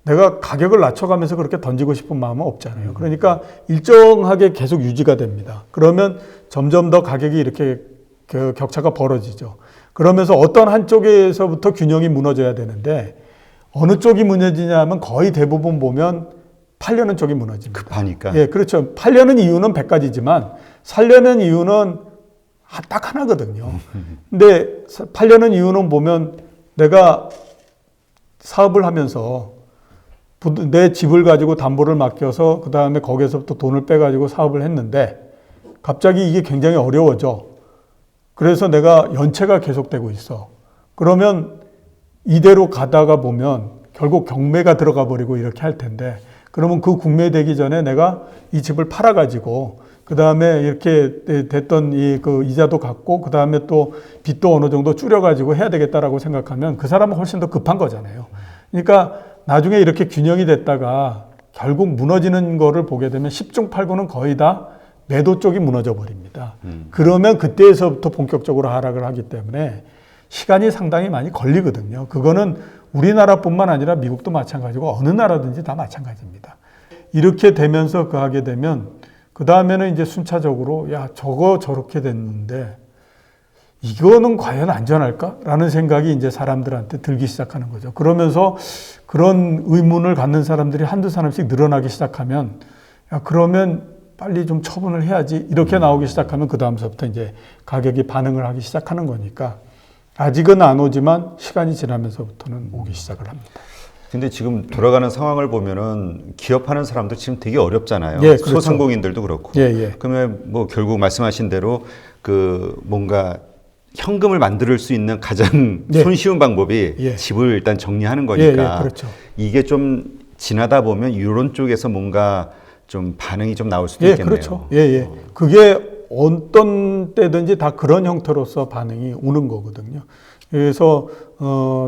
내가 가격을 낮춰가면서 그렇게 던지고 싶은 마음은 없잖아요. 그러니까 일정하게 계속 유지가 됩니다. 그러면 점점 더 가격이 이렇게 그 격차가 벌어지죠. 그러면서 어떤 한쪽에서부터 균형이 무너져야 되는데 어느 쪽이 무너지냐 하면 거의 대부분 보면 팔려는 쪽이 무너집니다. 급하니까. 예, 그렇죠. 팔려는 이유는 100가지지만 살려는 이유는 딱 하나거든요. 근데 팔려는 이유는 보면 내가 사업을 하면서 내 집을 가지고 담보를 맡겨서 그 다음에 거기에서부터 돈을 빼가지고 사업을 했는데 갑자기 이게 굉장히 어려워져. 그래서 내가 연체가 계속되고 있어. 그러면 이대로 가다가 보면 결국 경매가 들어가 버리고 이렇게 할 텐데, 그러면 그 국매되기 전에 내가 이 집을 팔아가지고 그 다음에 이렇게 됐던 그 이자도 갚고 그 다음에 또 빚도 어느 정도 줄여가지고 해야 되겠다라고 생각하면 그 사람은 훨씬 더 급한 거잖아요. 그러니까 나중에 이렇게 균형이 됐다가 결국 무너지는 거를 보게 되면 10중 8구는 거의 다 매도 쪽이 무너져 버립니다. 그러면 그때에서부터 본격적으로 하락을 하기 때문에 시간이 상당히 많이 걸리거든요. 그거는 우리나라뿐만 아니라 미국도 마찬가지고 어느 나라든지 다 마찬가지입니다. 이렇게 되면서 하게 되면 그 다음에는 이제 순차적으로 야, 저거 저렇게 됐는데 이거는 과연 안전할까? 라는 생각이 이제 사람들한테 들기 시작하는 거죠. 그러면서 그런 의문을 갖는 사람들이 한두 사람씩 늘어나기 시작하면 야, 그러면 빨리 좀 처분을 해야지. 이렇게 나오기 시작하면 그 다음서부터 이제 가격이 반응을 하기 시작하는 거니까 아직은 안 오지만 시간이 지나면서부터는 오기 시작을 합니다. 근데 지금 돌아가는 상황을 보면은 기업하는 사람도 지금 되게 어렵잖아요. 예, 그렇죠. 소상공인들도 그렇고. 예, 예. 그러면 뭐 결국 말씀하신 대로 그 뭔가 현금을 만들 수 있는 가장 예. 손쉬운 방법이 예. 집을 일단 정리하는 거니까. 예, 예, 그렇죠. 이게 좀 지나다 보면 이런 쪽에서 뭔가 좀 반응이 좀 나올 수도 예, 있겠네요. 그렇죠. 예, 예. 그게 어떤 때든지 다 그런 형태로서 반응이 오는 거거든요. 그래서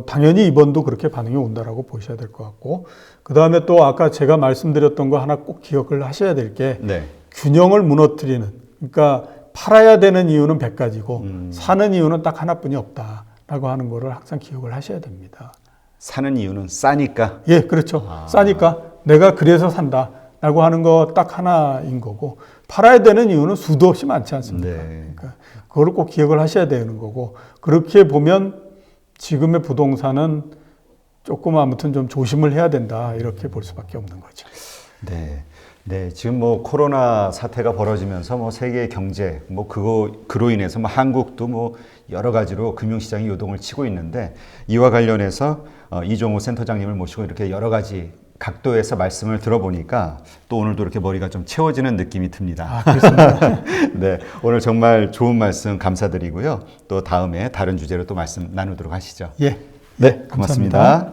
당연히 이번도 그렇게 반응이 온다라고 보셔야 될 것 같고, 그 다음에 또 아까 제가 말씀드렸던 거 하나 꼭 기억을 하셔야 될 게 네. 균형을 무너뜨리는, 그러니까 팔아야 되는 이유는 100가지고 사는 이유는 딱 하나뿐이 없다라고 하는 거를 항상 기억을 하셔야 됩니다. 사는 이유는 싸니까. 예, 그렇죠. 싸니까 내가 그래서 산다라고 하는 거 딱 하나인 거고, 팔아야 되는 이유는 수도 없이 많지 않습니까? 네. 그러니까 그거를 꼭 기억을 하셔야 되는 거고, 그렇게 보면 지금의 부동산은 조금 아무튼 좀 조심을 해야 된다, 이렇게 볼 수밖에 없는 거죠. 네. 네, 지금 뭐 코로나 사태가 벌어지면서 뭐 세계 경제 뭐 그로 인해서 뭐 한국도 뭐 여러 가지로 금융시장이 요동을 치고 있는데, 이와 관련해서 이종호 센터장님을 모시고 이렇게 여러 가지 각도에서 말씀을 들어보니까 또 오늘도 이렇게 머리가 좀 채워지는 느낌이 듭니다. 아, 그렇습니다. 네, 오늘 정말 좋은 말씀 감사드리고요. 또 다음에 다른 주제로 또 말씀 나누도록 하시죠. 예. 네, 고맙습니다. 감사합니다.